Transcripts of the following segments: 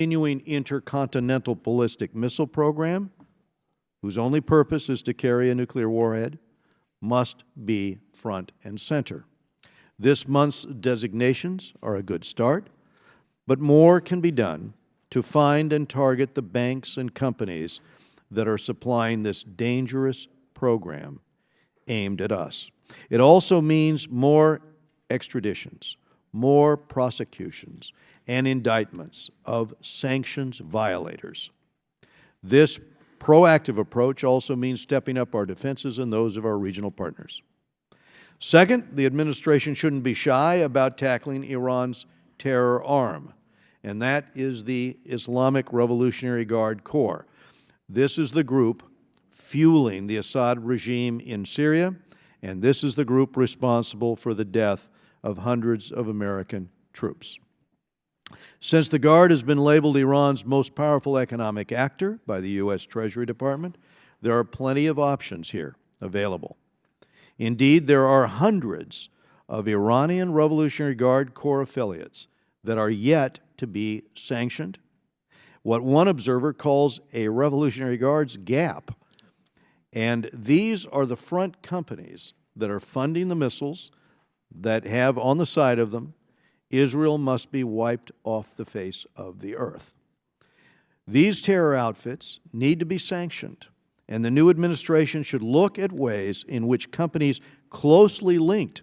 continuing intercontinental ballistic missile program, whose only purpose is to carry a nuclear warhead, must be front and center. This month's designations are a good start, but more can be done to find and target the banks and companies that are supplying this dangerous program aimed at us. It also means more extraditions, more prosecutions, and indictments of sanctions violators. This proactive approach also means stepping up our defenses and those of our regional partners. Second, the administration shouldn't be shy about tackling Iran's terror arm, and that is the Islamic Revolutionary Guard Corps. This is the group fueling the Assad regime in Syria, and this is the group responsible for the death of hundreds of American troops. Since the Guard has been labeled Iran's most powerful economic actor by the U.S. Treasury Department, there are plenty of options here available. Indeed, there are hundreds of Iranian Revolutionary Guard Corps affiliates that are yet to be sanctioned, what one observer calls a Revolutionary Guard's gap. And these are the front companies that are funding the missiles that have on the side of them, Israel must be wiped off the face of the earth. These terror outfits need to be sanctioned, and the new administration should look at ways in which companies closely linked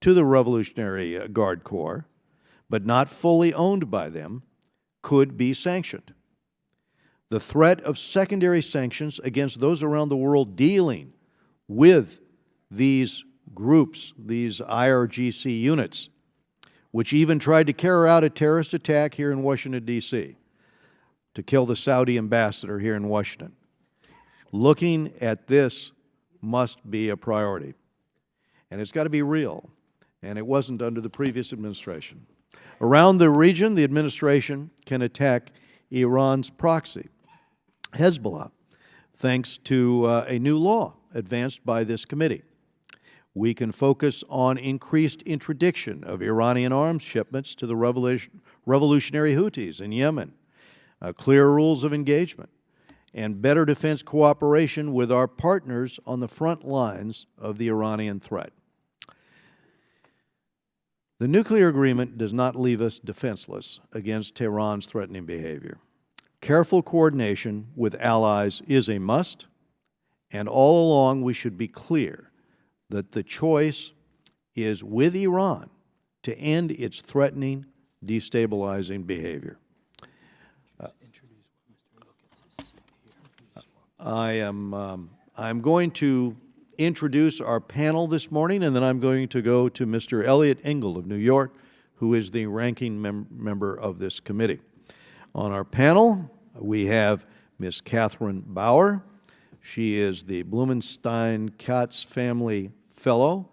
to the Revolutionary Guard Corps, but not fully owned by them, could be sanctioned. The threat of secondary sanctions against those around the world dealing with these groups, these IRGC units, which even tried to carry out a terrorist attack here in Washington, D.C., to kill the Saudi ambassador here in Washington. Looking at this must be a priority. And it's got to be real, and it wasn't under the previous administration. Around the region, the administration can attack Iran's proxy, Hezbollah, thanks to a new law advanced by this committee. We can focus on increased interdiction of Iranian arms shipments to the revolutionary Houthis in Yemen, clear rules of engagement, and better defense cooperation with our partners on the front lines of the Iranian threat. The nuclear agreement does not leave us defenseless against Tehran's threatening behavior. Careful coordination with allies is a must, and all along we should be clear that the choice is with Iran to end its threatening, destabilizing behavior. I'm going to introduce our panel this morning, and then I'm going to go to Mr. Elliot Engel of New York, who is the ranking member of this committee. On our panel, we have Ms. Catherine Bauer. She is the Blumenstein-Katz Family Fellow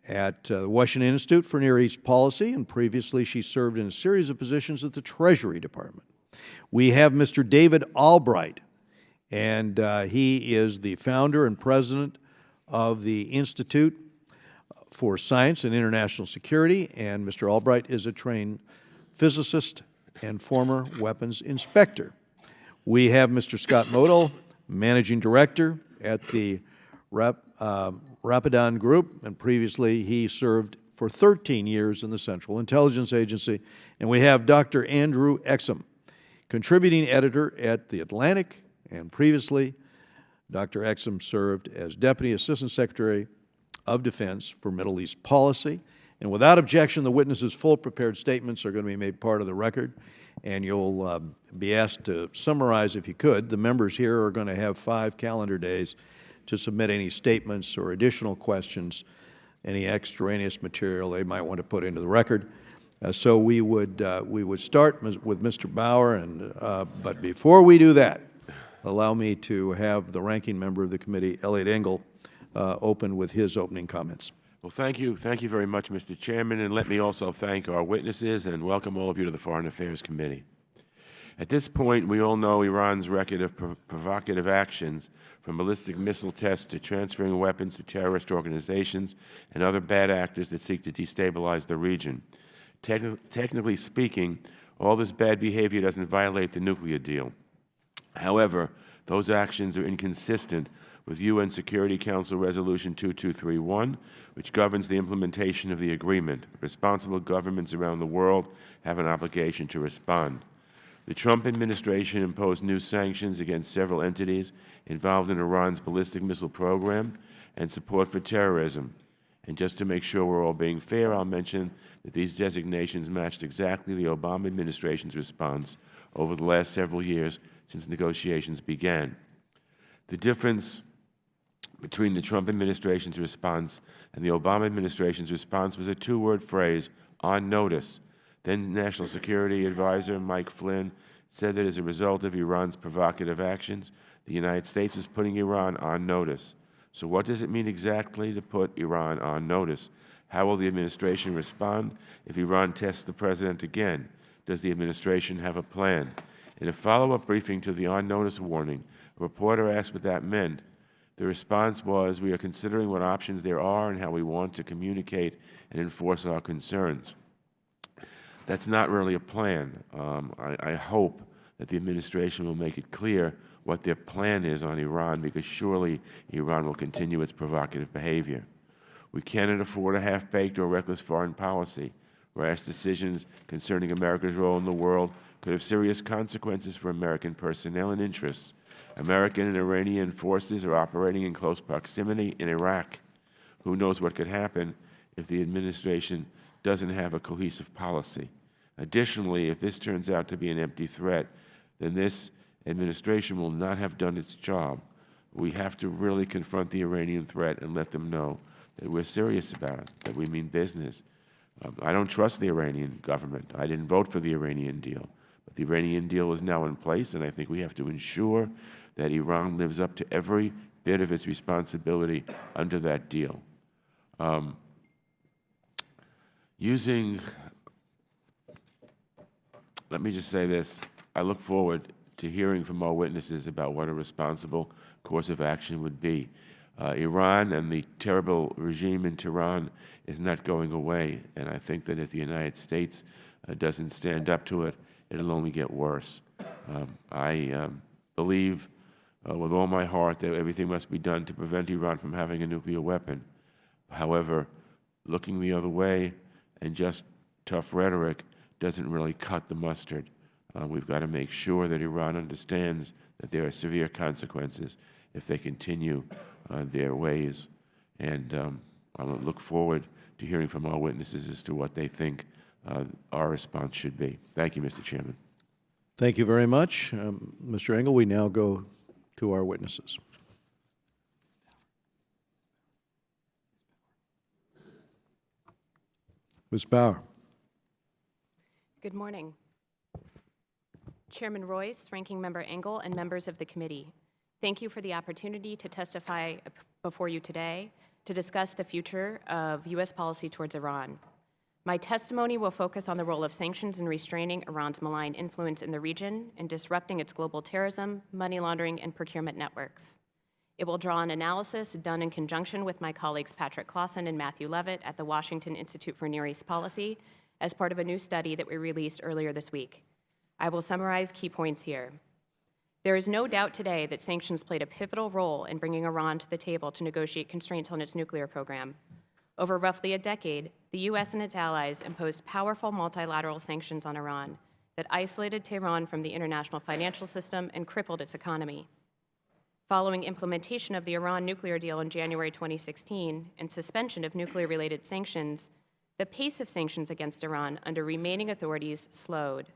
at the Washington Institute for Near East Policy, and previously she served in a series of positions at the Treasury Department. We have Mr. David Albright, and he is the founder and president of the Institute for Science and International Security, and Mr. Albright is a trained physicist and former weapons inspector. We have Mr. Scott Modell, Managing Director at the Rapidan Group, and previously he served for 13 years in the Central Intelligence Agency. And we have Dr. Andrew Exum, contributing editor at The Atlantic, and previously Dr. Exum served as Deputy Assistant Secretary of Defense for Middle East Policy. And without objection, the witnesses' full prepared statements are going to be made part of the record, and you'll be asked to summarize if you could. The members here are going to have 5 calendar days to submit any statements or additional questions, any extraneous material they might want to put into the record. So we would start with Mr. Bauer, and but before we do that, allow me to have the ranking member of the committee, Elliot Engel, open with his opening comments. Well, thank you very much, Mr. Chairman, and let me also thank our witnesses and welcome all of you to the Foreign Affairs Committee. At this point, we all know Iran's record of provocative actions, from ballistic missile tests to transferring weapons to terrorist organizations and other bad actors that seek to destabilize the region. Technically speaking, All this bad behavior doesn't violate the nuclear deal. However, those actions are inconsistent with UN Security Council Resolution 2231, which governs the implementation of the agreement. Responsible governments around the world have an obligation to respond. The Trump administration imposed new sanctions against several entities involved in Iran's ballistic missile program and support for terrorism. And just to make sure we're all being fair, I'll mention that these designations matched exactly the Obama administration's response over the last several years since negotiations began. The difference between the Trump administration's response and the Obama administration's response was a two-word phrase, on notice. Then National Security Advisor Mike Flynn said that as a result of Iran's provocative actions, the United States is putting Iran on notice. So what does it mean exactly to put Iran on notice? How will the administration respond if Iran tests the president again? Does the administration have a plan? In a follow-up briefing to the on-notice warning, a reporter asked what that meant. The response was, we are considering what options there are and how we want to communicate and enforce our concerns. That's not really a plan. I hope that the administration will make it clear what their plan is on Iran, because surely Iran will continue its provocative behavior. We cannot afford a half-baked or reckless foreign policy. Rash decisions concerning America's role in the world could have serious consequences for American personnel and interests. American and Iranian forces are operating in close proximity in Iraq. Who knows what could happen if the administration doesn't have a cohesive policy. Additionally, if this turns out to be an empty threat, then this administration will not have done its job. We have to really confront the Iranian threat and let them know that we're serious about it, that we mean business. I don't trust the Iranian government. I didn't vote for the Iranian deal. But the Iranian deal is now in place, and I think we have to ensure that Iran lives up to every bit of its responsibility under that deal. Let me just say this. I look forward to hearing from our witnesses about what a responsible course of action would be. Iran and the terrible regime in Tehran is not going away, and I think that if the United States doesn't stand up to it, it'll only get worse. I believe with all my heart that everything must be done to prevent Iran from having a nuclear weapon. However, looking the other way and just tough rhetoric doesn't really cut the mustard. We've got to make sure that Iran understands that there are severe consequences if they continue their ways. And I look forward to hearing from our witnesses as to what they think our response should be. Thank you, Mr. Chairman. Thank you very much. Mr. Engel, we now go to our witnesses. Ms. Bauer. Good morning. Chairman Royce, Ranking Member Engel, and members of the committee. Thank you for the opportunity to testify before you today to discuss the future of U.S. policy towards Iran. My testimony will focus on the role of sanctions in restraining Iran's malign influence in the region and disrupting its global terrorism, money laundering, and procurement networks. It will draw an analysis done in conjunction with my colleagues Patrick Clausen and Matthew Levitt at the Washington Institute for Near East Policy as part of a new study that we released earlier this week. I will summarize key points here. There is no doubt today that sanctions played a pivotal role in bringing Iran to the table to negotiate constraints on its nuclear program. Over roughly a decade, the U.S. and its allies imposed powerful multilateral sanctions on Iran that isolated Tehran from the international financial system and crippled its economy. Following implementation of the Iran nuclear deal in January 2016 and suspension of nuclear-related sanctions, the pace of sanctions against Iran under remaining authorities slowed.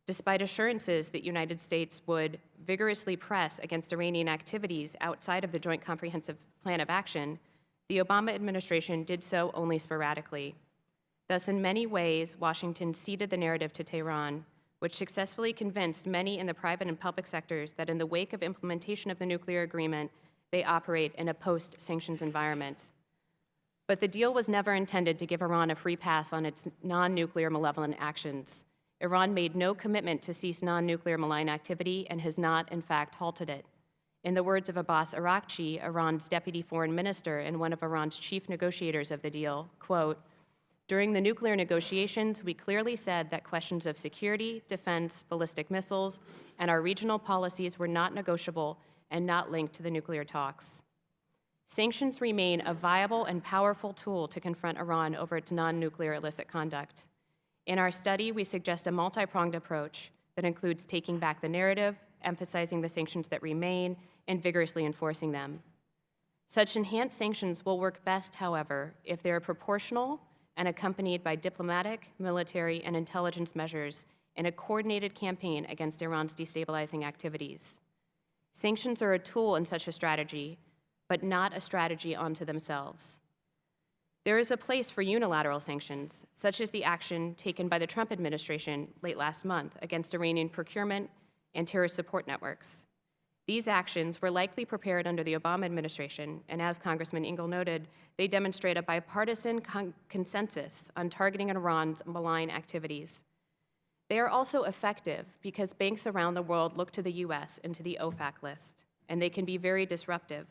Despite assurances that the United States would vigorously press against Iranian activities outside of the Joint Comprehensive Plan of Action, the Obama administration did so only sporadically. Thus, in many ways, Washington ceded the narrative to Tehran, which successfully convinced many in the private and public sectors that in the wake of implementation of the nuclear agreement, they operate in a post-sanctions environment. But the deal was never intended to give Iran a free pass on its non-nuclear malevolent actions. Iran made no commitment to cease non-nuclear malign activity and has not, in fact, halted it. In the words of Abbas Araghchi, Iran's deputy foreign minister and one of Iran's chief negotiators of the deal, quote, During the nuclear negotiations, we clearly said that questions of security, defense, ballistic missiles, and our regional policies were not negotiable and not linked to the nuclear talks. Sanctions remain a viable and powerful tool to confront Iran over its non-nuclear illicit conduct. In our study, we suggest a multi-pronged approach that includes taking back the narrative, emphasizing the sanctions that remain, and vigorously enforcing them. Such enhanced sanctions will work best, however, if they are proportional and accompanied by diplomatic, military, and intelligence measures in a coordinated campaign against Iran's destabilizing activities. Sanctions are a tool in such a strategy, but not a strategy unto themselves. There is a place for unilateral sanctions, such as the action taken by the Trump administration late last month against Iranian procurement and terrorist support networks. These actions were likely prepared under the Obama administration, and as Congressman Engel noted, they demonstrate a bipartisan consensus on targeting Iran's malign activities. They are also effective because banks around the world look to the U.S. and to the OFAC list, and they can be very disruptive.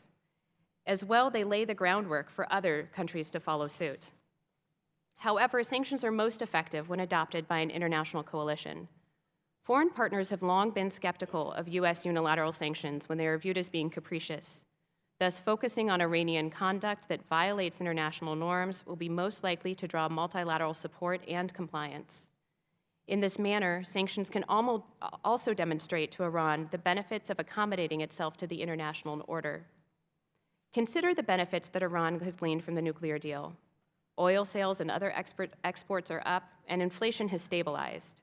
As well, they lay the groundwork for other countries to follow suit. However, sanctions are most effective when adopted by an international coalition. Foreign partners have long been skeptical of U.S. unilateral sanctions when they are viewed as being capricious. Thus, focusing on Iranian conduct that violates international norms will be most likely to draw multilateral support and compliance. In this manner, sanctions can also demonstrate to Iran the benefits of accommodating itself to the international order. Consider the benefits that Iran has gleaned from the nuclear deal. Oil sales and other exports are up, and inflation has stabilized.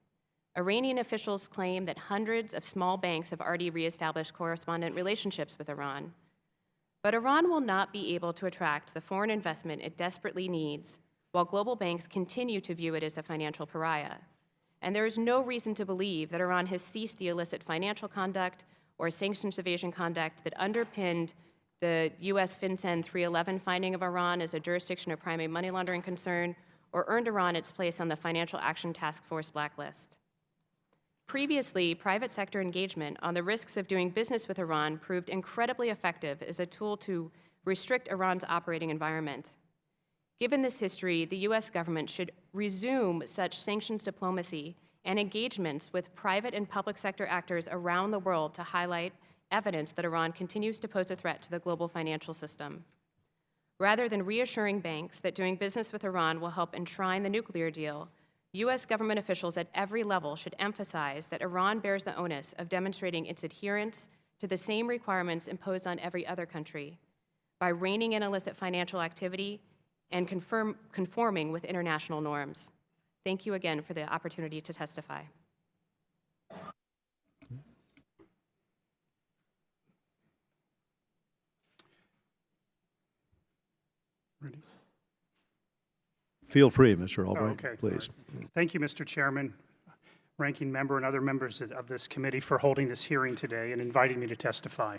Iranian officials claim that hundreds of small banks have already reestablished correspondent relationships with Iran. But Iran will not be able to attract the foreign investment it desperately needs, while global banks continue to view it as a financial pariah. And there is no reason to believe that Iran has ceased the illicit financial conduct or sanctions evasion conduct that underpinned the U.S. FinCEN 311 finding of Iran as a jurisdiction of primary money laundering concern, or earned Iran its place on the Financial Action Task Force blacklist. Previously, private sector engagement on the risks of doing business with Iran proved incredibly effective as a tool to restrict Iran's operating environment. Given this history, the U.S. government should resume such sanctions diplomacy and engagements with private and public sector actors around the world to highlight evidence that Iran continues to pose a threat to the global financial system. Rather than reassuring banks that doing business with Iran will help enshrine the nuclear deal, U.S. government officials at every level should emphasize that Iran bears the onus of demonstrating its adherence to the same requirements imposed on every other country by reining in illicit financial activity and conforming with international norms. Thank you again for the opportunity to testify. Ready? Feel free, Mr. Albright, Okay. please. Thank you, Mr. Chairman, Ranking Member, and other members of this committee for holding this hearing today and inviting me to testify.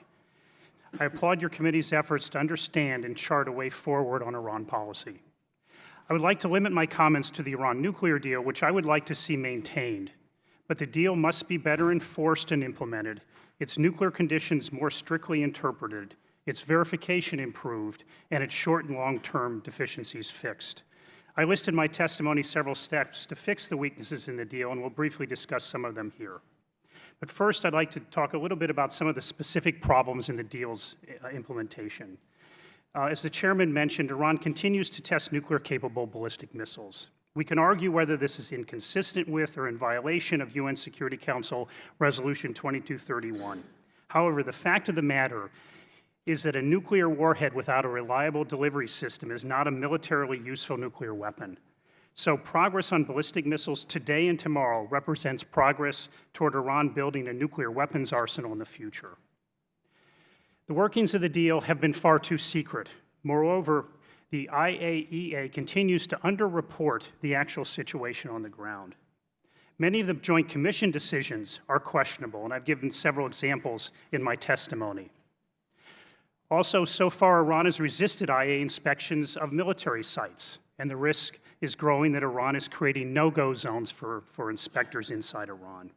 I applaud your committee's efforts to understand and chart a way forward on Iran policy. I would like to limit my comments to the Iran nuclear deal, which I would like to see maintained. But the deal must be better enforced and implemented, its nuclear conditions more strictly interpreted, its verification improved, and its short and long-term deficiencies fixed. I listed in my testimony several steps to fix the weaknesses in the deal, and we'll briefly discuss some of them here. But first, I'd like to talk a little bit about some of the specific problems in the deal's implementation. As the Chairman mentioned, Iran continues to test nuclear-capable ballistic missiles. We can argue whether this is inconsistent with or in violation of UN Security Council Resolution 2231. However, the fact of the matter is that a nuclear warhead without a reliable delivery system is not a militarily useful nuclear weapon. So progress on ballistic missiles today and tomorrow represents progress toward Iran building a nuclear weapons arsenal in the future. The workings of the deal have been far too secret. Moreover, the IAEA continues to underreport the actual situation on the ground. Many of the Joint Commission decisions are questionable, and I've given several examples in my testimony. Also, so far, Iran has resisted IAEA inspections of military sites, and the risk is growing that Iran is creating no-go zones for inspectors inside Iran.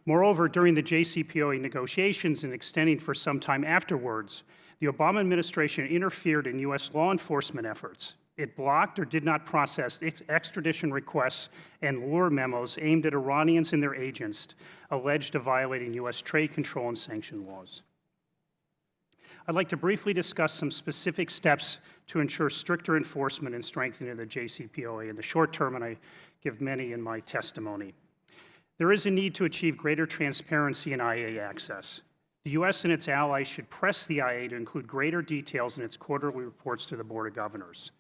Moreover, during the JCPOA negotiations and extending for some time afterwards, the Obama administration interfered in U.S. law enforcement efforts It blocked or did not process extradition requests and lure memos aimed at Iranians and their agents alleged of violating U.S. trade control and sanction laws. I'd like to briefly discuss some specific steps to ensure stricter enforcement and strengthening of the JCPOA in the short term, and I give many in my testimony. There is a need to achieve greater transparency in IA access. The U.S. and its allies should press the IA to include greater details in its quarterly reports to the Board of Governors.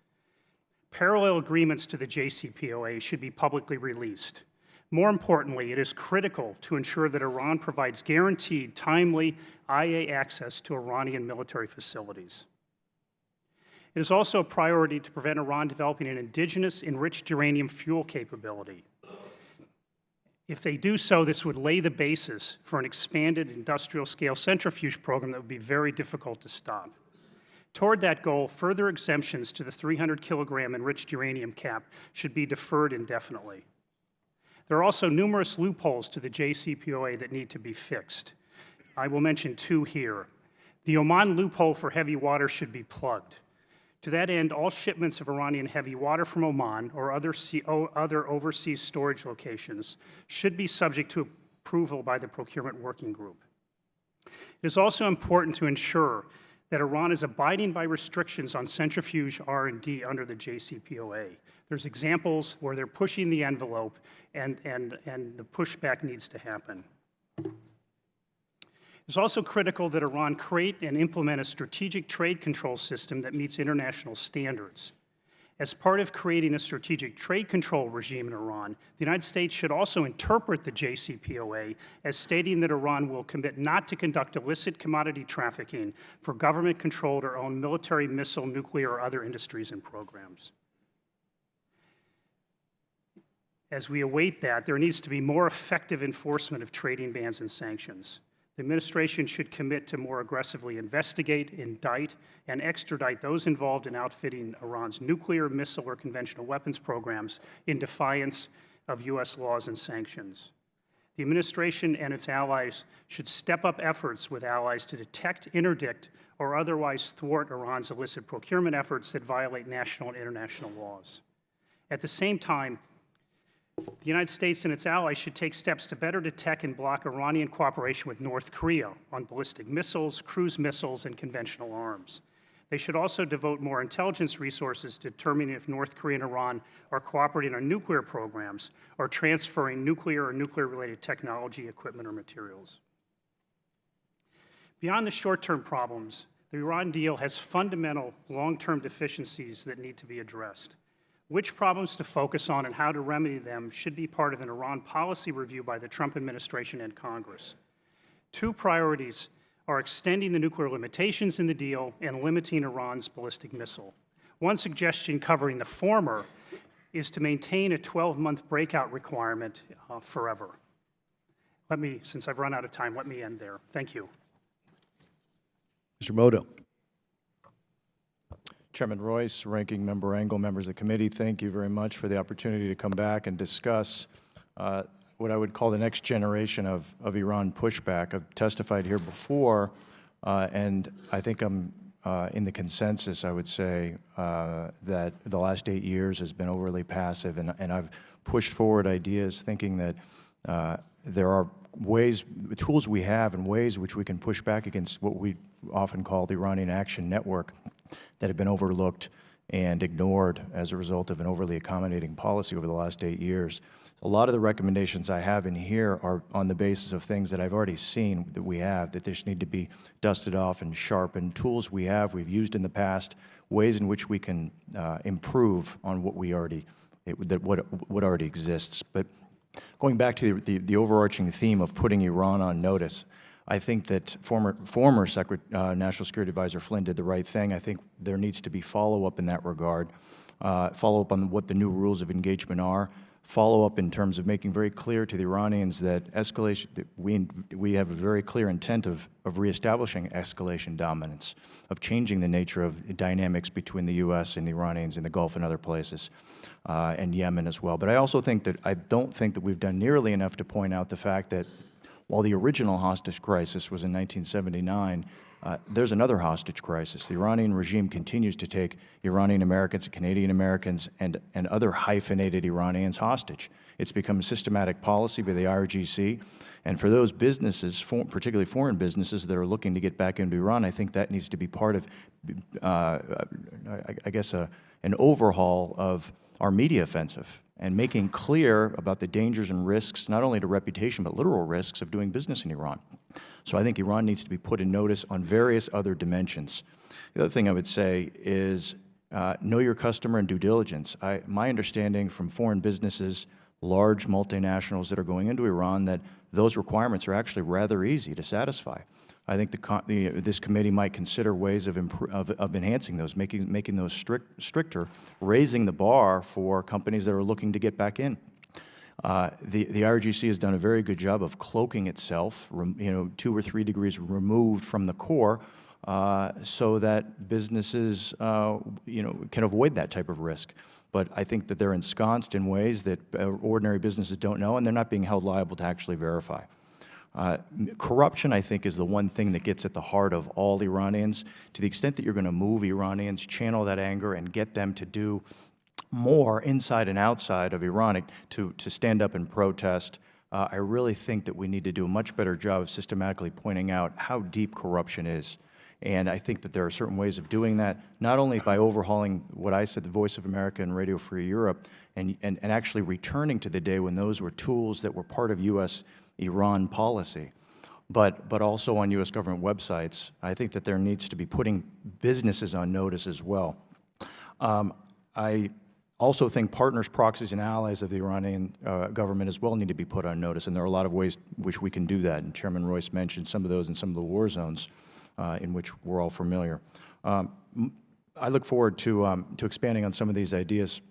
Parallel agreements to the JCPOA should be publicly released. More importantly, it is critical to ensure that Iran provides guaranteed, timely IA access to Iranian military facilities. It is also a priority to prevent Iran developing an indigenous enriched uranium fuel capability. If they do so, this would lay the basis for an expanded industrial-scale centrifuge program that would be very difficult to stop. Toward that goal, further exemptions to the 300-kilogram enriched uranium cap should be deferred indefinitely. There are also numerous loopholes to the JCPOA that need to be fixed. I will mention two here. The Oman loophole for heavy water should be plugged. To that end, all shipments of Iranian heavy water from Oman or other overseas storage locations should be subject to approval by the Procurement Working Group. It is also important to ensure that Iran is abiding by restrictions on centrifuge R&D under the JCPOA. There's examples where they're pushing the envelope, and the pushback needs to happen. It's also critical that Iran create and implement a strategic trade control system that meets international standards. As part of creating a strategic trade control regime in Iran, the United States should also interpret the JCPOA as stating that Iran will commit not to conduct illicit commodity trafficking for government-controlled or owned military, missile, nuclear, or other industries and programs. As we await that, there needs to be more effective enforcement of trading bans and sanctions. The administration should commit to more aggressively investigate, indict, and extradite those involved in outfitting Iran's nuclear, missile, or conventional weapons programs in defiance of U.S. laws and sanctions. The administration and its allies should step up efforts with allies to detect, interdict, or otherwise thwart Iran's illicit procurement efforts that violate national and international laws. At the same time, the United States and its allies should take steps to better detect and block Iranian cooperation with North Korea on ballistic missiles, cruise missiles, and conventional arms. They should also devote more intelligence resources to determining if North Korea and Iran are cooperating on nuclear programs or transferring nuclear or nuclear-related technology, equipment, or materials. Beyond the short-term problems, the Iran deal has fundamental long-term deficiencies that need to be addressed. Which problems to focus on and how to remedy them should be part of an Iran policy review by the Trump administration and Congress. Two priorities are extending the nuclear limitations in the deal and limiting Iran's ballistic missile. One suggestion covering the former is to maintain a 12-month breakout requirement forever. Since I've run out of time, let me end there. Thank you. Mr. Modo. Chairman Royce, Ranking Member Engel, members of the committee, thank you very much for the opportunity to come back and discuss what I would call the next generation of Iran pushback. I've testified here before, and I think I'm in the consensus, I would say, that the last 8 years has been overly passive, and I've pushed forward ideas thinking that there are ways, tools we have and ways which we can push back against what we often call the Iranian Action Network that have been overlooked and ignored as a result of an overly accommodating policy over the last 8 years. A lot of the recommendations I have in here are on the basis of things that I've already seen that we have, that just need to be dusted off and sharpened. Tools we've used in the past, ways in which we can improve on what we already, what already exists. But going back to the overarching theme of putting Iran on notice, I think that former National Security Advisor Flynn did the right thing. I think there needs to be follow-up in that regard, follow-up on what the new rules of engagement are, follow-up in terms of making very clear to the Iranians that escalation, that we have a very clear intent of reestablishing escalation dominance, of changing the nature of dynamics between the U.S. and the Iranians in the Gulf and other places, and Yemen as well. But I also think that, I don't think that we've done nearly enough to point out the fact that while the original hostage crisis was in 1979, there's another hostage crisis. The Iranian regime continues to take Iranian Americans and Canadian Americans and other hyphenated Iranians hostage. It's become a systematic policy by the IRGC. And for those businesses, particularly foreign businesses that are looking to get back into Iran, I think that needs to be part of, I guess, an overhaul of our media offensive and making clear about the dangers and risks, not only to reputation, but literal risks of doing business in Iran. So I think Iran needs to be put in notice on various other dimensions. The other thing I would say is know your customer and due diligence. My understanding from foreign businesses, large multinationals that are going into Iran, that those requirements are actually rather easy to satisfy. I think this committee might consider ways of enhancing those, making those stricter, raising the bar for companies that are looking to get back in. The IRGC has done a very good job of cloaking itself, 2 or 3 degrees removed from the core, so that businesses, can avoid that type of risk. But I think that they're ensconced in ways that ordinary businesses don't know, and they're not being held liable to actually verify. Corruption, I think, is the one thing that gets at the heart of all Iranians. To the extent that you're going to move Iranians, channel that anger, and get them to do more inside and outside of Iran to stand up and protest, I really think that we need to do a much better job of systematically pointing out how deep corruption is. And I think that there are certain ways of doing that, not only by overhauling what I said, the Voice of America and Radio Free Europe, and actually returning to the day when those were tools that were part of U.S.-Iran policy, but also on U.S. government websites. I think that there needs to be putting businesses on notice as well. I also think partners, proxies, and allies of the Iranian government as well need to be put on notice, and there are a lot of ways which we can do that, and Chairman Royce mentioned some of those in some of the war zones in which we're all familiar. I look forward to expanding on some of these ideas,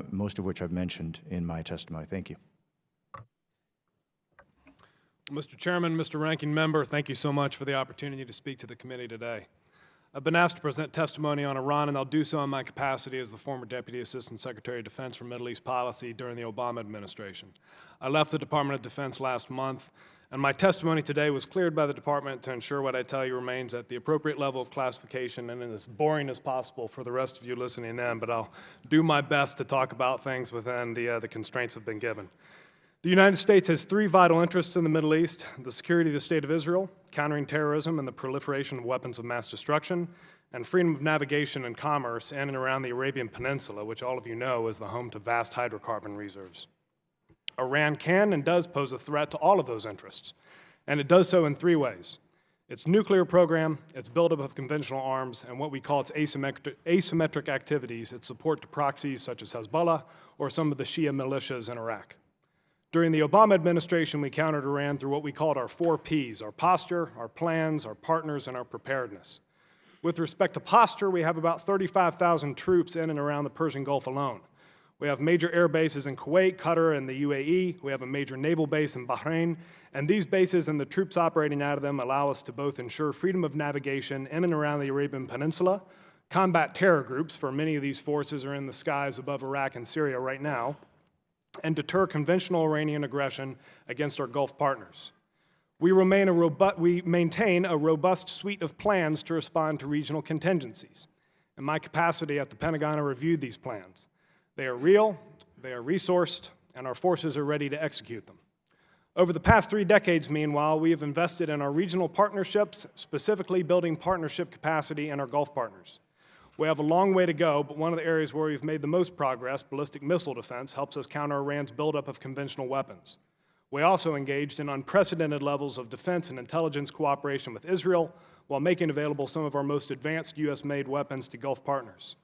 most of which I've mentioned in my testimony. Thank you. Mr. Chairman, Mr. Ranking Member, thank you so much for the opportunity to speak to the committee today. I've been asked to present testimony on Iran, and I'll do so in my capacity as the former Deputy Assistant Secretary of Defense for Middle East Policy during the Obama administration. I left the Department of Defense last month, and my testimony today was cleared by the Department to ensure what I tell you remains at the appropriate level of classification and as boring as possible for the rest of you listening in, but I'll do my best to talk about things within the constraints that have been given. The United States has 3 vital interests in the Middle East: the security of the State of Israel, countering terrorism and the proliferation of weapons of mass destruction, and freedom of navigation and commerce in and around the Arabian Peninsula, which all of you know is the home to vast hydrocarbon reserves. Iran can and does pose a threat to all of those interests, and it does so in 3 ways: its nuclear program, its buildup of conventional arms, and what we call its asymmetric activities, its support to proxies such as Hezbollah or some of the Shia militias in Iraq. During the Obama administration, we countered Iran through what we called our 4 Ps: our posture, our plans, our partners, and our preparedness. With respect to posture, we have about 35,000 troops in and around the Persian Gulf alone. We have major air bases in Kuwait, Qatar, and the UAE. We have a major naval base in Bahrain, and these bases and the troops operating out of them allow us to both ensure freedom of navigation in and around the Arabian Peninsula, combat terror groups, for many of these forces are in the skies above Iraq and Syria right now, and deter conventional Iranian aggression against our Gulf partners. We maintain a robust suite of plans to respond to regional contingencies. In my capacity at the Pentagon, I reviewed these plans. They are real, they are resourced, and our forces are ready to execute them. Over the past 3 decades, meanwhile, we have invested in our regional partnerships, specifically building partnership capacity in our Gulf partners. We have a long way to go, but one of the areas where we've made the most progress, ballistic missile defense, helps us counter Iran's buildup of conventional weapons. We also engaged in unprecedented levels of defense and intelligence cooperation with Israel, while making available some of our most advanced U.S.-made weapons to Gulf partners.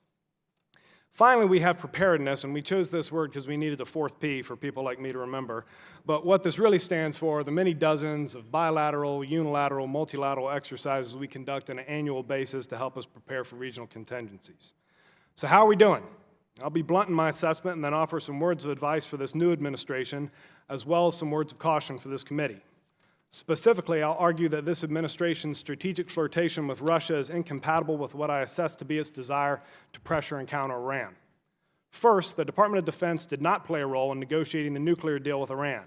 Finally, we have preparedness, and we chose this word because we needed a 4th P for people like me to remember. But what this really stands for are the many dozens of bilateral, unilateral, multilateral exercises we conduct on an annual basis to help us prepare for regional contingencies. So how are we doing? I'll be blunt in my assessment and then offer some words of advice for this new administration, as well as some words of caution for this committee. Specifically, I'll argue that this administration's strategic flirtation with Russia is incompatible with what I assess to be its desire to pressure and counter Iran. First, the Department of Defense did not play a role in negotiating the nuclear deal with Iran,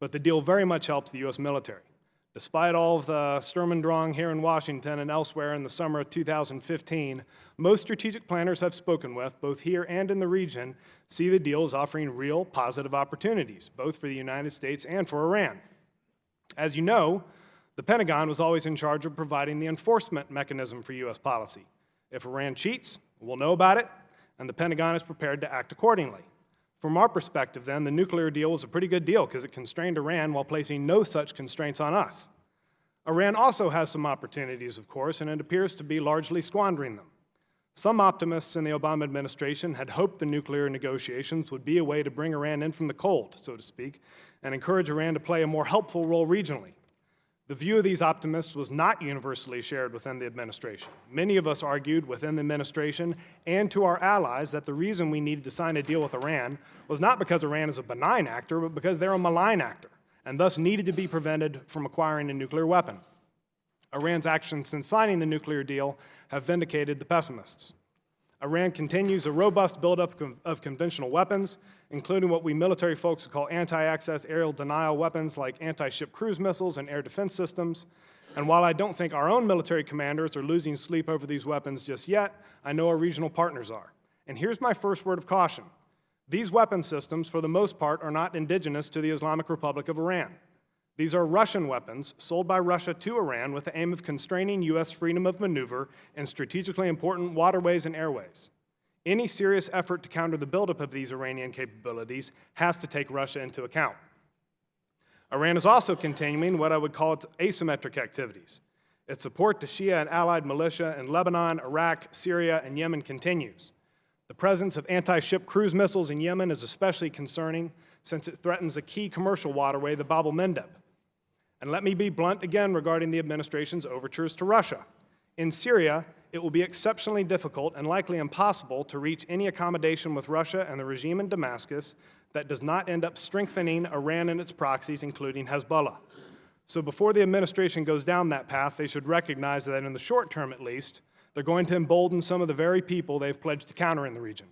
but the deal very much helps the U.S. military. Despite all of the Sturm und Drang here in Washington and elsewhere in the summer of 2015, most strategic planners I've spoken with, both here and in the region, see the deal as offering real positive opportunities, both for the United States and for Iran. As you know, the Pentagon was always in charge of providing the enforcement mechanism for U.S. policy. If Iran cheats, we'll know about it, and the Pentagon is prepared to act accordingly. From our perspective, then, the nuclear deal was a pretty good deal because it constrained Iran while placing no such constraints on us. Iran also has some opportunities, of course, and it appears to be largely squandering them. Some optimists in the Obama administration had hoped the nuclear negotiations would be a way to bring Iran in from the cold, so to speak, and encourage Iran to play a more helpful role regionally. The view of these optimists was not universally shared within the administration. Many of us argued within the administration and to our allies that the reason we needed to sign a deal with Iran was not because Iran is a benign actor, but because they're a malign actor, and thus needed to be prevented from acquiring a nuclear weapon. Iran's actions since signing the nuclear deal have vindicated the pessimists. Iran continues a robust buildup of conventional weapons, including what we military folks call anti-access aerial denial weapons like anti-ship cruise missiles and air defense systems. And while I don't think our own military commanders are losing sleep over these weapons just yet, I know our regional partners are. And here's my first word of caution. These weapon systems, for the most part, are not indigenous to the Islamic Republic of Iran. These are Russian weapons sold by Russia to Iran with the aim of constraining U.S. freedom of maneuver in strategically important waterways and airways. Any serious effort to counter the buildup of these Iranian capabilities has to take Russia into account. Iran is also continuing what I would call its asymmetric activities. Its support to Shia and allied militia in Lebanon, Iraq, Syria, and Yemen continues. The presence of anti-ship cruise missiles in Yemen is especially concerning since it threatens a key commercial waterway, the Bab el-Mandeb. And let me be blunt again regarding the administration's overtures to Russia. In Syria, it will be exceptionally difficult and likely impossible to reach any accommodation with Russia and the regime in Damascus that does not end up strengthening Iran and its proxies, including Hezbollah. So before the administration goes down that path, they should recognize that in the short term at least, they're going to embolden some of the very people they've pledged to counter in the region.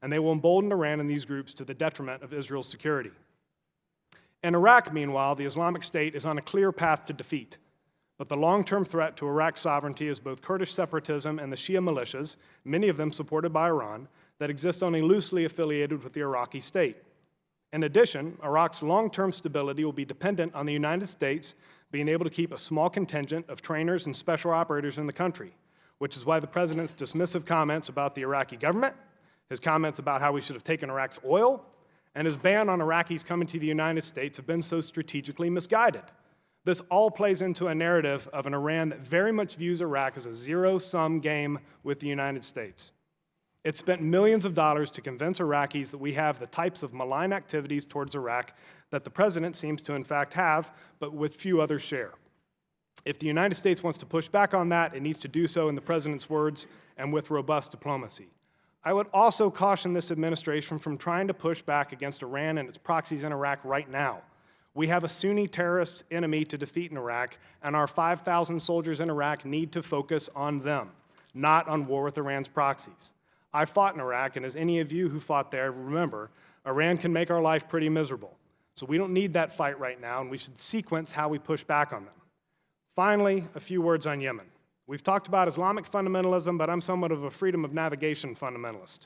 And they will embolden Iran and these groups to the detriment of Israel's security. In Iraq, meanwhile, the Islamic State is on a clear path to defeat. But the long-term threat to Iraq's sovereignty is both Kurdish separatism and the Shia militias, many of them supported by Iran, that exist only loosely affiliated with the Iraqi state. In addition, Iraq's long-term stability will be dependent on the United States being able to keep a small contingent of trainers and special operators in the country, which is why the president's dismissive comments about the Iraqi government, his comments about how we should have taken Iraq's oil, and his ban on Iraqis coming to the United States have been so strategically misguided. This all plays into a narrative of an Iran that very much views Iraq as a zero-sum game with the United States. It spent millions of dollars to convince Iraqis that we have the types of malign activities towards Iraq that the president seems to in fact have, but with few others share. If the United States wants to push back on that, it needs to do so in the president's words and with robust diplomacy. I would also caution this administration from trying to push back against Iran and its proxies in Iraq right now. We have a Sunni terrorist enemy to defeat in Iraq, and our 5,000 soldiers in Iraq need to focus on them, not on war with Iran's proxies. I fought in Iraq, and as any of you who fought there remember, Iran can make our life pretty miserable. So we don't need that fight right now, and we should sequence how we push back on them. Finally, a few words on Yemen. We've talked about Islamic fundamentalism, but I'm somewhat of a freedom of navigation fundamentalist.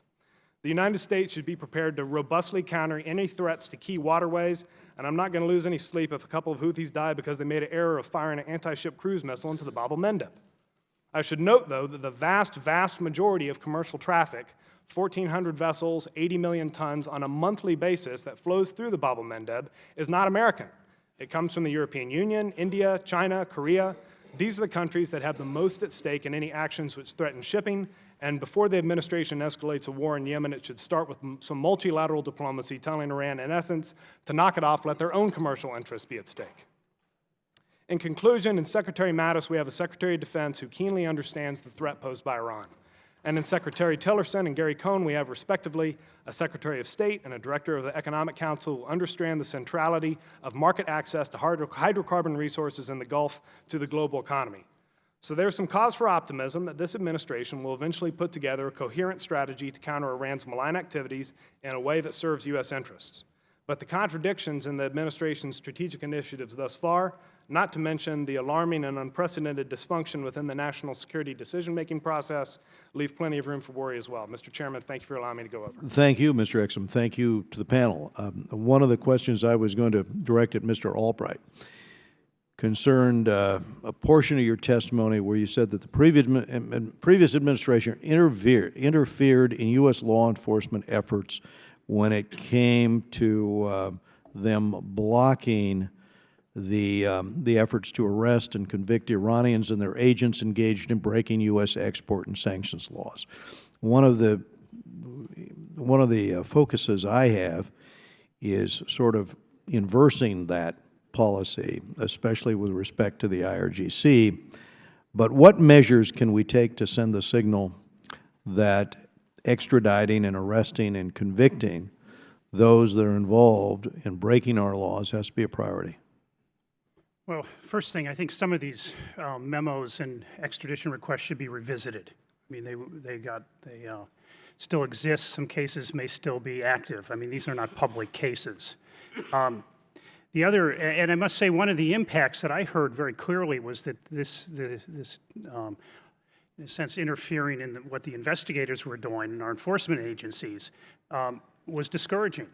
The United States should be prepared to robustly counter any threats to key waterways, and I'm not going to lose any sleep if a couple of Houthis die because they made an error of firing an anti-ship cruise missile into the Bab el-Mandeb. I should note, though, that the vast majority of commercial traffic, 1,400 vessels, 80 million tons on a monthly basis that flows through the Bab el-Mandeb is not American. It comes from the European Union, India, China, Korea. These are the countries that have the most at stake in any actions which threaten shipping, and before the administration escalates a war in Yemen, it should start with some multilateral diplomacy telling Iran, in essence, to knock it off, let their own commercial interests be at stake. In conclusion, in Secretary Mattis, we have a Secretary of Defense who keenly understands the threat posed by Iran. And in Secretary Tillerson and Gary Cohn, we have, respectively, a Secretary of State and a Director of the Economic Council who understand the centrality of market access to hydrocarbon resources in the Gulf to the global economy. So there's some cause for optimism that this administration will eventually put together a coherent strategy to counter Iran's malign activities in a way that serves U.S. interests. But the contradictions in the administration's strategic initiatives thus far, not to mention the alarming and unprecedented dysfunction within the national security decision-making process, leave plenty of room for worry as well. Mr. Chairman, thank you for allowing me to go over. Thank you, Mr. Exum. Thank you to the panel. One of the questions I was going to direct at Mr. Albright concerned a portion of your testimony where you said that the previous administration interfered in U.S. law enforcement efforts when it came to them blocking the efforts to arrest and convict Iranians and their agents engaged in breaking U.S. export and sanctions laws. One of the focuses I have is sort of inversing that policy, especially with respect to the IRGC. But what measures can we take to send the signal that extraditing and arresting and convicting those that are involved in breaking our laws has to be a priority? Well, first thing, I think some of these memos and extradition requests should be revisited. I mean, they still exist. Some cases may still be active. I mean, these are not public cases. The other, and I must say, one of the impacts that I heard very clearly was that this in a sense, interfering in what the investigators were doing in our enforcement agencies was discouraging.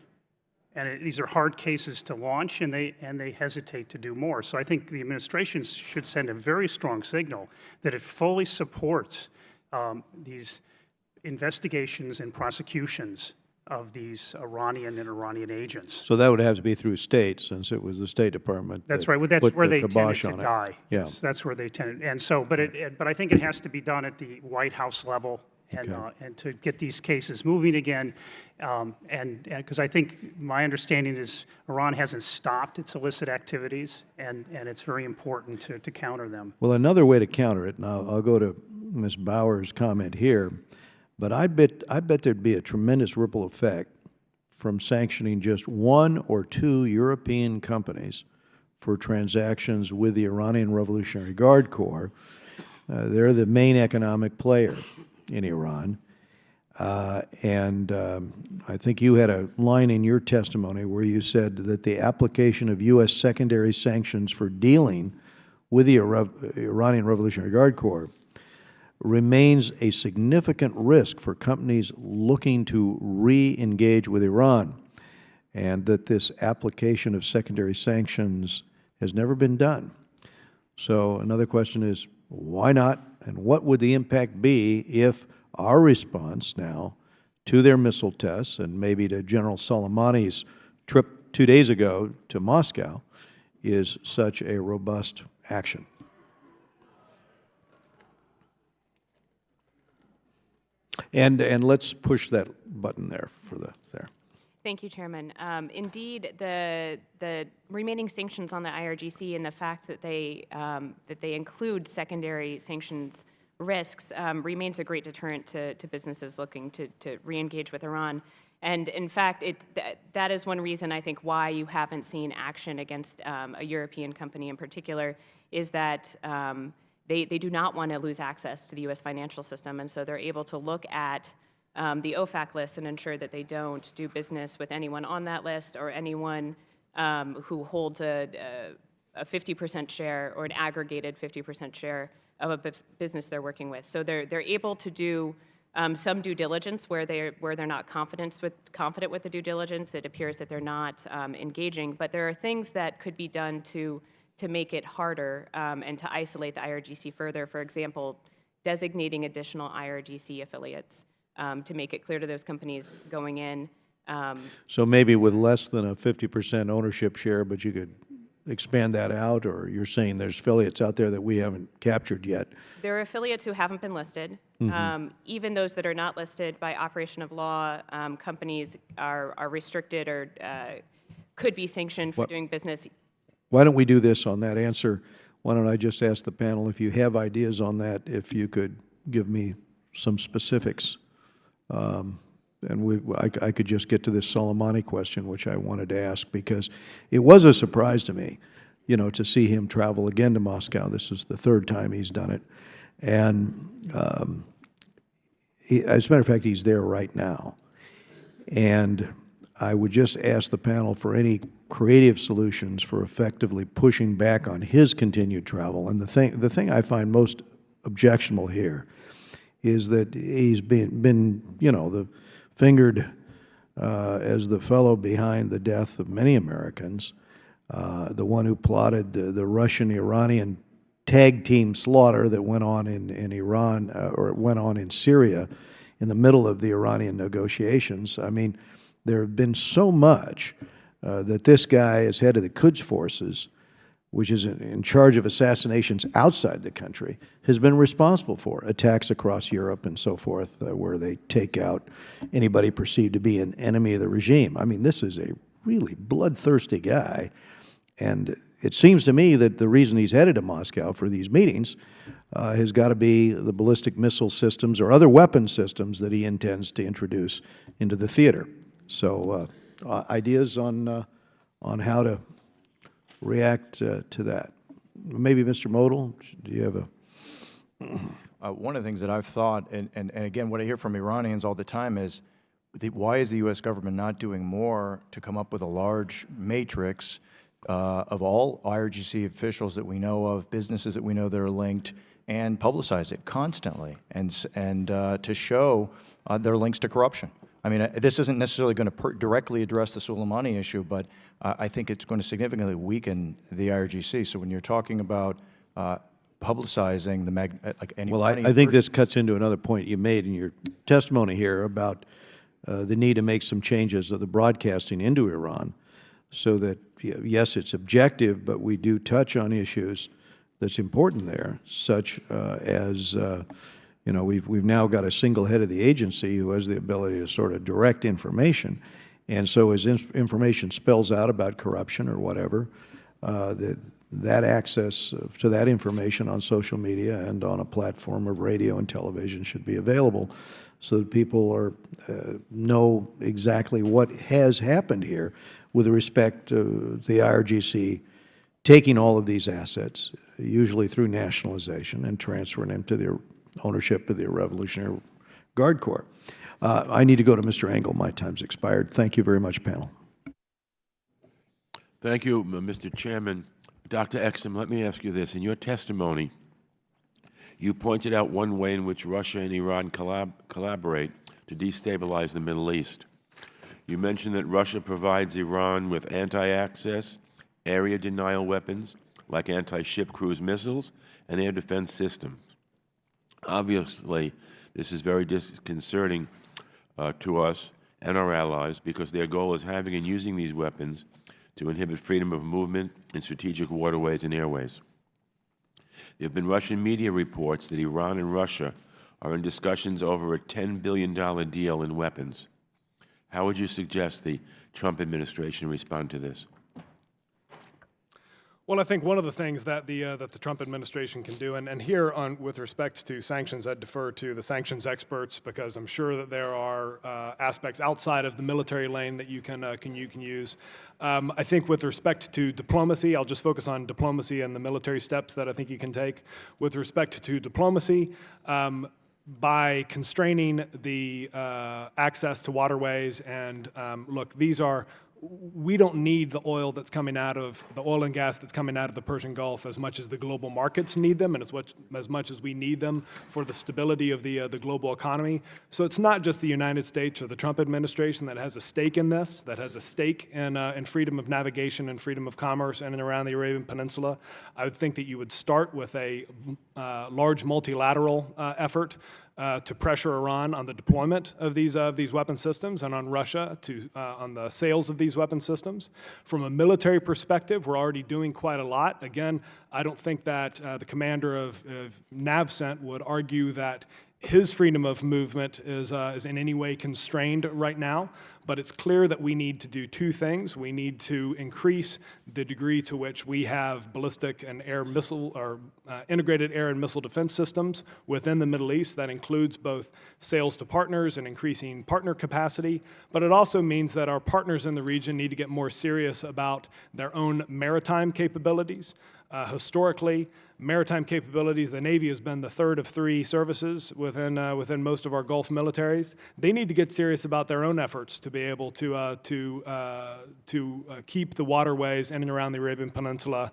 And these are hard cases to launch, and they hesitate to do more. So I think the administration should send a very strong signal that it fully supports these investigations and prosecutions of these Iranian agents. So that would have to be through state, since it was the State Department. That's right. Well, that's where they tended to on it. die. Yeah. Yes, that's where they tended. And so, but I think it has to be done at the White House level, and and to get these cases moving again. And because I think my understanding is Iran hasn't stopped its illicit activities, and it's very important to counter them. Well, another way to counter it, and I'll go to Ms. Bauer's comment here, but I bet there'd be a tremendous ripple effect from sanctioning just one or two European companies for transactions with the Iranian Revolutionary Guard Corps. They're the main economic player in Iran. And I think you had a line in your testimony where you said that the application of U.S. secondary sanctions for dealing with the Iranian Revolutionary Guard Corps remains a significant risk for companies looking to re-engage with Iran, and that this application of secondary sanctions has never been done. So another question is, why not, and what would the impact be if our response now to their missile tests and maybe to General Soleimani's trip 2 days ago to Moscow is such a robust action? And let's push that button there for there. Thank you, Chairman. Indeed, the remaining sanctions on the IRGC and the fact that they include secondary sanctions risks remains a great deterrent to businesses looking to re-engage with Iran. And in fact, that is one reason I think why you haven't seen action against a European company in particular, is that they do not want to lose access to the U.S. financial system, and so they're able to look at the OFAC list and ensure that they don't do business with anyone on that list or anyone who holds a 50% share or an aggregated 50% share of a business they're working with. So they're able to do some due diligence where they're not confident with the due diligence. It appears that they're not engaging, but there are things that could be done to make it harder and to isolate the IRGC further. For example, designating additional IRGC affiliates to make it clear to those companies going in. So maybe with less than a 50% ownership share, but you could expand that out, or you're saying there's affiliates out there that we haven't captured yet? There are affiliates who haven't been listed. Even those that are not listed by operation of law, companies are restricted or could be sanctioned for doing business. Why don't we do this on that answer? Why don't I just ask the panel, if you have ideas on that, if you could give me some specifics. And I could just get to this Soleimani question, which I wanted to ask, because it was a surprise to me, you know, to see him travel again to Moscow. This is the third time he's done it. And as a matter of fact, he's there right now. And I would just ask the panel for any creative solutions for effectively pushing back on his continued travel. And the thing I find most objectionable here is that he's been the fingered as the fellow behind the death of many Americans, the one who plotted the Russian-Iranian tag team slaughter that went on in Iran, or went on in Syria in the middle of the Iranian negotiations. I mean, there have been so much that this guy, as head of the Quds forces, which is in charge of assassinations outside the country, has been responsible for attacks across Europe and so forth, where they take out anybody perceived to be an enemy of the regime. I mean, this is a really bloodthirsty guy, and it seems to me that the reason he's headed to Moscow for these meetings has got to be the ballistic missile systems or other weapon systems that he intends to introduce into the theater. So ideas on how to react to that. Maybe Mr. Modal, do you have a... One of the things that I've thought, and again, what I hear from Iranians all the time is, why is the U.S. government not doing more to come up with a large matrix of all IRGC officials that we know of, businesses that we know that are linked, and publicize it constantly, and to show their links to corruption. I mean, this isn't necessarily going to directly address the Soleimani issue, but I think it's going to significantly weaken the IRGC. So when you're talking about publicizing the like any... Well, I think this cuts into another point you made in your testimony here about the need to make some changes of the broadcasting into Iran, so that, yes, it's objective, but we do touch on issues that's important there, such as we've now got a single head of the agency who has the ability to sort of direct information, and so as information spells out about corruption or whatever, that access to that information on social media and on a platform of radio and television should be available, so that people know exactly what has happened here with respect to the IRGC taking all of these assets, usually through nationalization, and transferring them to the ownership of the Revolutionary Guard Corps. I need to go to Mr. Engel. My time's expired. Thank you very much, panel. Thank you, Mr. Chairman. Dr. Exum, let me ask you this. In your testimony, you pointed out one way in which Russia and Iran collaborate to destabilize the Middle East. You mentioned that Russia provides Iran with anti-access, area denial weapons, like anti-ship cruise missiles and air defense systems. Obviously, this is very disconcerting to us and our allies, because their goal is having and using these weapons to inhibit freedom of movement in strategic waterways and airways. There have been Russian media reports that Iran and Russia are in discussions over a $10 billion deal in weapons. How would you suggest the Trump administration respond to this? Well, I think one of the things that the Trump administration can do, and here with respect to sanctions, I'd defer to the sanctions experts, because I'm sure that there are aspects outside of the military lane that you can use. I think with respect to diplomacy, I'll just focus on diplomacy and the military steps that I think you can take. With respect to diplomacy, by constraining the access to waterways, and look, we don't need the oil that's coming out of the oil and gas that's coming out of the Persian Gulf as much as the global markets need them, and as much as we need them for the stability of the global economy. So it's not just the United States or the Trump administration that has a stake in this, that has a stake in freedom of navigation and freedom of commerce in and around the Arabian Peninsula. I would think that you would start with a large multilateral effort to pressure Iran on the deployment of these weapon systems, and on Russia on the sales of these weapon systems. From a military perspective, we're already doing quite a lot. Again, I don't think that the commander of NAVCENT would argue that his freedom of movement is in any way constrained right now, but it's clear that we need to do two things. We need to increase the degree to which we have ballistic and air missile, or integrated air and missile defense systems within the Middle East. That includes both sales to partners and increasing partner capacity, but it also means that our partners in the region need to get more serious about their own maritime capabilities. Historically, maritime capabilities, the Navy has been the third of three services within most of our Gulf militaries. They need to get serious about their own efforts to be able to keep the waterways in and around the Arabian Peninsula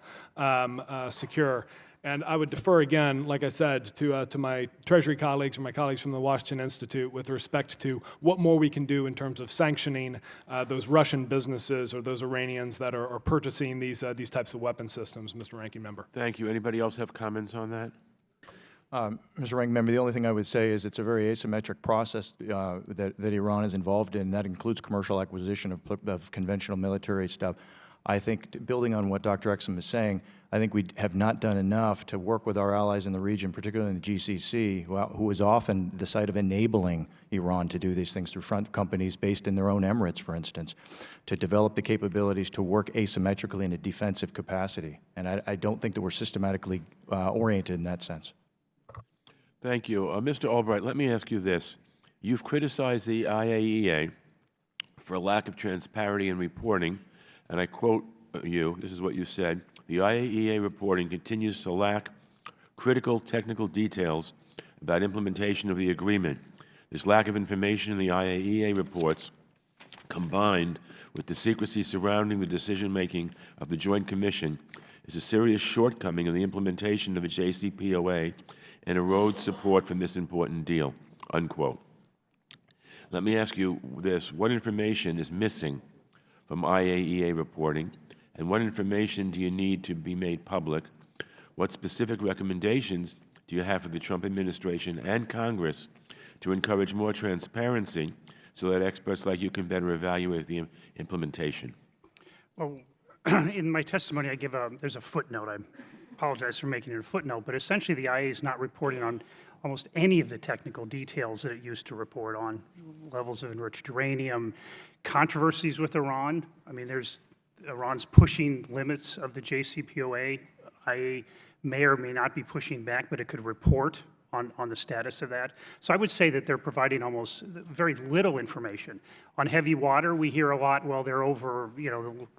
secure. And I would defer again, like I said, to my Treasury colleagues or my colleagues from the Washington Institute with respect to what more we can do in terms of sanctioning those Russian businesses or those Iranians that are purchasing these types of weapon systems, Mr. Ranking Member. Thank you. Anybody else have comments on that? Mr. Ranking Member, the only thing I would say is it's a very asymmetric process that Iran is involved in. That includes commercial acquisition of conventional military stuff. I think, building on what Dr. Exum is saying, I think we have not done enough to work with our allies in the region, particularly in the GCC, who is often the site of enabling Iran to do these things through front companies based in their own emirates, for instance, to develop the capabilities to work asymmetrically in a defensive capacity. And I don't think that we're systematically oriented in that sense. Thank you. Mr. Albright, let me ask you this. You've criticized the IAEA for a lack of transparency in reporting, and I quote you, this is what you said, "The IAEA reporting continues to lack critical technical details about implementation of the agreement. This lack of information in the IAEA reports, combined with the secrecy surrounding the decision-making of the Joint Commission, is a serious shortcoming in the implementation of the JCPOA and erodes support for this important deal," unquote. Let me ask you this. What information is missing from IAEA reporting, and what information do you need to be made public? What specific recommendations do you have for the Trump administration and Congress to encourage more transparency so that experts like you can better evaluate the implementation? Well, in my testimony, I give there's a footnote. I apologize for making it a footnote, but essentially the IA is not reporting on almost any of the technical details that it used to report on, levels of enriched uranium, controversies with Iran. I mean, Iran's pushing limits of the JCPOA. IA may or may not be pushing back, but it could report on the status of that. So I would say that they're providing almost very little information. On heavy water, we hear a lot, well, they're over,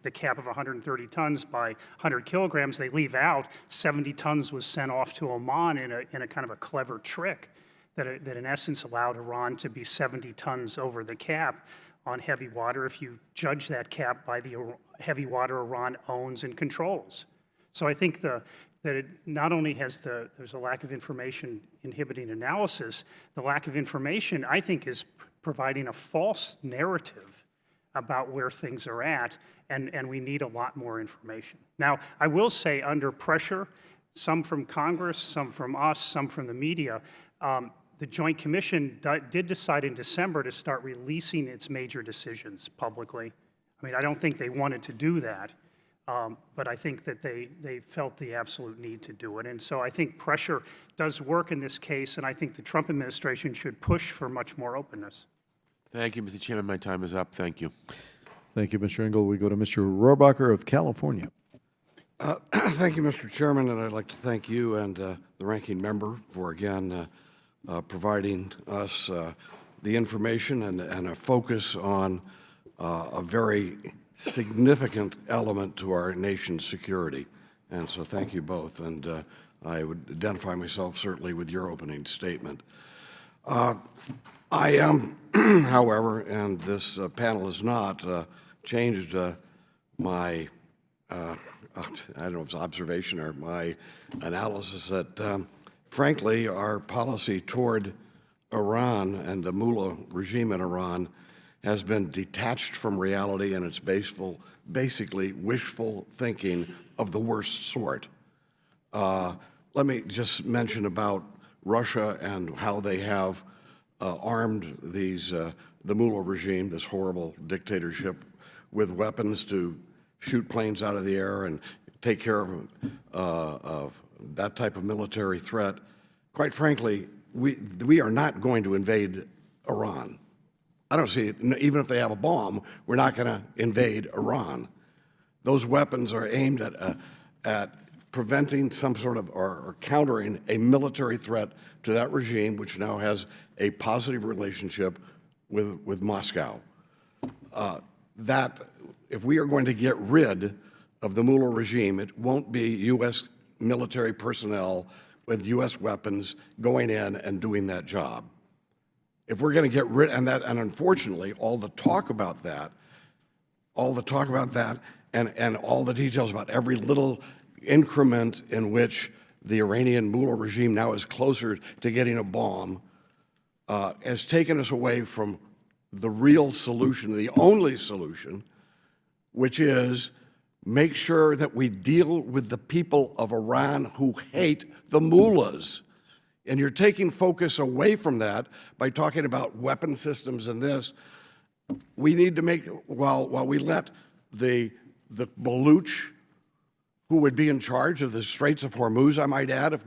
the cap of 130 tons by 100 kilograms. They leave out 70 tons was sent off to Oman in a kind of a clever trick that in essence allowed Iran to be 70 tons over the cap on heavy water if you judge that cap by the heavy water Iran owns and controls. So I think that it not only there's a lack of information inhibiting analysis, the lack of information, I think, is providing a false narrative about where things are at, and we need a lot more information. Now, I will say under pressure, some from Congress, some from us, some from the media, the Joint Commission did decide in December to start releasing its major decisions publicly. I mean, I don't think they wanted to do that. But I think that they felt the absolute need to do it. And so I think pressure does work in this case, and I think the Trump administration should push for much more openness. Thank you, Mr. Chairman. My time is up. Thank you. Thank you, Mr. Engel. We go to Mr. Rohrabacher of California. Thank you, Mr. Chairman, and I'd like to thank you and the ranking member for, again, providing us the information and a focus on a very significant element to our nation's security. And so thank you both. And I would identify myself certainly with your opening statement. I am, however, and this panel has not changed my, I don't know if it's observation or my analysis that, frankly, our policy toward Iran and the mullah regime in Iran has been detached from reality, and it's basically wishful thinking of the worst sort. Let me just mention about Russia and how they have armed the mullah regime, this horrible dictatorship, with weapons to shoot planes out of the air and take care of that type of military threat. Quite frankly, we are not going to invade Iran. I don't see it. Even if they have a bomb, we're not going to invade Iran. Those weapons are aimed at preventing some sort of, or countering a military threat to that regime, which now has a positive relationship with Moscow. That if we are going to get rid of the Mullah regime, it won't be U.S. military personnel with U.S. weapons going in and doing that job. If we're going to get rid, and unfortunately, all the talk about that, and all the details about every little increment in which the Iranian Mullah regime now is closer to getting a bomb, has taken us away from the real solution, the only solution, which is make sure that we deal with the people of Iran who hate the mullahs. And you're taking focus away from that by talking about weapon systems and this. We need to make, while we let the Baluch, who would be in charge of the Straits of Hormuz, I might add, if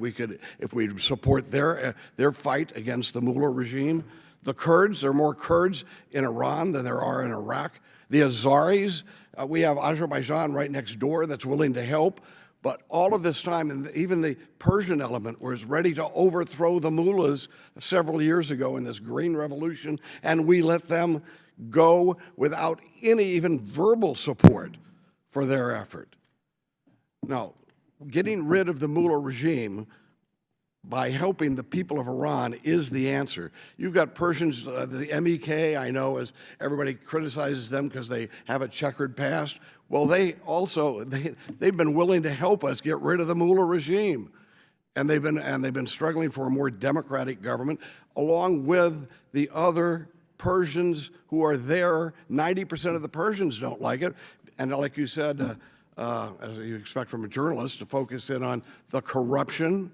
we support their fight against the Mullah regime. The Kurds, there are more Kurds in Iran than there are in Iraq. The Azaris, we have Azerbaijan right next door that's willing to help. But all of this time, and even the Persian element was ready to overthrow the mullahs several years ago in this Green Revolution, and we let them go without any even verbal support for their effort. Now, getting rid of the Mullah regime by helping the people of Iran is the answer. You've got Persians, the MEK, I know, as everybody criticizes them because they have a checkered past. Well, they've been willing to help us get rid of the Mullah regime. And they've been struggling for a more democratic government, along with the other Persians who are there. 90% of the Persians don't like it. And like you said, as you expect from a journalist, to focus in on the corruption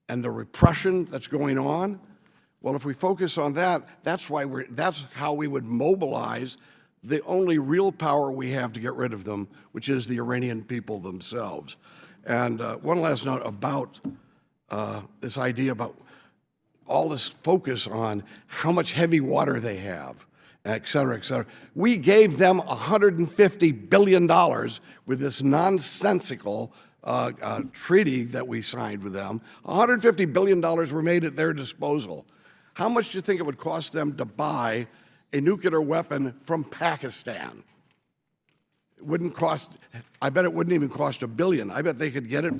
and the repression that's going on. Well, if we focus on that, that's how we would mobilize the only real power we have to get rid of them, which is the Iranian people themselves. And one last note about this idea about all this focus on how much heavy water they have, et cetera, et cetera. We gave them $150 billion with this nonsensical treaty that we signed with them. $150 billion were made at their disposal. How much do you think it would cost them to buy a nuclear weapon from Pakistan? It wouldn't cost, I bet it wouldn't even cost $1 billion. I bet they could get it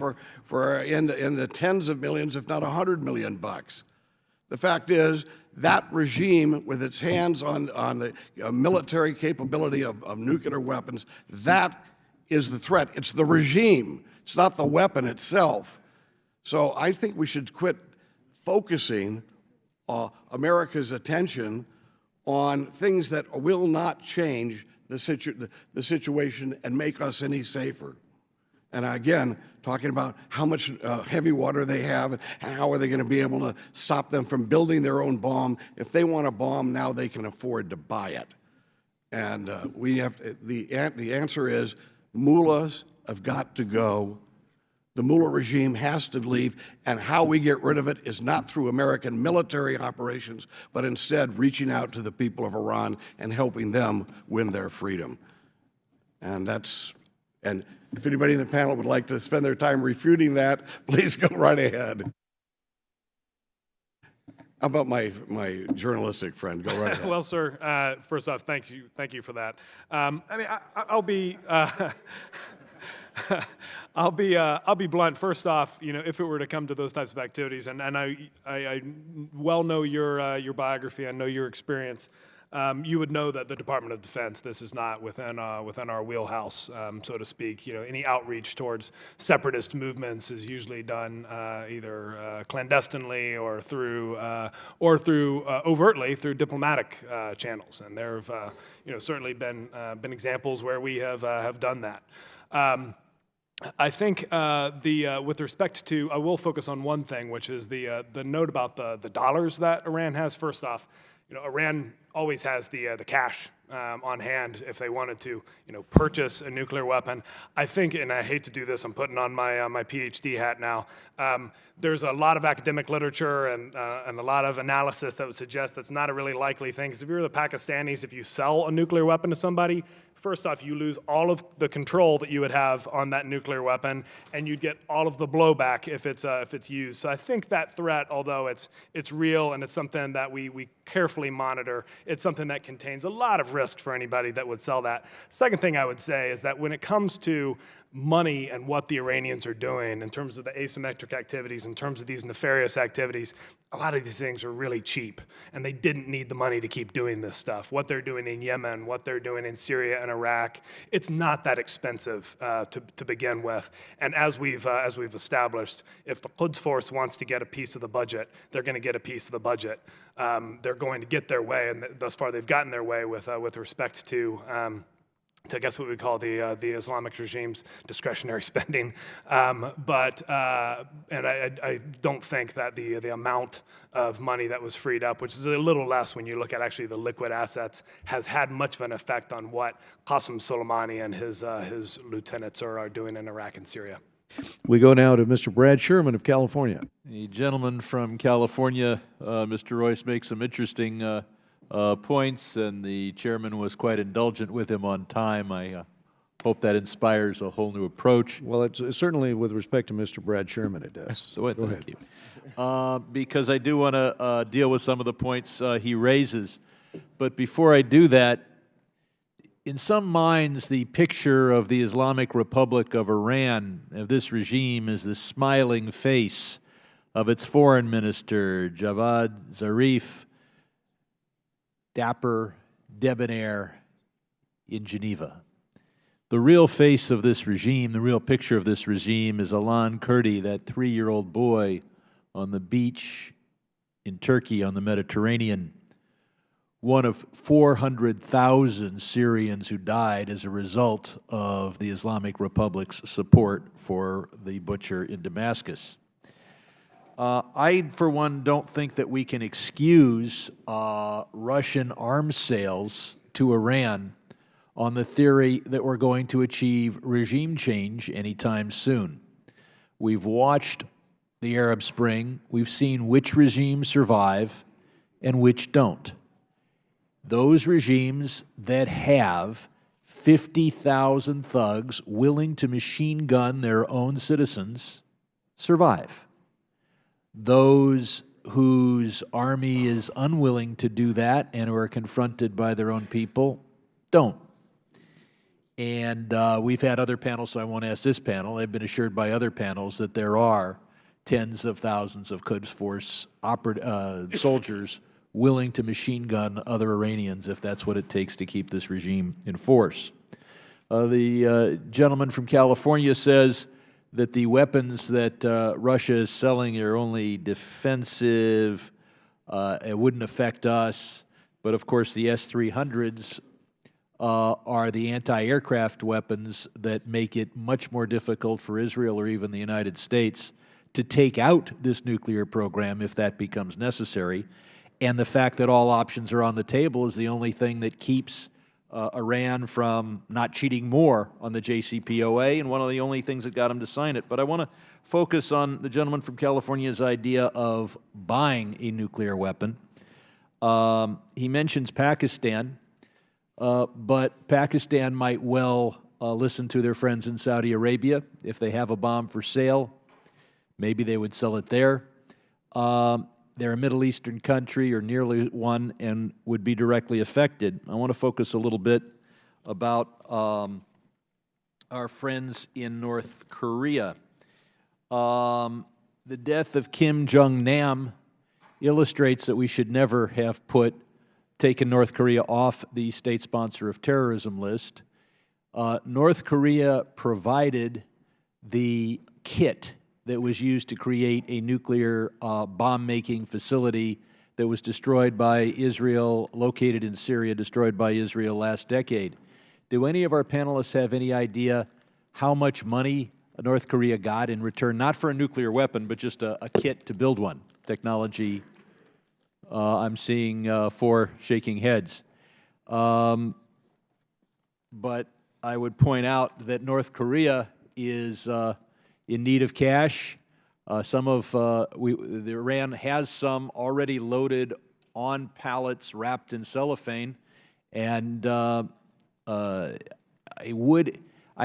for in the tens of millions, if not $100 million bucks. The fact is, that regime, with its hands on the military capability of nuclear weapons, that is the threat. It's the regime. It's not the weapon itself. So I think we should quit focusing America's attention on things that will not change the situation and make us any safer. And again, talking about how much heavy water they have and how are they going to be able to stop them from building their own bomb. If they want a bomb, now they can afford to buy it. And the answer is mullahs have got to go. The Mullah regime has to leave, and how we get rid of it is not through American military operations, but instead reaching out to the people of Iran and helping them win their freedom. And if anybody in the panel would like to spend their time refuting that, please go right ahead. How about my journalistic friend? Go right ahead. Well, sir, first off, thank you for that. I'll be I'll be blunt. First off, if it were to come to those types of activities, and I well know your biography, I know your experience. You would know that the Department of Defense, this is not within our wheelhouse, so to speak. Any outreach towards separatist movements is usually done either clandestinely or through overtly through diplomatic channels, and there have certainly been examples where we have done that. I think with respect to, I will focus on one thing, which is the note about the dollars that Iran has. First off, Iran always has the cash on hand if they wanted to, purchase a nuclear weapon. I think, and I hate to do this, I'm putting on my PhD hat now. There's a lot of academic literature and a lot of analysis that would suggest that's not a really likely thing. Because if you're the Pakistanis, if you sell a nuclear weapon to somebody, first off, you lose all of the control that you would have on that nuclear weapon, and you'd get all of the blowback if it's used. So I think that threat, although it's real and it's something that we carefully monitor, it's something that contains a lot of risk for anybody that would sell that. Second thing I would say is that when it comes to money and what the Iranians are doing in terms of the asymmetric activities, in terms of these nefarious activities, a lot of these things are really cheap, and they didn't need the money to keep doing this stuff. What they're doing in Yemen, what they're doing in Syria and Iraq, it's not that expensive to begin with. And as we've established, if the Quds Force wants to get a piece of the budget, they're going to get a piece of the budget. They're going to get their way, and thus far they've gotten their way with respect to I guess what we call the Islamic regime's discretionary spending, and I don't think that the amount of money that was freed up, which is a little less when you look at actually the liquid assets, has had much of an effect on what Qasem Soleimani and his lieutenants are doing in Iraq and Syria. We go now to Mr. Brad Sherman of California. The gentleman from California, Mr. Royce, makes some interesting points, and the chairman was quite indulgent with him on time. I hope that inspires a whole new approach. Well, it's certainly with respect to Mr. Brad Sherman, it does. So thank you. Because I do want to deal with some of the points he raises. But before I do that, in some minds, the picture of the Islamic Republic of Iran, of this regime, is the smiling face of its foreign minister, Javad Zarif, dapper, debonair, in Geneva. The real face of this regime, the real picture of this regime, is Alan Kurdi, that 3-year-old boy on the beach in Turkey on the Mediterranean, one of 400,000 Syrians who died as a result of the Islamic Republic's support for the butcher in Damascus. I, for one, don't think that we can excuse Russian arms sales to Iran on the theory that we're going to achieve regime change anytime soon. We've watched the Arab Spring. We've seen which regimes survive and which don't. Those regimes that have 50,000 thugs willing to machine gun their own citizens survive. Those whose army is unwilling to do that and who are confronted by their own people don't. And we've had other panels, so I won't ask this panel. I've been assured by other panels that there are tens of thousands of Quds Force soldiers willing to machine gun other Iranians if that's what it takes to keep this regime in force. The gentleman from California says that the weapons that Russia is selling are only defensive, it wouldn't affect us, but of course the S-300s are the anti-aircraft weapons that make it much more difficult for Israel or even the United States to take out this nuclear program if that becomes necessary. And the fact that all options are on the table is the only thing that keeps Iran from not cheating more on the JCPOA, and one of the only things that got him to sign it. But I want to focus on the gentleman from California's idea of buying a nuclear weapon. He mentions Pakistan, but Pakistan might well listen to their friends in Saudi Arabia. If they have a bomb for sale, maybe they would sell it there. They're a Middle Eastern country, or nearly one, and would be directly affected. I want to focus a little bit about our friends in North Korea. The death of Kim Jong-nam illustrates that we should never have taken North Korea off the state sponsor of terrorism list. North Korea provided the kit that was used to create a nuclear bomb-making facility that was destroyed by Israel, located in Syria, destroyed by Israel last decade. Do any of our panelists have any idea how much money North Korea got in return, not for a nuclear weapon, but just a kit to build one? Technology, I'm seeing 4 shaking heads. But I would point out that North Korea is in need of cash. Iran has some already loaded on pallets wrapped in cellophane, and I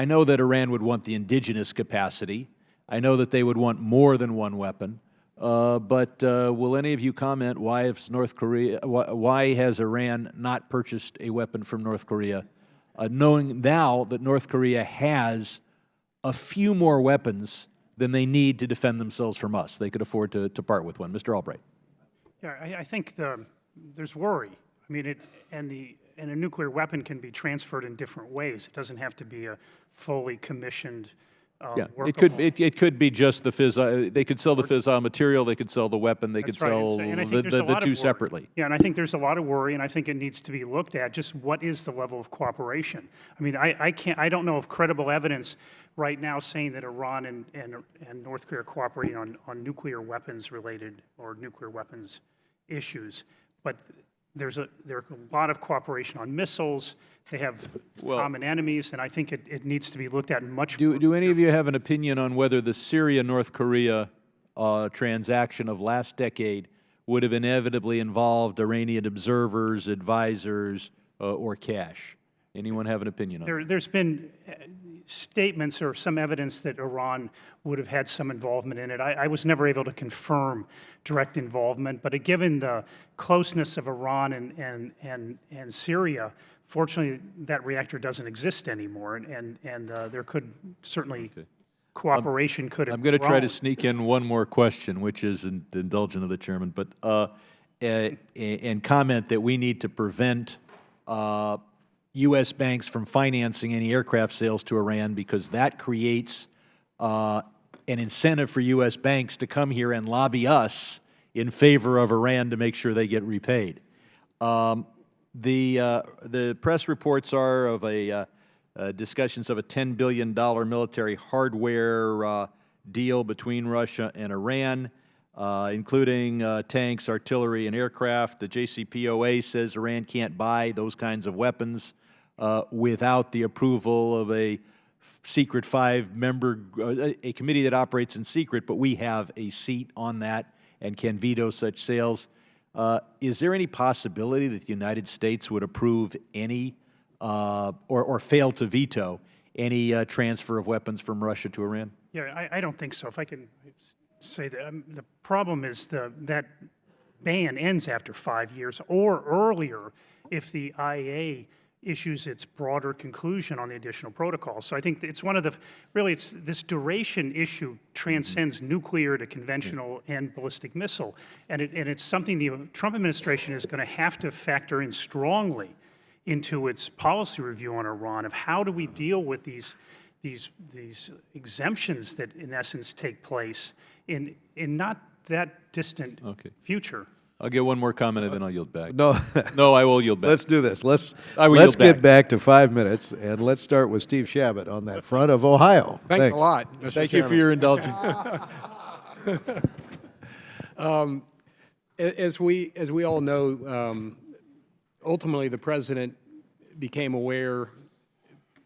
know that Iran would want the indigenous capacity. I know that they would want more than one weapon. But will any of you comment why has Iran not purchased a weapon from North Korea, knowing now that North Korea has a few more weapons than they need to defend themselves from us? They could afford to part with one. Mr. Albright. Yeah, I think there's worry. I mean, and a nuclear weapon can be transferred in different ways. It doesn't have to be a fully commissioned. Yeah, workable. it could be just the fissile. They could sell the fissile material. They could sell the weapon. They could That's right. sell And I think there's a the lot of two worry. separately. Yeah, and I think there's a lot of worry, and I think it needs to be looked at. Just what is the level of cooperation? I mean, I don't know of credible evidence right now saying that Iran and North Korea are cooperating on nuclear weapons related or nuclear weapons issues, but there are a lot of cooperation on missiles. They have common enemies, and I think it needs to be looked at much more. Do any of you have an opinion on whether the Syria-North Korea transaction of last decade would have inevitably involved Iranian observers, advisors, or cash? Anyone have an opinion on that? There's been statements or some evidence that Iran would have had some involvement in it. I was never able to confirm direct involvement, but given the closeness of Iran and Syria, fortunately that reactor doesn't exist anymore, and there could certainly cooperation could have I'm going to try grown. to sneak in one more question, which is indulgent of the chairman, but and comment that we need to prevent U.S. banks from financing any aircraft sales to Iran, because that creates an incentive for U.S. banks to come here and lobby us in favor of Iran to make sure they get repaid. The press reports are of discussions of a $10 billion military hardware deal between Russia and Iran, including tanks, artillery, and aircraft. The JCPOA says Iran can't buy those kinds of weapons without the approval of a secret five-member, a committee that operates in secret, but we have a seat on that and can veto such sales. Is there any possibility that the United States would approve any or fail to veto any transfer of weapons from Russia to Iran? Yeah, I don't think so. If I can say that, the problem is that ban ends after 5 years or earlier if the IA issues its broader conclusion on the additional protocols. So I think it's one of the, really it's this duration issue transcends nuclear to conventional and ballistic missile. And it's something the Trump administration is going to have to factor in strongly into its policy review on Iran of how do we deal with these exemptions that in essence take place in not that distant future. I'll get one more comment and then I'll yield back. No, No, I will yield back. let's do this. Let's I will yield get back to 5 minutes, and let's start with Steve Shabbat on that front of Ohio. Thanks a lot, Mr. Thank you for your indulgence. As we all know, ultimately the president became aware,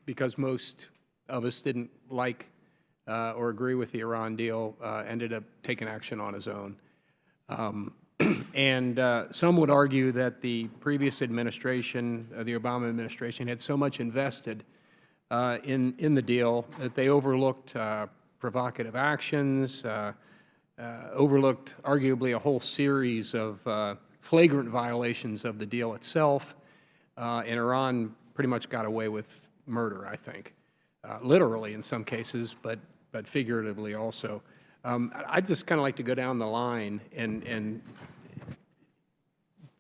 because most of us didn't like or agree with the Iran deal, ended up taking action on his own. And some would argue that the previous administration, the Obama administration, had so much invested in the deal that they overlooked provocative actions, overlooked arguably a whole series of flagrant violations of the deal itself, and Iran pretty much got away with murder, I think, literally in some cases, but figuratively also. I'd just kind of like to go down the line and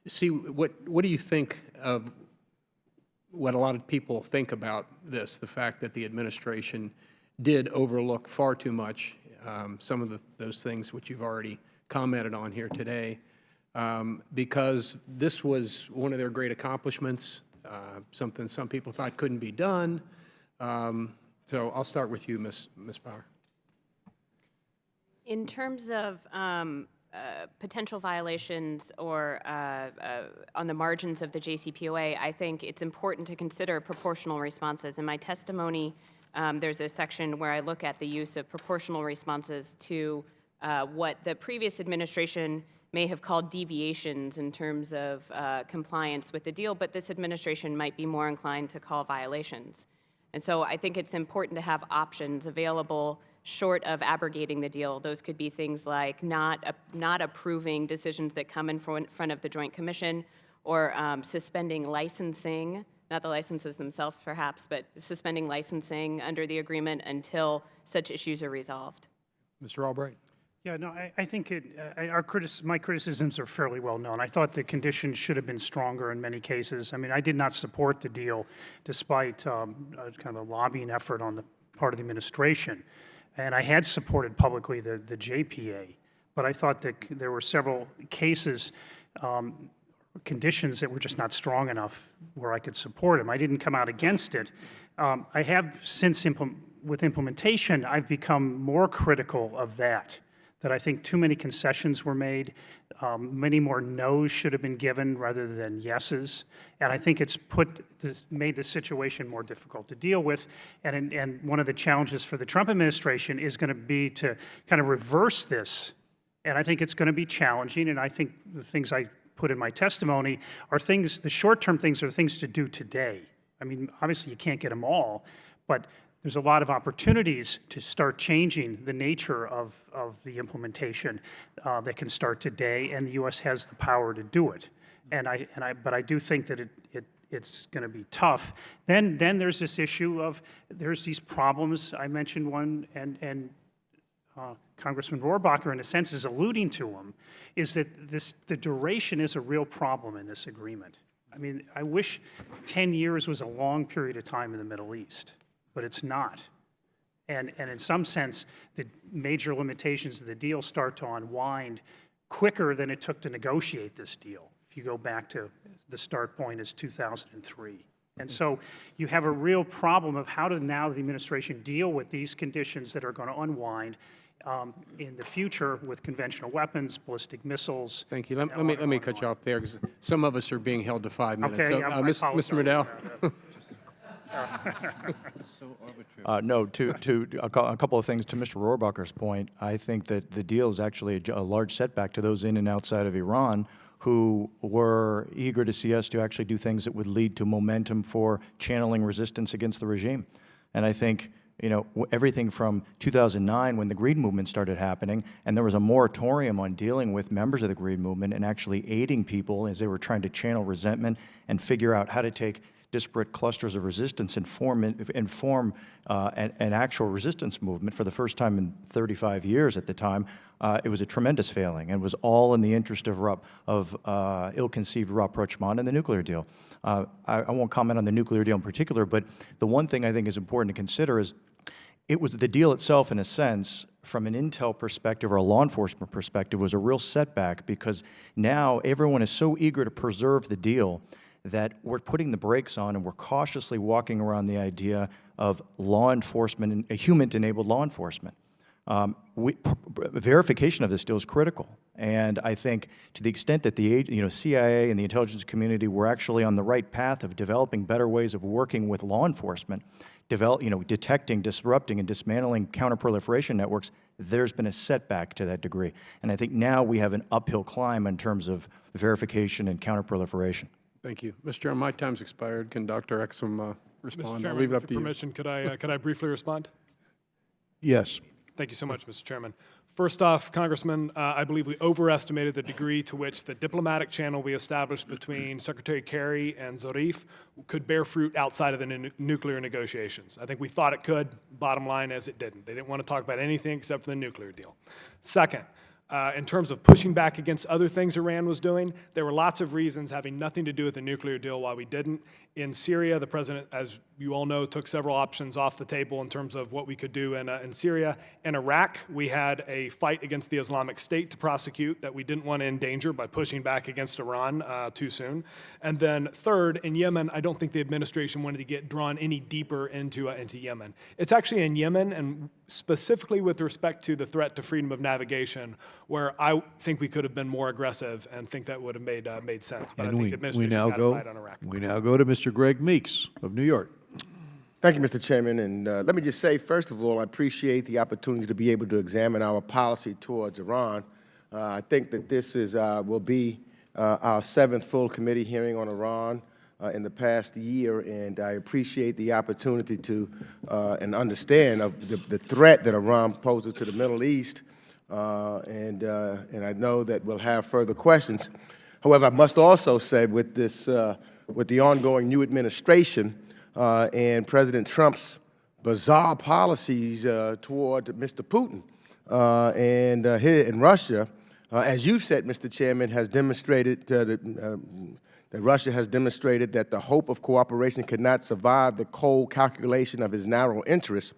see what do you think of what a lot of people think about this, the fact that the administration did overlook far too much some of those things which you've already commented on here today, because this was one of their great accomplishments, something some people thought couldn't be done. So I'll start with you, Ms. Bauer. In terms of potential violations or on the margins of the JCPOA, I think it's important to consider proportional responses. In my testimony, there's a section where I look at the use of proportional responses to what the previous administration may have called deviations in terms of compliance with the deal, but this administration might be more inclined to call violations. And so I think it's important to have options available short of abrogating the deal. Those could be things like not approving decisions that come in front of the Joint Commission, or suspending licensing, not the licenses themselves perhaps, but suspending licensing under the agreement until such issues are resolved. Mr. Albright. Yeah, no, I think my criticisms are fairly well known. I thought the conditions should have been stronger in many cases. I mean, I did not support the deal despite kind of a lobbying effort on the part of the administration. And I had supported publicly the JPA, but I thought that there were several cases, conditions that were just not strong enough where I could support them. I didn't come out against it. I have since, with implementation, I've become more critical of that I think too many concessions were made. Many more no's should have been given rather than yeses. And I think it's made the situation more difficult to deal with. And one of the challenges for the Trump administration is going to be to kind of reverse this. And I think it's going to be challenging. And I think the things I put in my testimony are things, the short-term things are things to do today. I mean, obviously you can't get them all, but there's a lot of opportunities to start changing the nature of the implementation that can start today, and the U.S. has the power to do it. But I do think that it's going to be tough. Then there's this issue of there's these problems. I mentioned one, and Congressman Rohrabacher, in a sense, is alluding to them, is that the duration is a real problem in this agreement. I mean, I wish 10 years was a long period of time in the Middle East, but it's not. And in some sense, the major limitations of the deal start to unwind quicker than it took to negotiate this deal, if you go back to the start point is 2003. And so you have a real problem of how to now the administration deal with these conditions that are going to unwind in the future with conventional weapons, ballistic missiles. Thank you. Let me cut you off there, because some of us are being held to 5 minutes. Okay, So, I Mr. Riddell. No, a couple of things to Mr. Rohrabacher's point. I think that the deal is actually a large setback to those in and outside of Iran who were eager to see us to actually do things that would lead to momentum for channeling resistance against the regime. And I think, you know, everything from 2009 when the Green Movement started happening, and there was a moratorium on dealing with members of the Green Movement and actually aiding people as they were trying to channel resentment and figure out how to take disparate clusters of resistance and form an actual resistance movement for the first time in 35 years at the time. It was a tremendous failing, and was all in the interest of ill-conceived rapprochement and the nuclear deal. I won't comment on the nuclear deal in particular, but the one thing I think is important to consider is it was the deal itself, in a sense, from an intel perspective or a law enforcement perspective, was a real setback, because now everyone is so eager to preserve the deal that we're putting the brakes on and we're cautiously walking around the idea of law enforcement and a human-enabled law enforcement. Verification of this deal is critical, and I think to the extent that the CIA and the intelligence community were actually on the right path of developing better ways of working with law enforcement, detecting, disrupting, and dismantling counterproliferation networks, there's been a setback to that degree. And I think now we have an uphill climb in terms of verification and counterproliferation. Thank you. Mr. Chairman, my time's expired. Can Dr. Exum respond? Mr. Chairman, I'll leave it up with to your you. permission, could I briefly respond? Yes. Thank you so much, Mr. Chairman. First off, Congressman, I believe we overestimated the degree to which the diplomatic channel we established between Secretary Kerry and Zarif could bear fruit outside of the nuclear negotiations. I think we thought it could. Bottom line is it didn't. They didn't want to talk about anything except for the nuclear deal. Second, in terms of pushing back against other things Iran was doing, there were lots of reasons having nothing to do with the nuclear deal why we didn't. In Syria, the president, as you all know, took several options off the table in terms of what we could do in Syria. In Iraq, we had a fight against the Islamic State to prosecute that we didn't want to endanger by pushing back against Iran too soon. And then third, in Yemen, I don't think the administration wanted to get drawn any deeper into Yemen. It's actually in Yemen, and specifically with respect to the threat to freedom of navigation, where I think we could have been more aggressive and think that would have made sense. But And I think the administration got it right on Iraq. we now go to Mr. Greg Meeks of New York. Thank you, Mr. Chairman. And let me just say, first of all, I appreciate the opportunity to be able to examine our policy towards Iran. I think that this is, will be our 7th full committee hearing on Iran in the past year, and I appreciate the opportunity to and understand of the threat that Iran poses to the Middle East, and I know that we'll have further questions. However, I must also say with this, with the ongoing new administration and President Trump's bizarre policies toward Mr. Putin and Russia, as you've said, Mr. Chairman, has demonstrated that Russia has demonstrated that the hope of cooperation cannot survive the cold calculation of his narrow interests.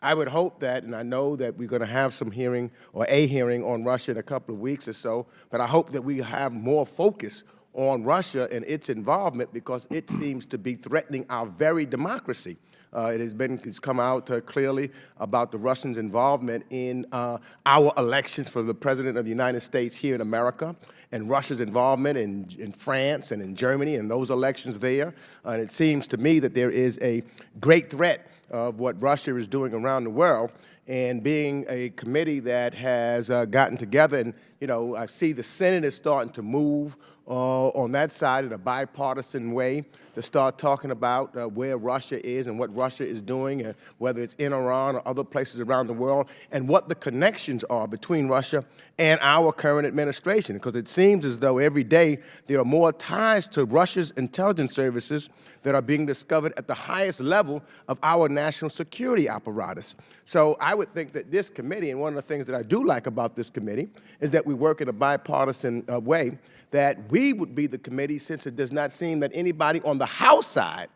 I would hope that, and I know that we're going to have some hearing or a hearing on Russia in a couple of weeks or so, but I hope that we have more focus on Russia and its involvement because it seems to be threatening our very democracy. It's come out clearly about the Russians' involvement in our elections for the President of the United States here in America, and Russia's involvement in France and in Germany and those elections there. And it seems to me that there is a great threat of what Russia is doing around the world. And being a committee that has gotten together, and I see the Senate is starting to move on that side in a bipartisan way to start talking about where Russia is and what Russia is doing, and whether it's in Iran or other places around the world, and what the connections are between Russia and our current administration. Because it seems as though every day there are more ties to Russia's intelligence services that are being discovered at the highest level of our national security apparatus. So I would think that this committee, and one of the things that I do like about this committee, is that we work in a bipartisan way, that we would be the committee, since it does not seem that anybody on the House side,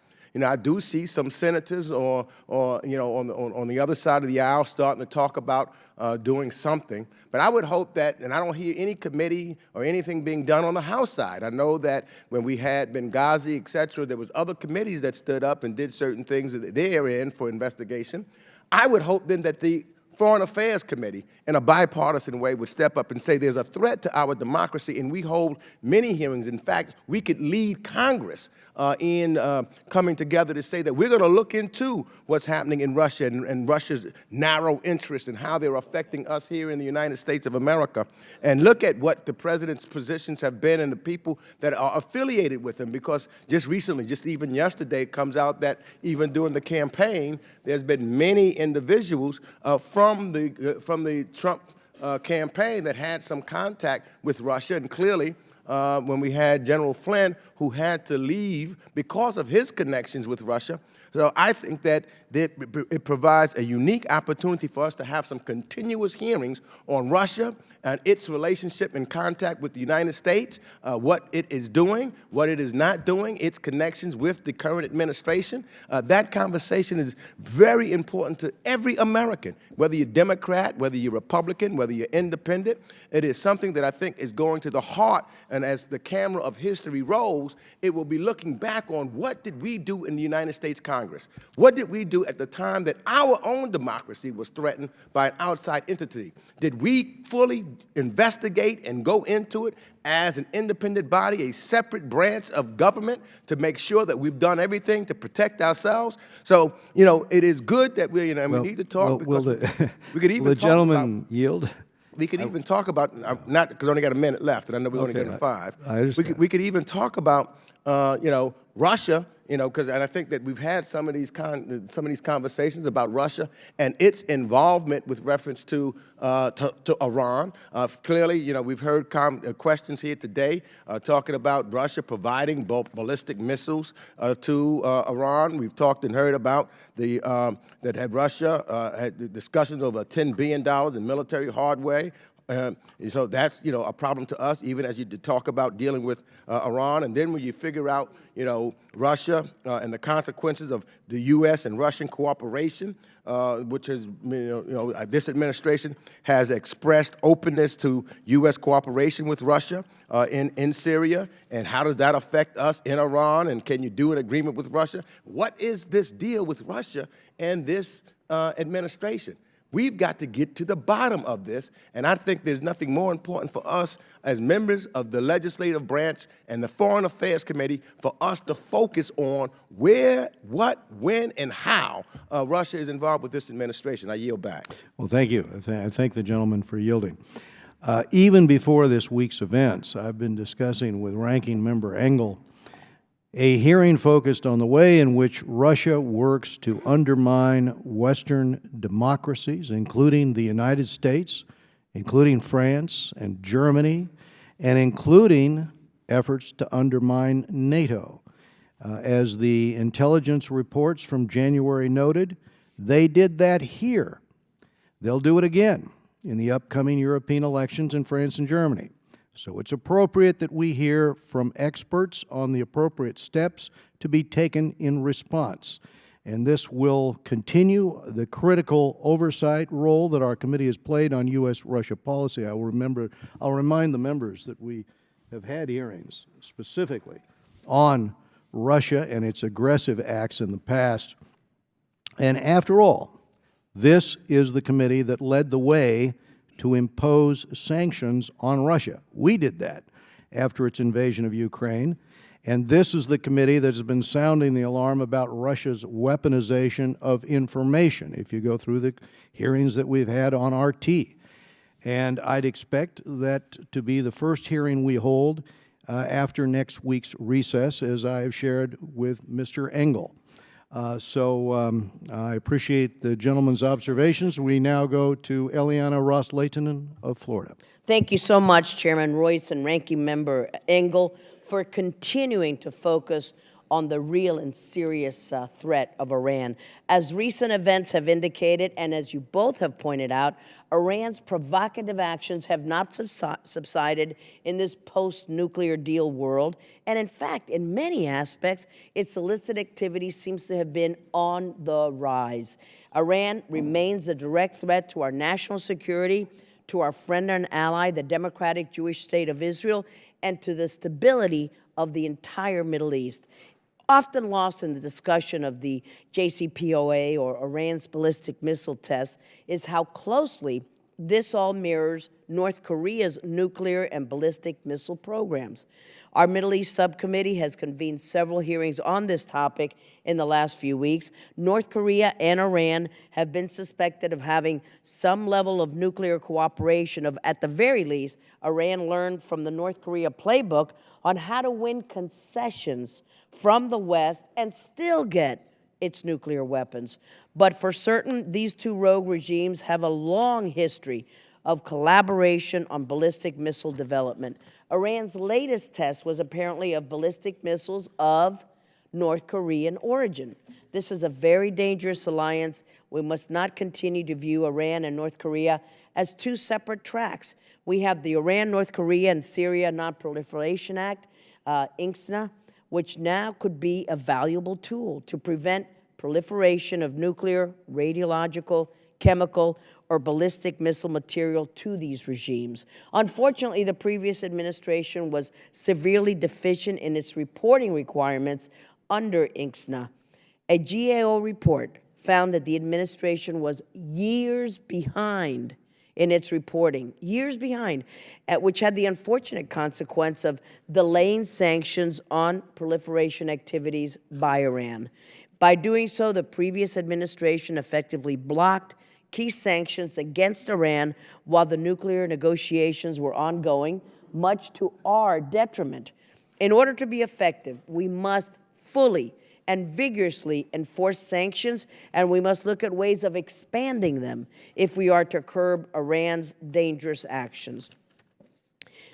I do see some senators on the other side of the aisle starting to talk about doing something. But I would hope that, and I don't hear any committee or anything being done on the House side. I know that when we had Benghazi, et cetera, there was other committees that stood up and did certain things that they're in for investigation. I would hope then that the Foreign Affairs Committee, in a bipartisan way, would step up and say there's a threat to our democracy, and we hold many hearings. In fact, we could lead Congress in coming together to say that we're going to look into what's happening in Russia and Russia's narrow interest and how they're affecting us here in the United States of America, and look at what the president's positions have been and the people that are affiliated with him. Because just recently, just even yesterday, it comes out that even during the campaign, there's been many individuals from the Trump campaign that had some contact with Russia, and clearly when we had General Flynn, who had to leave because of his connections with Russia. So I think that it provides a unique opportunity for us to have some continuous hearings on Russia and its relationship and contact with the United States, what it is doing, what it is not doing, its connections with the current administration. That conversation is very important to every American, whether you're Democrat, whether you're Republican, whether you're independent. It is something that I think is going to the heart, and as the camera of history rolls, it will be looking back on what did we do in the United States Congress? What did we do at the time that our own democracy was threatened by an outside entity? Did we fully investigate and go into it as an independent body, a separate branch of government, to make sure that we've done everything to protect ourselves? So, it is good that we need to talk, because we could even will the talk gentleman about, yield? we could even talk about, not because I only got a minute left, and I know we're only getting to 5. I understand. We could even talk about, Russia, because, and I think that we've had some of these conversations about Russia and its involvement with reference to Iran. Clearly, we've heard questions here today talking about Russia providing ballistic missiles to Iran. We've talked and heard about that had Russia had discussions over $10 billion in military hardware. So that's, a problem to us, even as you talk about dealing with Iran. And then when you figure out, Russia and the consequences of the U.S. and Russian cooperation, which is, this administration has expressed openness to U.S. cooperation with Russia in Syria. And how does that affect us in Iran? And can you do an agreement with Russia? What is this deal with Russia and this administration? We've got to get to the bottom of this, and I think there's nothing more important for us as members of the legislative branch and the Foreign Affairs Committee for us to focus on where, what, when, and how Russia is involved with this administration. I yield back. Well, thank you. I thank the gentleman for yielding. Even before this week's events, I've been discussing with Ranking Member Engel a hearing focused on the way in which Russia works to undermine Western democracies, including the United States, including France and Germany, and including efforts to undermine NATO. As the intelligence reports from January noted, they did that here. They'll do it again in the upcoming European elections in France and Germany. So it's appropriate that we hear from experts on the appropriate steps to be taken in response. And this will continue the critical oversight role that our committee has played on U.S.-Russia policy. I'll remind the members that we have had hearings specifically on Russia and its aggressive acts in the past. And after all, this is the committee that led the way to impose sanctions on Russia. We did that after its invasion of Ukraine. And this is the committee that has been sounding the alarm about Russia's weaponization of information, if you go through the hearings that we've had on RT. And I'd expect that to be the first hearing we hold after next week's recess, as I have shared with Mr. Engel. I appreciate the gentleman's observations. We now go to Eliana Ross-Leitonen of Florida. Thank you so much, Chairman Royce and Ranking Member Engel, for continuing to focus on the real and serious threat of Iran. As recent events have indicated, and as you both have pointed out, Iran's provocative actions have not subsided in this post-nuclear deal world. And in fact, in many aspects, its illicit activity seems to have been on the rise. Iran remains a direct threat to our national security, to our friend and ally, the Democratic Jewish State of Israel, and to the stability of the entire Middle East. Often lost in the discussion of the JCPOA or Iran's ballistic missile tests is how closely this all mirrors North Korea's nuclear and ballistic missile programs. Our Middle East Subcommittee has convened several hearings on this topic in the last few weeks. North Korea and Iran have been suspected of having some level of nuclear cooperation. At the very least, Iran learned from the North Korea playbook on how to win concessions from the West and still get its nuclear weapons. But for certain, these two rogue regimes have a long history of collaboration on ballistic missile development. Iran's latest test was apparently of ballistic missiles of North Korean origin. This is a very dangerous alliance. We must not continue to view Iran and North Korea as two separate tracks. We have the Iran, North Korea, and Syria Non-Proliferation Act, INCSNA, which now could be a valuable tool to prevent proliferation of nuclear, radiological, chemical, or ballistic missile material to these regimes. Unfortunately, the previous administration was severely deficient in its reporting requirements under INCSNA. A GAO report found that the administration was years behind in its reporting, years behind, which had the unfortunate consequence of delaying sanctions on proliferation activities by Iran. By doing so, the previous administration effectively blocked key sanctions against Iran while the nuclear negotiations were ongoing, much to our detriment. In order to be effective, we must fully and vigorously enforce sanctions, and we must look at ways of expanding them if we are to curb Iran's dangerous actions.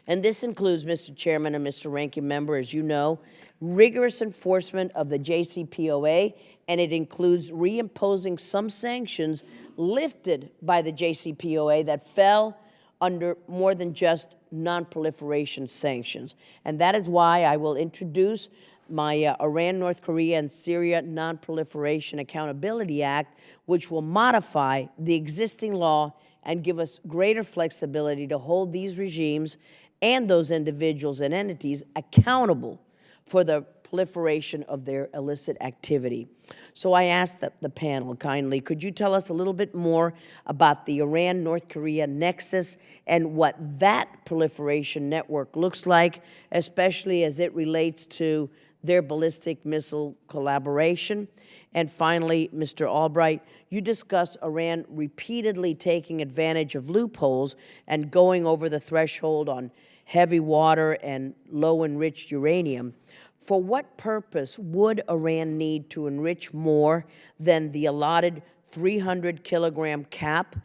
And this includes, Mr. Chairman and Mr. Ranking Member, as you know, rigorous enforcement of the JCPOA, and it includes reimposing some sanctions lifted by the JCPOA that fell under more than just non-proliferation sanctions. And that is why I will introduce my Iran, North Korea, and Syria Non-Proliferation Accountability Act, which will modify the existing law and give us greater flexibility to hold these regimes and those individuals and entities accountable for the proliferation of their illicit activity. So I asked the panel kindly, could you tell us a little bit more about the Iran-North Korea nexus and what that proliferation network looks like, especially as it relates to their ballistic missile collaboration. And finally, Mr. Albright, you discussed Iran repeatedly taking advantage of loopholes and going over the threshold on heavy water and low enriched uranium. For what purpose would Iran need to enrich more than the allotted 300 kilogram cap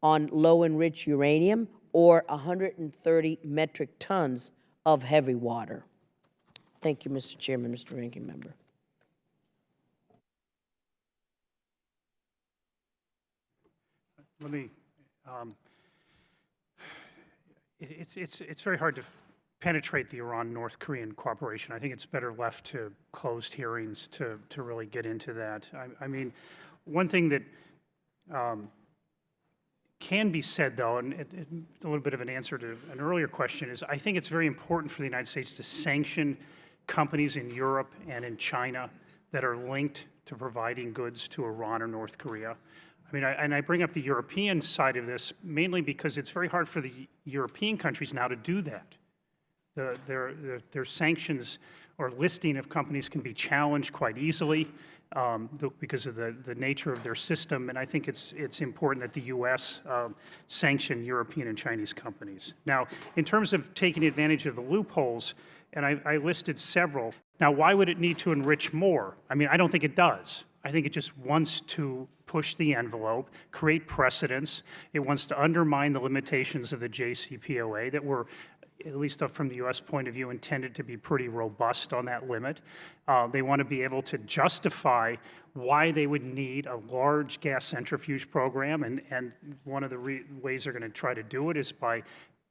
on low enriched uranium or 130 metric tons of heavy water? Thank you, Mr. Chairman, Mr. Ranking Member. Let me, it's very hard to penetrate the Iran-North Korean cooperation. I think it's better left to closed hearings to really get into that. I mean, one thing that can be said, though, and it's a little bit of an answer to an earlier question, is I think it's very important for the United States to sanction companies in Europe and in China that are linked to providing goods to Iran or North Korea. I mean, I bring up the European side of this mainly because it's very hard for the European countries now to do that. Their sanctions or listing of companies can be challenged quite easily because of the nature of their system, and I think it's important that the U.S. Sanction European and Chinese companies. Now, in terms of taking advantage of the loopholes, and I listed several. Now, why would it need to enrich more? I mean, I don't think it does. I think it just wants to push the envelope, create precedents. It wants to undermine the limitations of the JCPOA that were, at least from the U.S. point of view, intended to be pretty robust on that limit. They want to be able to justify why they would need a large gas centrifuge program, and one of the ways they're going to try to do it is by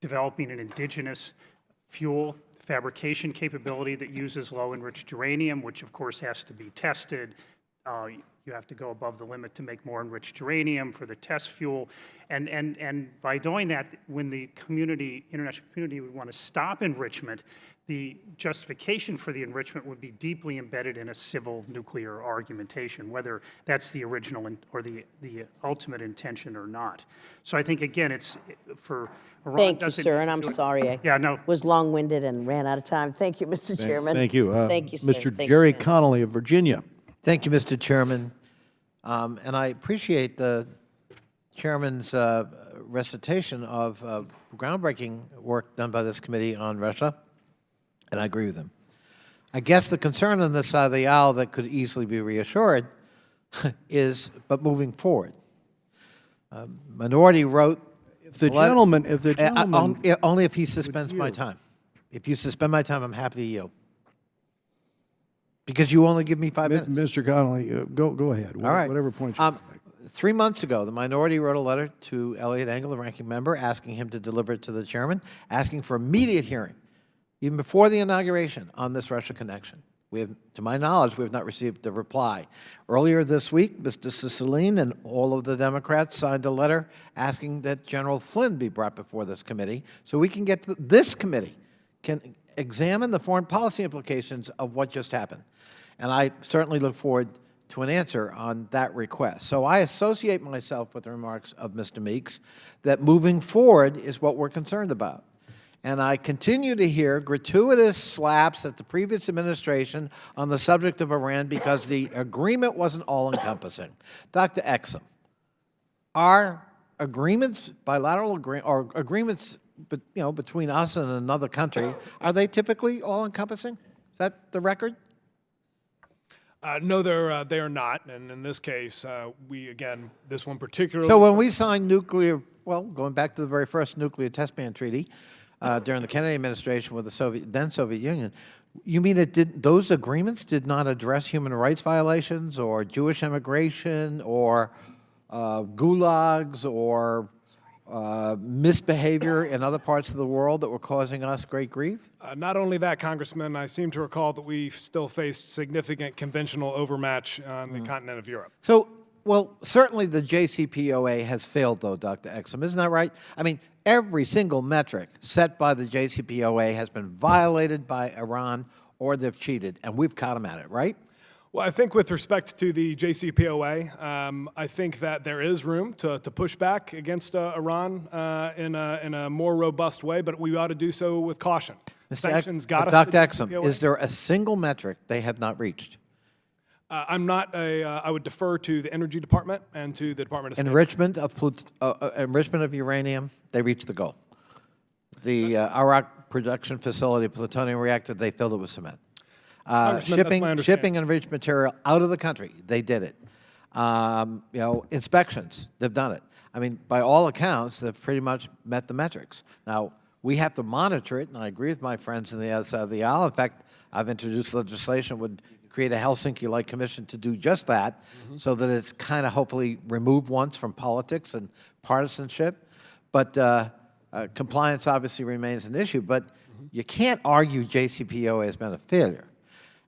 developing an indigenous fuel fabrication capability that uses low-enriched uranium, which of course has to be tested. You have to go above the limit to make more enriched uranium for the test fuel. And by doing that, when the international community would want to stop enrichment, the justification for the enrichment would be deeply embedded in a civil nuclear argumentation, whether that's the original or the ultimate intention or not. So I think, again, it's for Iran. Thank you, sir, and I'm sorry I was long-winded and ran out of time. Thank you, Mr. Chairman. Thank you. Thank you, sir. Mr. Thank Jerry you. Connolly of Virginia. Thank you, Mr. Chairman. And I appreciate the Chairman's recitation of groundbreaking work done by this committee on Russia, and I agree with him. I guess the concern on this side of the aisle that could easily be reassured is, but moving forward. Minority wrote... If the gentleman... only if he suspends my time. If you suspend my time, I'm happy to yield. Because you only give me 5 minutes. Mr. Connolly, go ahead. All right. Whatever point you make. 3 months ago, the minority wrote a letter to Elliot Engel, the ranking member, asking him to deliver it to the chairman, asking for immediate hearing, even before the inauguration, on this Russia connection. We have, to my knowledge, we have not received a reply. Earlier this week, Mr. Cicilline and all of the Democrats signed a letter asking that General Flynn be brought before this committee so we can get this committee can examine the foreign policy implications of what just happened. And I certainly look forward to an answer on that request. So I associate myself with the remarks of Mr. Meeks that moving forward is what we're concerned about. And I continue to hear gratuitous slaps at the previous administration on the subject of Iran because the agreement wasn't all-encompassing. Dr. Exum, are agreements, bilateral or agreements between us and another country, are they typically all-encompassing? Is that the record? No, they are not, and in this case, this one particularly... So when we signed going back to the very first nuclear test ban treaty during the Kennedy administration with the then Soviet Union, you mean those agreements did not address human rights violations or Jewish immigration or gulags or misbehavior in other parts of the world that were causing us great grief? Not only that, Congressman, I seem to recall that we still faced significant conventional overmatch on the continent of Europe. So, well, certainly the JCPOA has failed, though, Dr. Exum. Isn't that right? I mean, every single metric set by the JCPOA has been violated by Iran or they've cheated, and we've caught them at it, right? Well, I think with respect to the JCPOA, I think that there is room to push back against Iran in a more robust way, but we ought to do so with caution. Sanctions got us to Dr. the Exum, JCPOA. is there a single metric they have not reached? I would defer to the Energy Department and to the Department of State. Enrichment of uranium, they reached the goal. The Iraq production facility, plutonium reactor, they filled it with cement. Congressman, that's my understanding. Shipping enriched material out of the country, they did it. Inspections, they've done it. I mean, by all accounts, they've pretty much met the metrics. Now, we have to monitor it, and I agree with my friends on the other side of the aisle. In fact, I've introduced legislation would create a Helsinki-like commission to do just that, so that it's kind of hopefully removed once from politics and partisanship. But compliance obviously remains an issue. But you can't argue JCPOA has been a failure.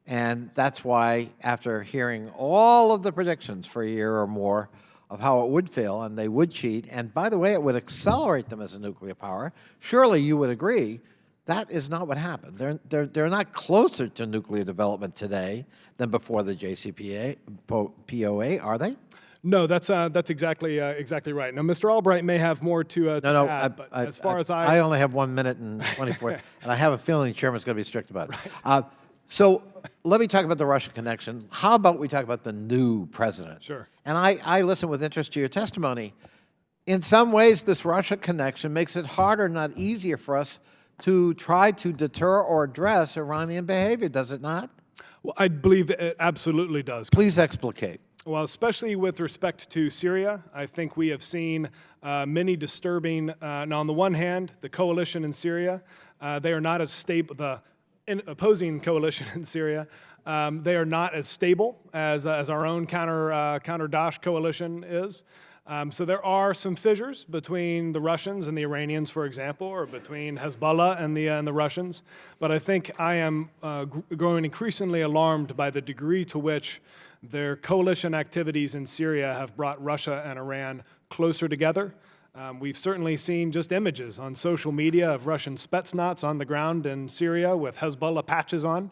And that's why, after hearing all of the predictions for a year or more of how it would fail and they would cheat, and by the way, it would accelerate them as a nuclear power, surely you would agree that is not what happened. They're not closer to nuclear development today than before the JCPOA, are they? No, that's exactly right. Now, Mr. Albright may have more to add, but as far as I only have 1 minute and 24, and I have a feeling the chairman's going to be strict about it. So let me talk about the Russia connection. How about we talk about the new president? Sure. And I listen with interest to your testimony. In some ways, this Russia connection makes it harder, not easier, for us to try to deter or address Iranian behavior, does it not? Well, I believe it absolutely does. Please explicate. Well, especially with respect to Syria, I think we have seen many disturbing, now on the one hand, the coalition in Syria, they are not as stable, the opposing coalition in Syria, they are not as stable as our own counter-Daesh coalition is. So there are some fissures between the Russians and the Iranians, for example, or between Hezbollah and the Russians. But I think I am growing increasingly alarmed by the degree to which their coalition activities in Syria have brought Russia and Iran closer together. We've certainly seen just images on social media of Russian Spetsnaz on the ground in Syria with Hezbollah patches on,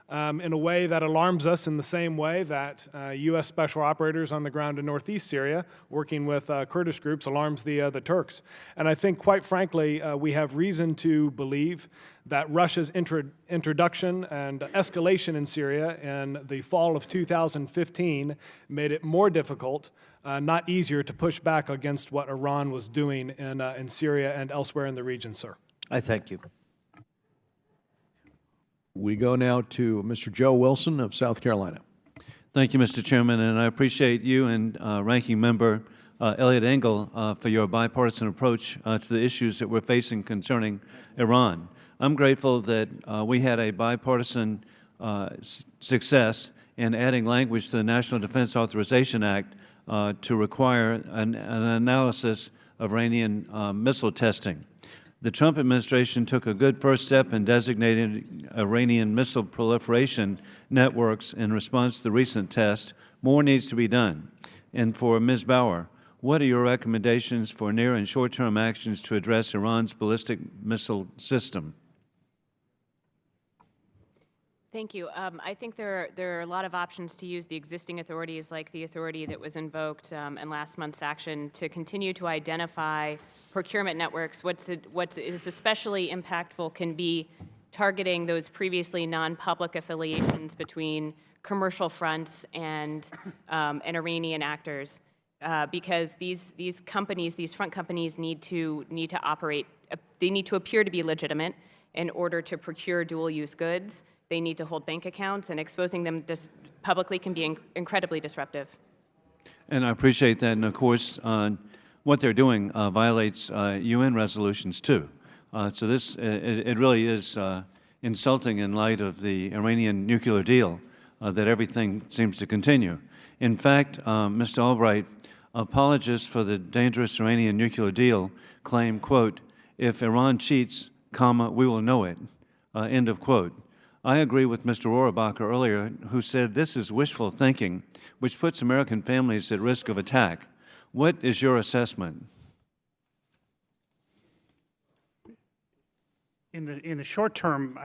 in a way that alarms us in the same way that U.S. special operators on the ground in northeast Syria, working with Kurdish groups, alarms the Turks. And I think, quite frankly, we have reason to believe that Russia's introduction and escalation in Syria in the fall of 2015 made it more difficult, not easier, to push back against what Iran was doing in Syria and elsewhere in the region, sir. I thank you. We go now to Mr. Joe Wilson of South Carolina. Thank you, Mr. Chairman, and I appreciate you and Ranking Member Elliott Engel for your bipartisan approach to the issues that we're facing concerning Iran. I'm grateful that we had a bipartisan success in adding language to the National Defense Authorization Act to require an analysis of Iranian missile testing. The Trump administration took a good first step in designating Iranian missile proliferation networks in response to the recent test. More needs to be done. And for Ms. Bauer, what are your recommendations for near and short-term actions to address Iran's ballistic missile system? Thank you. I think there are a lot of options to use the existing authorities, like the authority that was invoked in last month's action, to continue to identify procurement networks. What is especially impactful can be targeting those previously non-public affiliations between commercial fronts and Iranian actors, because these companies, these front companies, need to operate. They need to appear to be legitimate in order to procure dual-use goods. They need to hold bank accounts, and exposing them publicly can be incredibly disruptive. And I appreciate that. And of course, what they're doing violates UN resolutions too. So this, it really is insulting in light of the Iranian nuclear deal that everything seems to continue. In fact, Mr. Albright, apologists for the dangerous Iranian nuclear deal claim, quote, if Iran cheats, comma, we will know it, end of quote. I agree with Mr. Rohrabacher earlier, who said this is wishful thinking, which puts American families at risk of attack. What is your assessment? In the short term,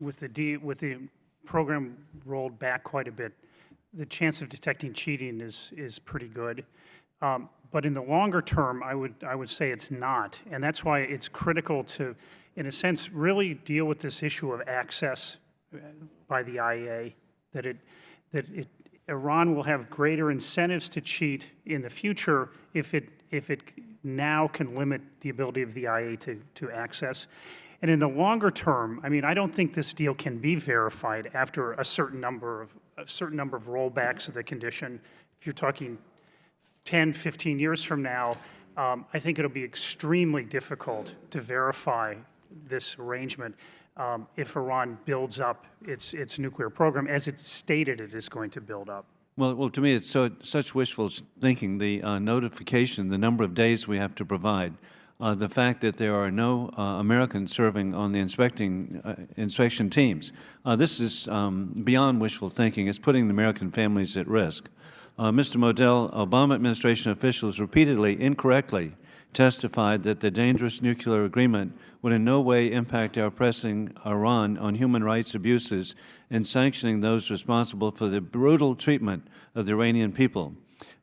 with the program rolled back quite a bit, the chance of detecting cheating is pretty good. But in the longer term, I would say it's not. And that's why it's critical to, in a sense, really deal with this issue of access by the IEA, that Iran will have greater incentives to cheat in the future if it now can limit the ability of the IEA to access. And in the longer term, I mean, I don't think this deal can be verified after a certain number of rollbacks of the condition. If you're talking 10, 15 years from now, I think it'll be extremely difficult to verify this arrangement if Iran builds up its nuclear program as it's stated it is going to build up. Well, to me, it's such wishful thinking. The notification, the number of days we have to provide, the fact that there are no Americans serving on the inspection teams. This is beyond wishful thinking. It's putting the American families at risk. Mr. Modell, Obama administration officials repeatedly, incorrectly, testified that the dangerous nuclear agreement would in no way impact our pressing Iran on human rights abuses and sanctioning those responsible for the brutal treatment of the Iranian people.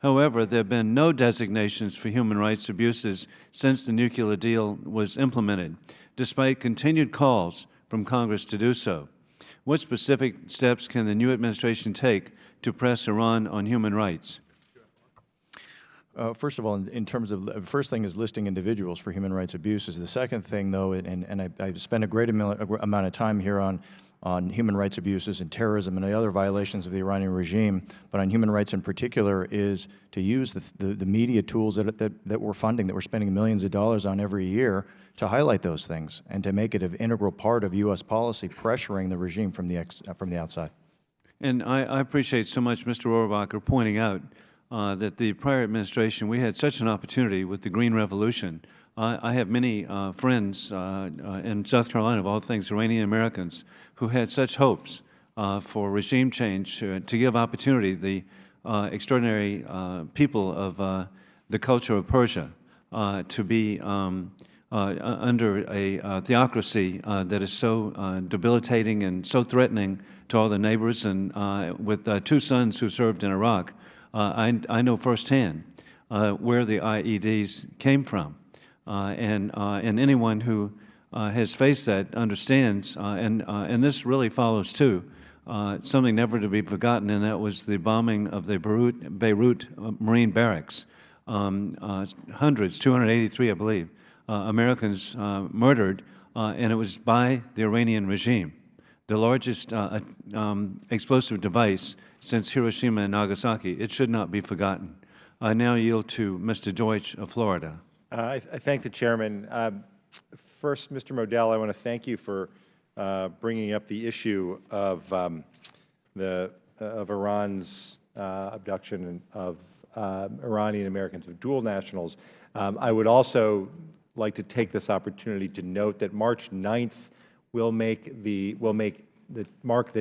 However, there have been no designations for human rights abuses since the nuclear deal was implemented, despite continued calls from Congress to do so. What specific steps can the new administration take to press Iran on human rights? First of all, in terms of, first thing is listing individuals for human rights abuses. The second thing, though, and I spent a great amount of time here on human rights abuses and terrorism and the other violations of the Iranian regime, but on human rights in particular, is to use the media tools that we're funding, that we're spending millions of dollars on every year, to highlight those things and to make it an integral part of U.S. policy, pressuring the regime from the outside. And I appreciate so much Mr. Rohrabacher pointing out that the prior administration, we had such an opportunity with the Green Revolution. I have many friends in South Carolina, of all things Iranian Americans, who had such hopes for regime change to give opportunity the extraordinary people of the culture of Persia to be under a theocracy that is so debilitating and so threatening to all the neighbors. And with two sons who served in Iraq, I know firsthand where the IEDs came from. And anyone who has faced that understands, and this really follows too, something never to be forgotten, and that was the bombing of the Beirut Marine Barracks. Hundreds, 283 I believe, Americans murdered, and it was by the Iranian regime. The largest explosive device since Hiroshima and Nagasaki. It should not be forgotten. I now yield to Mr. Deutsch of Florida. I thank the chairman. First, Mr. Modell, I want to thank you for bringing up the issue of Iran's abduction of Iranian Americans, of dual nationals. I would also like to take this opportunity to note that March 9th will mark the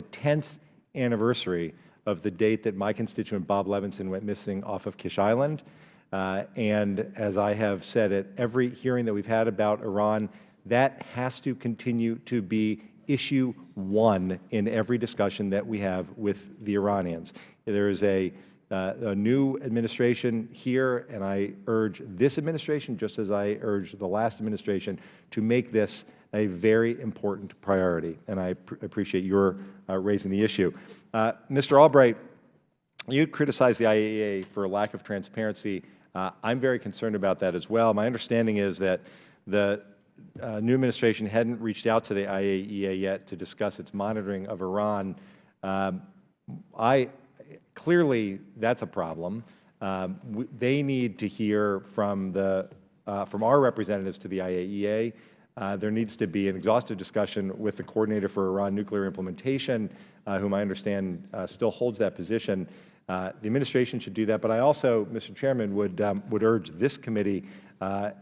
10th anniversary of the date that my constituent Bob Levinson went missing off of Kish Island. And as I have said at every hearing that we've had about Iran, that has to continue to be issue one in every discussion that we have with the Iranians. There is a new administration here, and I urge this administration, just as I urged the last administration, to make this a very important priority. And I appreciate your raising the issue. Mr. Albright, you criticized the IAEA for a lack of transparency. I'm very concerned about that as well. My understanding is that the new administration hadn't reached out to the IAEA yet to discuss its monitoring of Iran. Clearly, that's a problem. They need to hear from our representatives to the IAEA. There needs to be an exhaustive discussion with the coordinator for Iran nuclear implementation, whom I understand still holds that position. The administration should do that, but I also, Mr. Chairman, would urge this committee,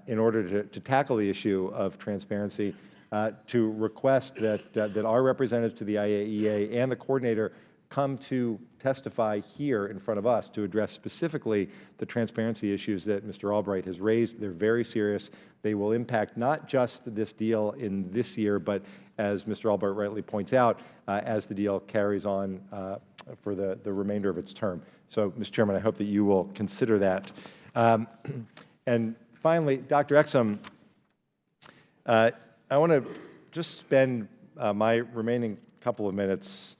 in order to tackle the issue of transparency, to request that our representatives to the IAEA and the coordinator come to testify here in front of us to address specifically the transparency issues that Mr. Albright has raised. They're very serious. They will impact not just this deal in this year, but as Mr. Albright rightly points out, as the deal carries on for the remainder of its term. So, Mr. Chairman, I hope that you will consider that. And finally, Dr. Exum, I want to just spend my remaining couple of minutes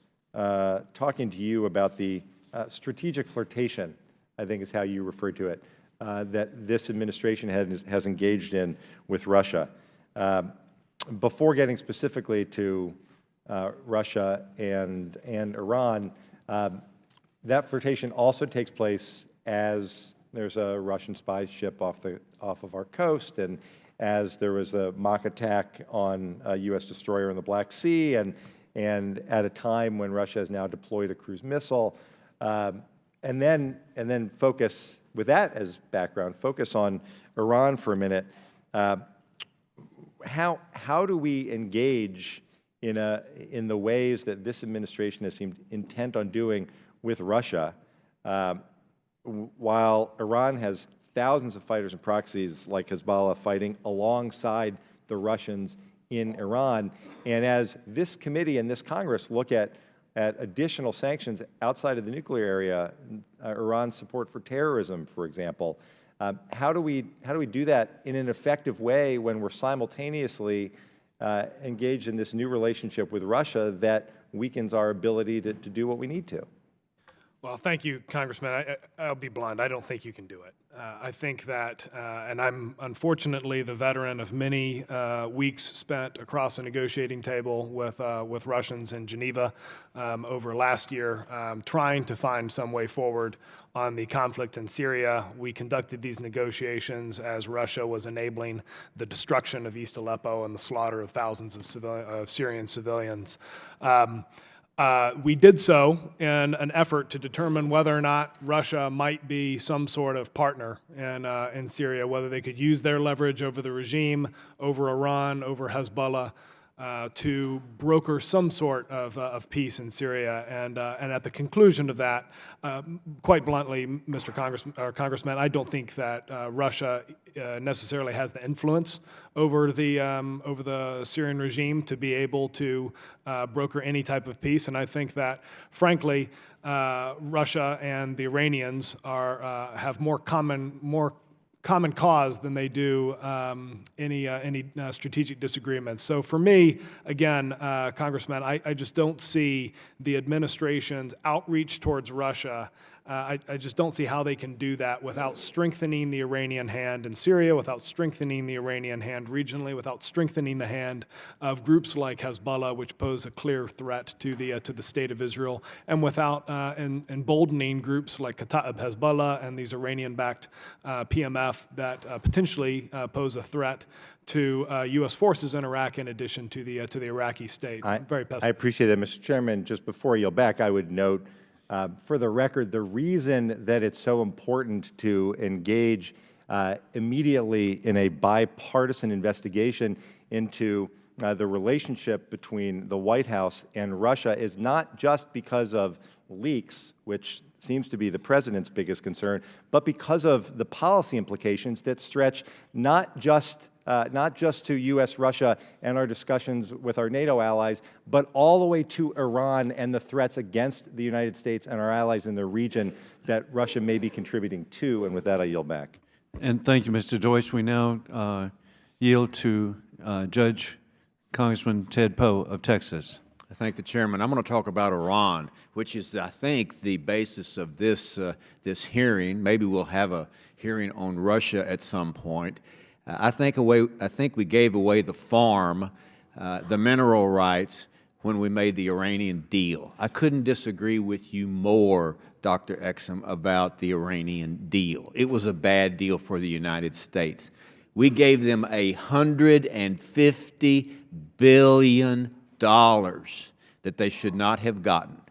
talking to you about the strategic flirtation, I think is how you referred to it, that this administration has engaged in with Russia. Before getting specifically to Russia and Iran, that flirtation also takes place as there's a Russian spy ship off of our coast, and as there was a mock attack on a U.S. destroyer in the Black Sea, and at a time when Russia has now deployed a cruise missile, and then focus, with that as background, focus on Iran for a minute. How do we engage in the ways that this administration has seemed intent on doing with Russia, while Iran has thousands of fighters and proxies like Hezbollah fighting alongside the Russians in Iran? And as this committee and this Congress look at additional sanctions outside of the nuclear area, Iran's support for terrorism, for example, how do we do that in an effective way when we're simultaneously engaged in this new relationship with Russia that weakens our ability to do what we need to? Well, thank you, Congressman. I'll be blunt. I don't think you can do it. I think that, and I'm unfortunately the veteran of many weeks spent across a negotiating table with Russians in Geneva over last year, trying to find some way forward on the conflict in Syria. We conducted these negotiations as Russia was enabling the destruction of East Aleppo and the slaughter of thousands of Syrian civilians. We did so in an effort to determine whether or not Russia might be some sort of partner in Syria, whether they could use their leverage over the regime, over Iran, over Hezbollah, to broker some sort of peace in Syria. And at the conclusion of that, quite bluntly, Mr. Congressman, I don't think that Russia necessarily has the influence over the Syrian regime to be able to broker any type of peace. And I think that, frankly, Russia and the Iranians have more common cause than they do any strategic disagreements. So for me, again, Congressman, I just don't see the administration's outreach towards Russia. I just don't see how they can do that without strengthening the Iranian hand in Syria, without strengthening the Iranian hand regionally, without strengthening the hand of groups like Hezbollah, which pose a clear threat to the state of Israel, and without emboldening groups like Kataib Hezbollah and these Iranian-backed PMF that potentially pose a threat to U.S. forces in Iraq, in addition to the Iraqi state. I'm very pessimistic. I appreciate that, Mr. Chairman. Just before I yield back, I would note, for the record, the reason that it's so important to engage immediately in a bipartisan investigation into the relationship between the White House and Russia is not just because of leaks, which seems to be the president's biggest concern, but because of the policy implications that stretch not just to U.S., Russia, and our discussions with our NATO allies, but all the way to Iran and the threats against the United States and our allies in the region that Russia may be contributing to. And with that, I yield back. And thank you, Mr. Deutsch. We now yield to Judge Congressman Ted Poe of Texas. I thank the chairman. I'm going to talk about Iran, which is, I think, the basis of this hearing. Maybe we'll have a hearing on Russia at some point. I think we gave away the farm, the mineral rights, when we made the Iranian deal. I couldn't disagree with you more, Dr. Exum, about the Iranian deal. It was a bad deal for the United States. We gave them $150 billion that they should not have gotten.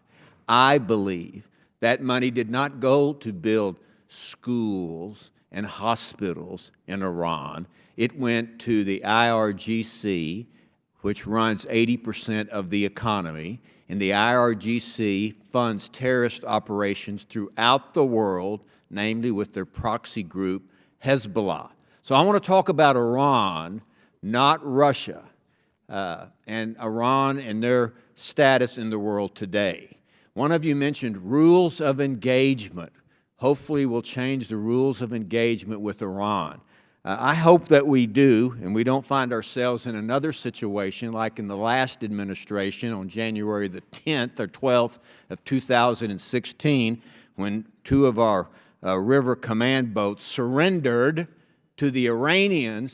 I believe that money did not go to build schools and hospitals in Iran. It went to the IRGC, which runs 80% of the economy, and the IRGC funds terrorist operations throughout the world, namely with their proxy group, Hezbollah. So I want to talk about Iran, not Russia, and Iran and their status in the world today. One of you mentioned rules of engagement. Hopefully we'll change the rules of engagement with Iran. I hope that we do, and we don't find ourselves in another situation like in the last administration on January the 10th or 12th of 2016, when two of our river command boats surrendered to the Iranians,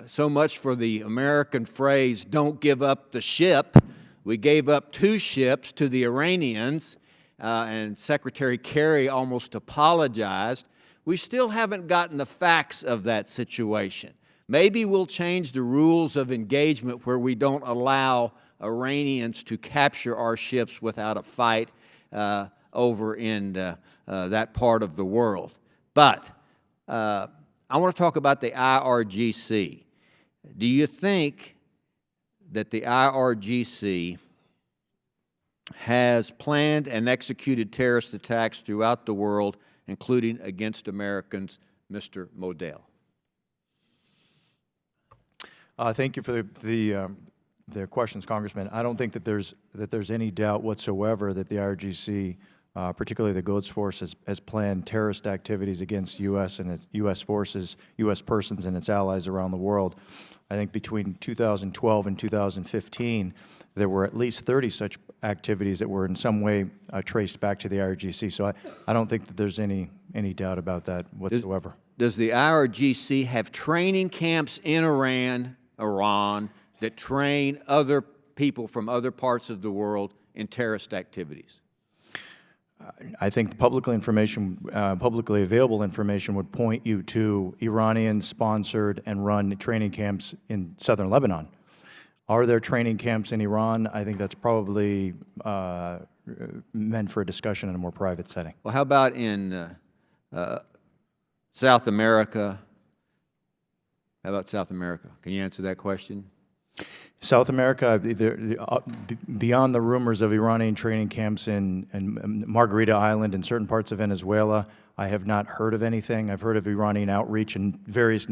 so much for the American phrase, don't give up the ship. We gave up 2 ships to the Iranians, and Secretary Kerry almost apologized. We still haven't gotten the facts of that situation. Maybe we'll change the rules of engagement where we don't allow Iranians to capture our ships without a fight over in that part of the world. But I want to talk about the IRGC. Do you think that the IRGC has planned and executed terrorist attacks throughout the world, including against Americans, Mr. Modell? Thank you for the questions, Congressman. I don't think that there's any doubt whatsoever that the IRGC, particularly the Quds Force, has planned terrorist activities against U.S. and its U.S. forces, U.S. persons, and its allies around the world. I think between 2012 and 2015, there were at least 30 such activities that were in some way traced back to the IRGC. So I don't think that there's any doubt about that whatsoever. Does the IRGC have training camps in Iran that train other people from other parts of the world in terrorist activities? I think the publicly available information would point you to Iranian-sponsored and run training camps in southern Lebanon. Are there training camps in Iran? I think that's probably meant for a discussion in a more private setting. Well, how about in South America? How about South America? Can you answer that question? South America, beyond the rumors of Iranian training camps in Margarita Island and certain parts of Venezuela, I have not heard of anything. I've heard of Iranian outreach in various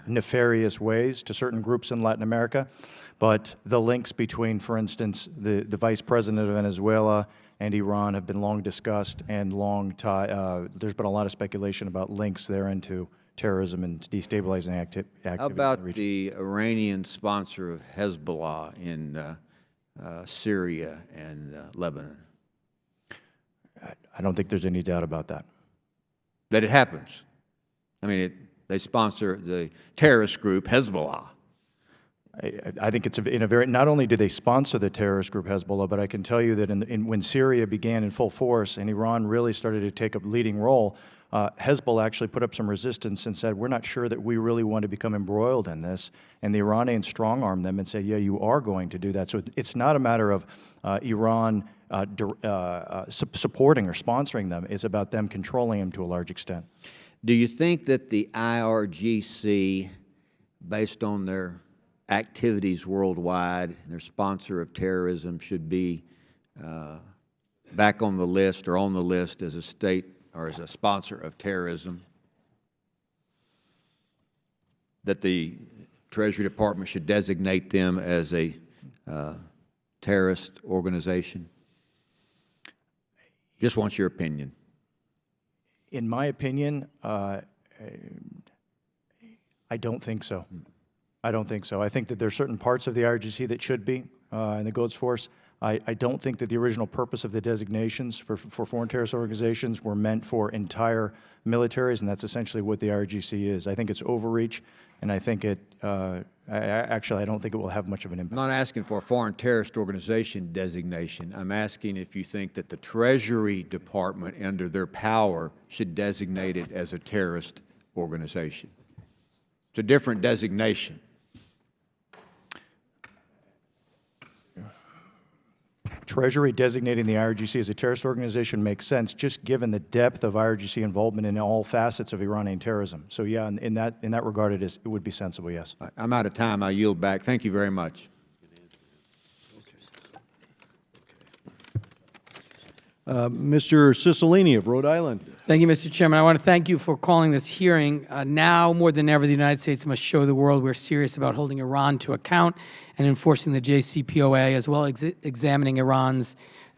nefarious ways to certain groups in Latin America. But the links between, for instance, the Vice President of Venezuela and Iran have been long discussed, and there's been a lot of speculation about links there into terrorism and destabilizing activity. How about the Iranian sponsor of Hezbollah in Syria and Lebanon? I don't think there's any doubt about that. That it happens. I mean, they sponsor the terrorist group Hezbollah. I think it's in a very, not only do they sponsor the terrorist group Hezbollah, but I can tell you that when Syria began in full force and Iran really started to take a leading role, Hezbollah actually put up some resistance and said, we're not sure that we really want to become embroiled in this. And the Iranians strong-armed them and said, yeah, you are going to do that. So it's not a matter of Iran supporting or sponsoring them. It's about them controlling them to a large extent. Do you think that the IRGC, based on their activities worldwide and their sponsor of terrorism, should be back on the list or on the list as a state or as a sponsor of terrorism? That the Treasury Department should designate them as a terrorist organization? Just want your opinion. In my opinion, I don't think so. I don't think so. I think that there are certain parts of the IRGC that should be in the Quds Force. I don't think that the original purpose of the designations for foreign terrorist organizations were meant for entire militaries, and that's essentially what the IRGC is. I think it's overreach, and I think it, actually, I don't think it will have much of an impact. I'm not asking for a foreign terrorist organization designation. I'm asking if you think that the Treasury Department, under their power, should designate it as a terrorist organization. It's a different designation. Treasury, designating the IRGC as a terrorist organization makes sense, just given the depth of IRGC involvement in all facets of Iranian terrorism. So yeah, in that regard, it would be sensible, yes. I'm out of time. I yield back. Thank you very much. Mr. Cicilline of Rhode Island. Thank you, Mr. Chairman. I want to thank you for calling this hearing. Now, more than ever, the United States must show the world we're serious about holding Iran to account and enforcing the JCPOA, as well as examining Iran's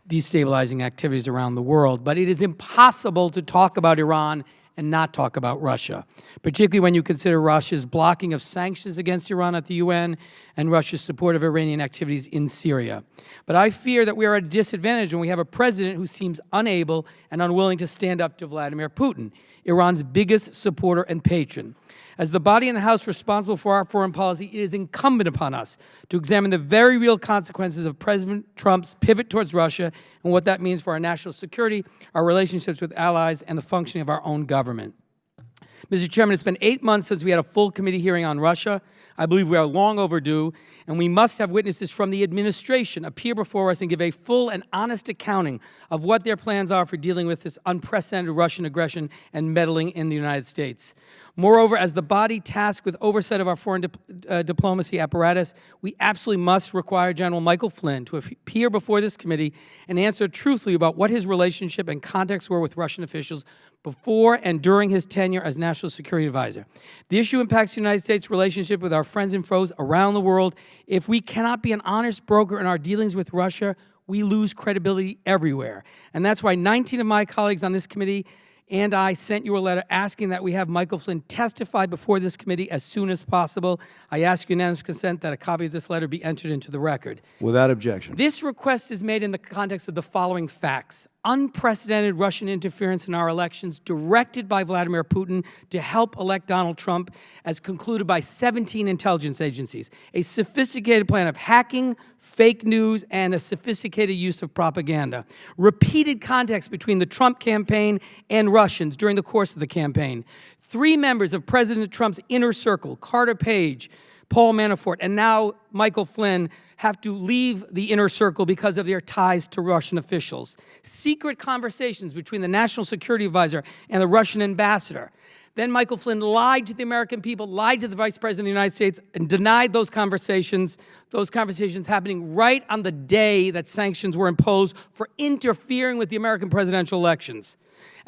destabilizing activities around the world. But it is impossible to talk about Iran and not talk about Russia, particularly when you consider Russia's blocking of sanctions against Iran at the UN and Russia's support of Iranian activities in Syria. But I fear that we are at a disadvantage when we have a president who seems unable and unwilling to stand up to Vladimir Putin, Iran's biggest supporter and patron. As the body in the House responsible for our foreign policy, it is incumbent upon us to examine the very real consequences of President Trump's pivot towards Russia and what that means for our national security, our relationships with allies, and the functioning of our own government. Mr. Chairman, it's been 8 months since we had a full committee hearing on Russia. I believe we are long overdue, and we must have witnesses from the administration appear before us and give a full and honest accounting of what their plans are for dealing with this unprecedented Russian aggression and meddling in the United States. Moreover, as the body tasked with oversight of our foreign diplomacy apparatus, we absolutely must require General Michael Flynn to appear before this committee and answer truthfully about what his relationship and contacts were with Russian officials before and during his tenure as National Security Advisor. The issue impacts the United States' relationship with our friends and foes around the world. If we cannot be an honest broker in our dealings with Russia, we lose credibility everywhere. And that's why 19 of my colleagues on this committee and I sent you a letter asking that we have Michael Flynn testify before this committee as soon as possible. I ask unanimous consent that a copy of this letter be entered into the record. Without objection. This request is made in the context of the following facts. Unprecedented Russian interference in our elections directed by Vladimir Putin to help elect Donald Trump, as concluded by 17 intelligence agencies. A sophisticated plan of hacking, fake news, and a sophisticated use of propaganda. Repeated contacts between the Trump campaign and Russians during the course of the campaign. 3 members of President Trump's inner circle, Carter Page, Paul Manafort, and now Michael Flynn, have to leave the inner circle because of their ties to Russian officials. Secret conversations between the National Security Advisor and the Russian ambassador. Then Michael Flynn lied to the American people, lied to the Vice President of the United States, and denied those conversations happening right on the day that sanctions were imposed for interfering with the American presidential elections.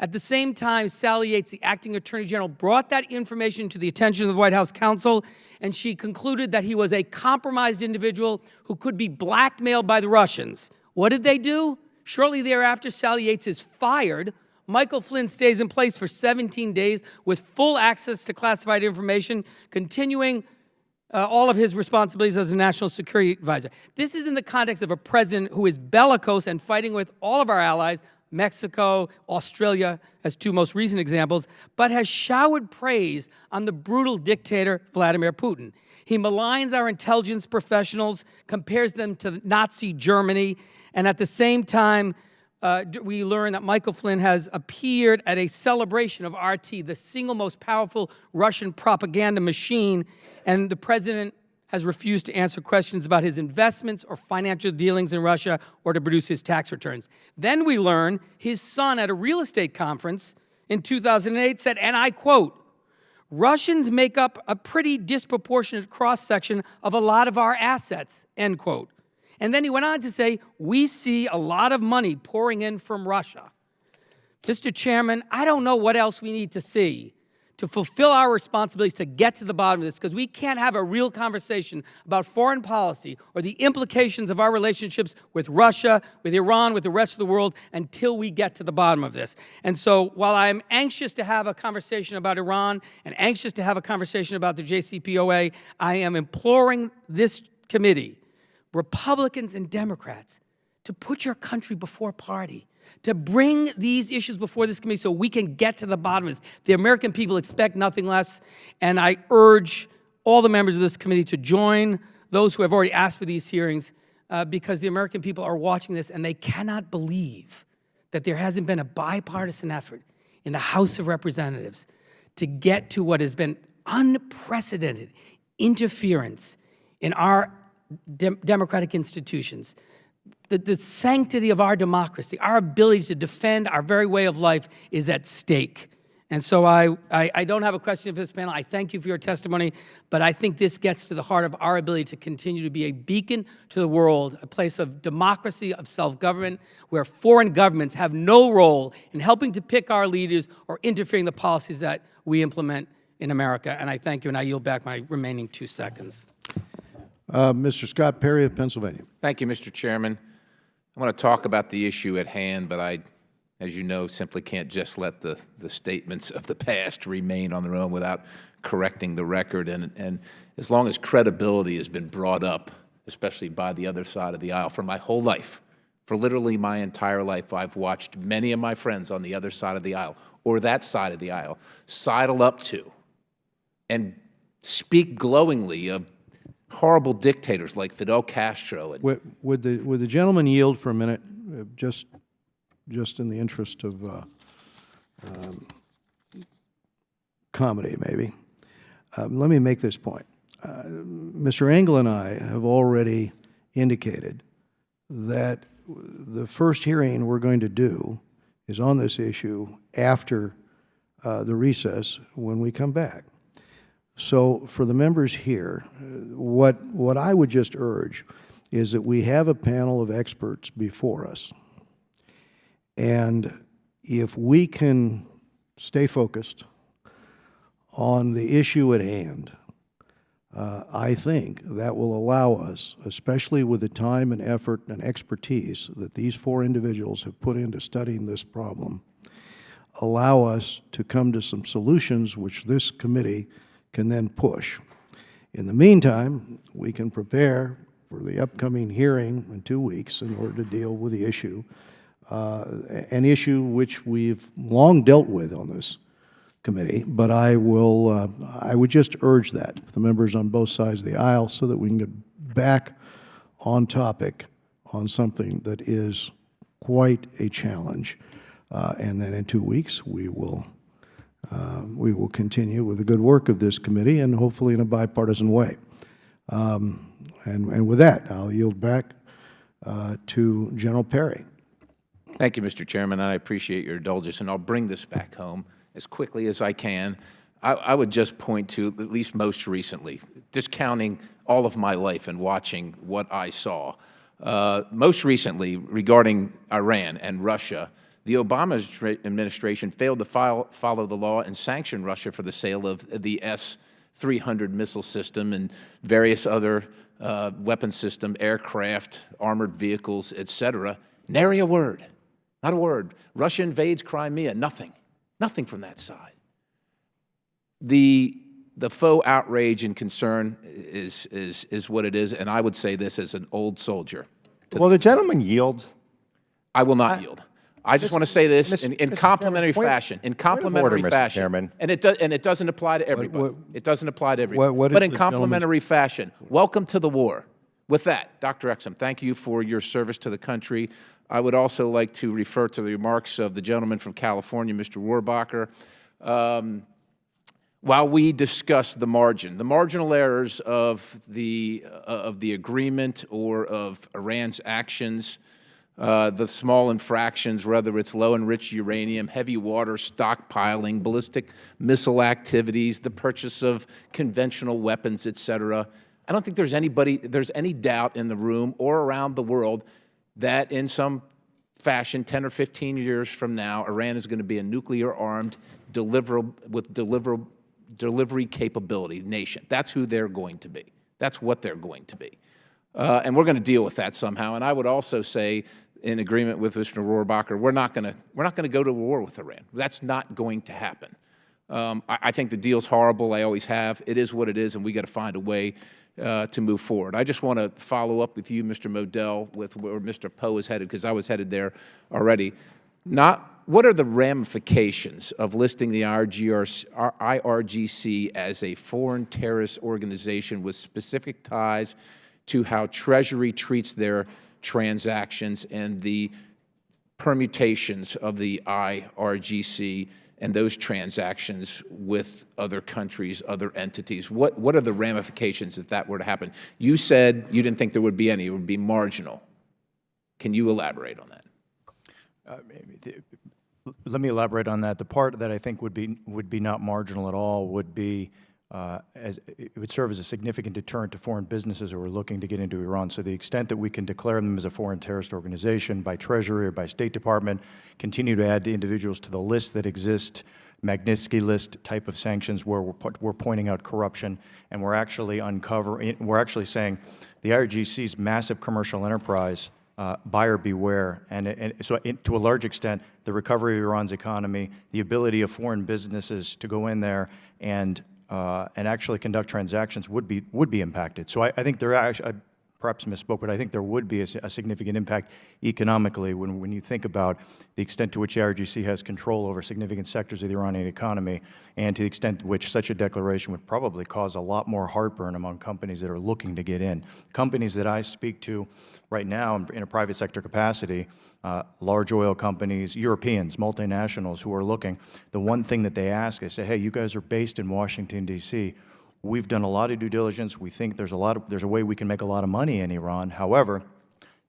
At the same time, Sally Yates, the acting attorney general, brought that information to the attention of the White House counsel, and she concluded that he was a compromised individual who could be blackmailed by the Russians. What did they do? Shortly thereafter, Sally Yates is fired. Michael Flynn stays in place for 17 days with full access to classified information, continuing all of his responsibilities as a national security advisor. This is in the context of a president who is bellicose and fighting with all of our allies, Mexico, Australia, as 2 most recent examples, but has showered praise on the brutal dictator Vladimir Putin. He maligns our intelligence professionals, compares them to Nazi Germany, and at the same time, we learn that Michael Flynn has appeared at a celebration of RT, the single most powerful Russian propaganda machine, and the president has refused to answer questions about his investments or financial dealings in Russia or to produce his tax returns. Then we learn his son at a real estate conference in 2008 said, and I quote, "Russians make up a pretty disproportionate cross-section of a lot of our assets," end quote. And then he went on to say, "We see a lot of money pouring in from Russia." Mr. Chairman, I don't know what else we need to see to fulfill our responsibilities to get to the bottom of this, because we can't have a real conversation about foreign policy or the implications of our relationships with Russia, with Iran, with the rest of the world until we get to the bottom of this. And so while I'm anxious to have a conversation about Iran and anxious to have a conversation about the JCPOA, I am imploring this committee, Republicans and Democrats, to put your country before party, to bring these issues before this committee so we can get to the bottom of this. The American people expect nothing less, and I urge all the members of this committee to join those who have already asked for these hearings because the American people are watching this and they cannot believe that there hasn't been a bipartisan effort in the House of Representatives to get to what has been unprecedented interference in our democratic institutions. the sanctity of our democracy, our ability to defend our very way of life is at stake. And so I don't have a question for this panel. I thank you for your testimony, but I think this gets to the heart of our ability to continue to be a beacon to the world, a place of democracy, of self-government, where foreign governments have no role in helping to pick our leaders or interfering in the policies that we implement in America. And I thank you, and I yield back my remaining 2 seconds. Mr. Scott Perry of Pennsylvania. Thank you, Mr. Chairman. I want to talk about the issue at hand, but I, as you know, simply can't just let the statements of the past remain on their own without correcting the record. And as long as credibility has been brought up, especially by the other side of the aisle, for my whole life, for literally my entire life, I've watched many of my friends on the other side of the aisle, or that side of the aisle, sidle up to and speak glowingly of horrible dictators like Fidel Castro. Would the gentleman yield for a minute, just in the interest of comedy, maybe? Let me make this point. Mr. Engel and I have already indicated that the first hearing we're going to do is on this issue after the recess when we come back. So for the members here, what I would just urge is that we have a panel of experts before us. And if we can stay focused on the issue at hand, I think that will allow us, especially with the time and effort and expertise that these 4 individuals have put into studying this problem, allow us to come to some solutions which this committee can then push. In the meantime, we can prepare for the upcoming hearing in 2 weeks in order to deal with the issue, an issue which we've long dealt with on this committee, but I would just urge that the members on both sides of the aisle so that we can get back on topic on something that is quite a challenge. And then in 2 weeks, we will continue with the good work of this committee and hopefully in a bipartisan way. And with that, I'll yield back to General Perry. Thank you, Mr. Chairman. I appreciate your indulgence, and I'll bring this back home as quickly as I can. I would just point to, at least most recently, discounting all of my life and watching what I saw. Most recently, regarding Iran and Russia, the Obama administration failed to follow the law and sanction Russia for the sale of the S-300 missile system and various other weapon system, aircraft, armored vehicles, etc. Nary a word, not a word. Russia invades Crimea, nothing, nothing from that side. The faux outrage and concern is what it is, and I would say this as an old soldier. Will the gentleman yield? I will not yield. I just want to say this in complimentary fashion. In complimentary fashion, and it doesn't apply to everybody. It doesn't apply to everybody. But in complimentary fashion, welcome to the war. With that, Dr. Exum, thank you for your service to the country. I would also like to refer to the remarks of the gentleman from California, Mr. Rohrbacher. While we discuss the marginal errors of the agreement or of Iran's actions, the small infractions, whether it's low-enriched uranium, heavy water stockpiling, ballistic missile activities, the purchase of conventional weapons, etc. I don't think there's any doubt in the room or around the world that in some fashion, 10 or 15 years from now, Iran is going to be a nuclear-armed, delivery capability nation. That's who they're going to be. That's what they're going to be. And we're going to deal with that somehow. And I would also say, in agreement with Mr. Rohrbacher, we're not going to go to war with Iran. That's not going to happen. I think the deal's horrible. I always have. It is what it is, and we got to find a way to move forward. I just want to follow up with you, Mr. Modell, with where Mr. Poe is headed, because I was headed there already. What are the ramifications of listing the IRGC as a foreign terrorist organization with specific ties to how Treasury treats their transactions and the permutations of the IRGC and those transactions with other countries, other entities? What are the ramifications if that were to happen? You said you didn't think there would be any. It would be marginal. Can you elaborate on that? Let me elaborate on that. The part that I think would be not marginal at all would be as it would serve as a significant deterrent to foreign businesses who are looking to get into Iran. So the extent that we can declare them as a foreign terrorist organization by Treasury or by State Department, continue to add the individuals to the list that exist, Magnitsky list type of sanctions where we're pointing out corruption, and we're actually saying the IRGC's massive commercial enterprise, buyer beware, and so to a large extent, the recovery of Iran's economy, the ability of foreign businesses to go in there and actually conduct transactions would be impacted. So I think there actually, I perhaps misspoke, but I think there would be a significant impact economically when you think about the extent to which the IRGC has control over significant sectors of the Iranian economy, and to the extent to which such a declaration would probably cause a lot more heartburn among companies that are looking to get in. Companies that I speak to right now in a private sector capacity, large oil companies, Europeans, multinationals who are looking, the one thing that they ask, they say, hey, you guys are based in Washington, D.C., we've done a lot of due diligence. We think there's a way we can make a lot of money in Iran. However,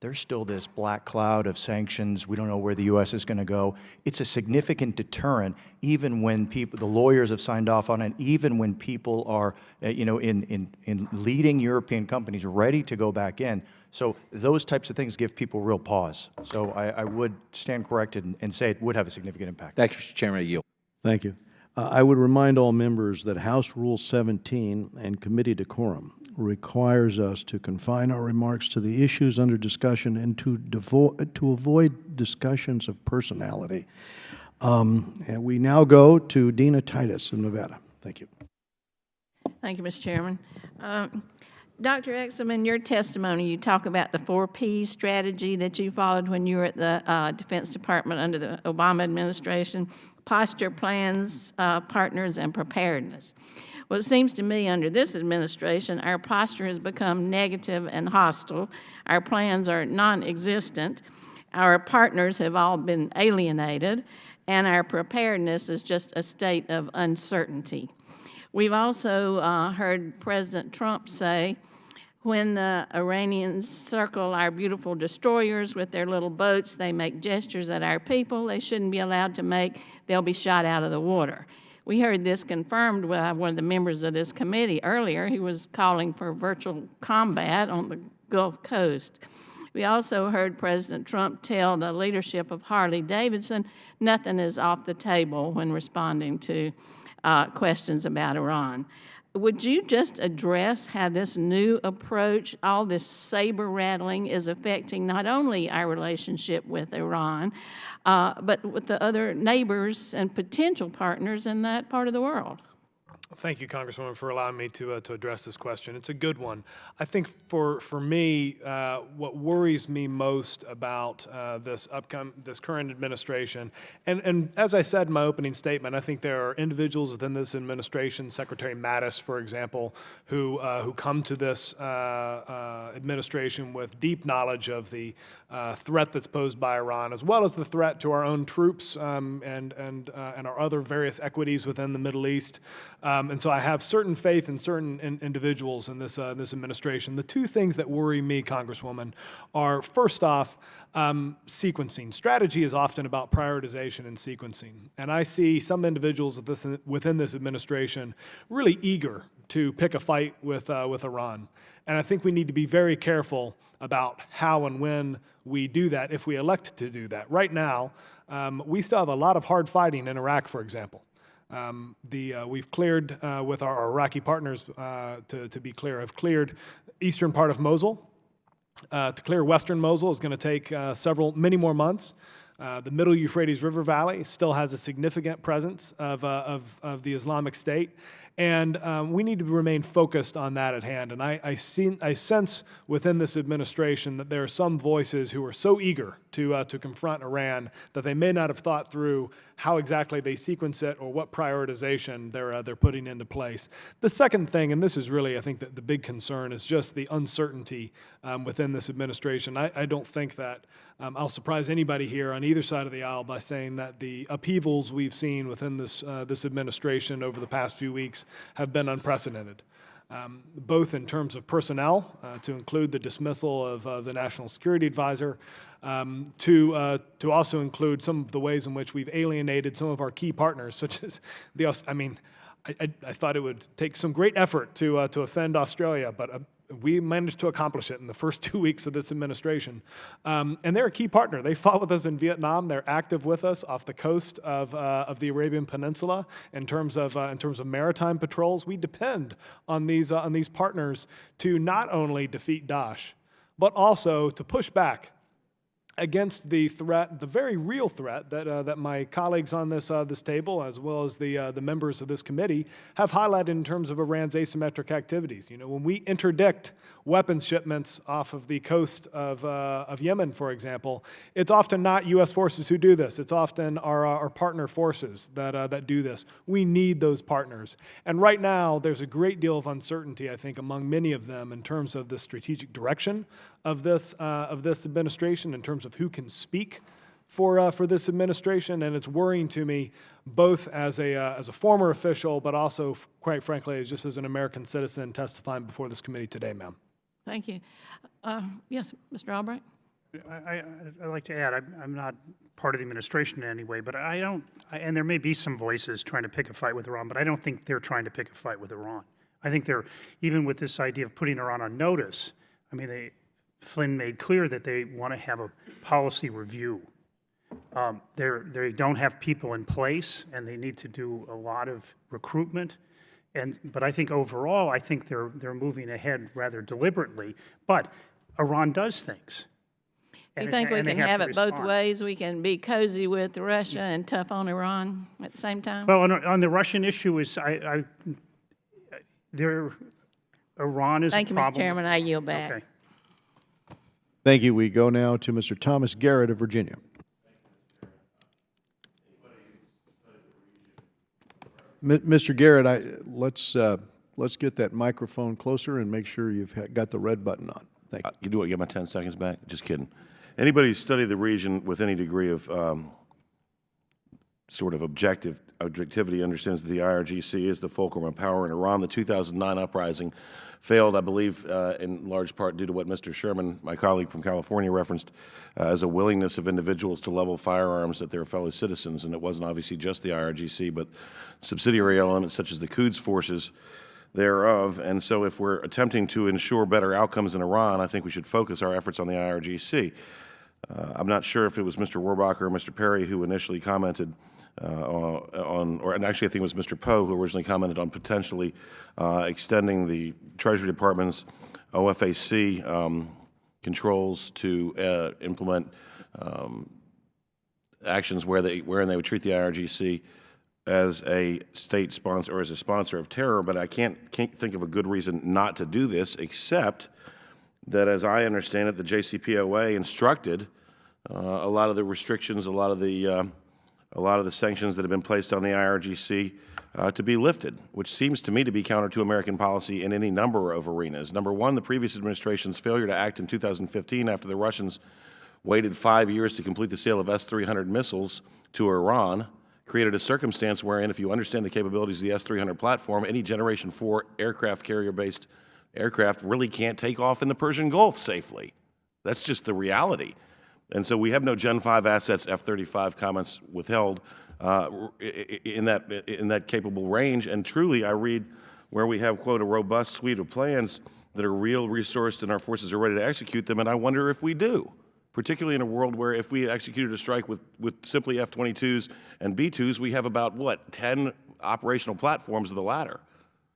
there's still this black cloud of sanctions. We don't know where the U.S. is going to go. It's a significant deterrent, even when the lawyers have signed off on it, even when people are, in leading European companies ready to go back in. So those types of things give people real pause. So I would stand corrected and say it would have a significant impact. Thank you, Mr. Chairman. I yield. Thank you. I would remind all members that House Rule 17 and committee decorum requires us to confine our remarks to the issues under discussion and to avoid discussions of personality. And we now go to Dina Titus of Nevada. Thank you. Thank you, Mr. Chairman. Dr. Exum, in your testimony, you talk about the 4P strategy that you followed when you were at the Defense Department under the Obama administration: posture, plans, partners, and preparedness. Well, it seems to me under this administration, our posture has become negative and hostile. Our plans are non-existent. Our partners have all been alienated, and our preparedness is just a state of uncertainty. We've also heard President Trump say, when the Iranians circle our beautiful destroyers with their little boats, they make gestures at our people they shouldn't be allowed to make. They'll be shot out of the water. We heard this confirmed by one of the members of this committee earlier. He was calling for virtual combat on the Gulf Coast. We also heard President Trump tell the leadership of Harley-Davidson nothing is off the table when responding to questions about Iran. Would you just address how this new approach, all this saber rattling, is affecting not only our relationship with Iran, but with the other neighbors and potential partners in that part of the world? Thank you, Congresswoman, for allowing me to address this question. It's a good one. I think for me, what worries me most about this current administration, and as I said in my opening statement, I think there are individuals within this administration, Secretary Mattis, for example, who come to this administration with deep knowledge of the threat that's posed by Iran, as well as the threat to our own troops and our other various equities within the Middle East. And so I have certain faith in certain individuals in this administration. The two things that worry me, Congresswoman, are first off, sequencing. Strategy is often about prioritization and sequencing. And I see some individuals within this administration really eager to pick a fight with Iran. And I think we need to be very careful about how and when we do that, if we elect to do that. Right now, we still have a lot of hard fighting in Iraq, for example. We've cleared, with our Iraqi partners, to be clear, have cleared eastern part of Mosul. To clear western Mosul is going to take many more months. The middle Euphrates River Valley still has a significant presence of the Islamic State. And we need to remain focused on that at hand. And I sense within this administration that there are some voices who are so eager to confront Iran that they may not have thought through how exactly they sequence it or what prioritization they're putting into place. The second thing, and this is really, I think, the big concern, is just the uncertainty within this administration. I don't think that I'll surprise anybody here on either side of the aisle by saying that the upheavals we've seen within this administration over the past few weeks have been unprecedented. both in terms of personnel, to include the dismissal of the National Security Advisor, to also include some of the ways in which we've alienated some of our key partners, such as I thought it would take some great effort to offend Australia, but we managed to accomplish it in the first 2 weeks of this administration. And they're a key partner. They fought with us in Vietnam. They're active with us off the coast of the Arabian Peninsula in terms of maritime patrols. We depend on these partners to not only defeat Daesh, but also to push back against the threat, the very real threat that my colleagues on this table, as well as the members of this committee, have highlighted in terms of Iran's asymmetric activities. You know, when we interdict weapons shipments off of the coast of Yemen, for example, it's often not U.S. forces who do this. It's often our partner forces that do this. We need those partners. And right now, there's a great deal of uncertainty, I think, among many of them in terms of the strategic direction of this administration, in terms of who can speak for this administration, and it's worrying to me, both as a former official, but also, quite frankly, just as an American citizen testifying before this committee today, ma'am. Thank you. Yes, Mr. Albright? I'd like to add, I'm not part of the administration in any way, but I don't, and there may be some voices trying to pick a fight with Iran, but I don't think they're trying to pick a fight with Iran. I think they're, even with this idea of putting Iran on notice, I mean, Flynn made clear that they want to have a policy review. They don't have people in place, and they need to do a lot of recruitment. But I think overall, I think they're moving ahead rather deliberately. But Iran does things. You think we can have it both ways? We can be cozy with Russia and tough on Iran at the same time? Well, on the Russian issue, Iran is a problem. Thank you, Mr. Chairman. I yield back. Okay. Thank you. We go now to Mr. Thomas Garrett of Virginia. Mr. Garrett, let's get that microphone closer and make sure you've got the red button on. Thank you. You do what? Get my 10 seconds back? Just kidding. Anybody who's studied the region with any degree of sort of objectivity understands that the IRGC is the fulcrum of power in Iran. The 2009 uprising failed, I believe, in large part due to what Mr. Sherman, my colleague from California, referenced as a willingness of individuals to level firearms at their fellow citizens. And it wasn't obviously just the IRGC, but subsidiary elements such as the Quds forces thereof. And so if we're attempting to ensure better outcomes in Iran, I think we should focus our efforts on the IRGC. I'm not sure if it was Mr. Warbacher or Mr. Perry who initially commented and actually I think it was Mr. Poe who originally commented on potentially extending the Treasury Department's OFAC controls to implement actions wherein they would treat the IRGC as a state sponsor or as a sponsor of terror. But I can't think of a good reason not to do this, except that, as I understand it, the JCPOA instructed a lot of the restrictions, a lot of the sanctions that have been placed on the IRGC to be lifted, which seems to me to be counter to American policy in any number of arenas. Number one, the previous administration's failure to act in 2015 after the Russians waited 5 years to complete the sale of S-300 missiles to Iran created a circumstance wherein, if you understand the capabilities of the S-300 platform, any Generation 4 aircraft carrier-based aircraft really can't take off in the Persian Gulf safely. That's just the reality. And so we have no Gen 5 assets, F-35 comments withheld in that capable range. And truly, I read where we have, quote, a robust suite of plans that are real, resourced, and our forces are ready to execute them, and I wonder if we do, particularly in a world where if we executed a strike with simply F-22s and B-2s, we have about, what, 10 operational platforms of the latter.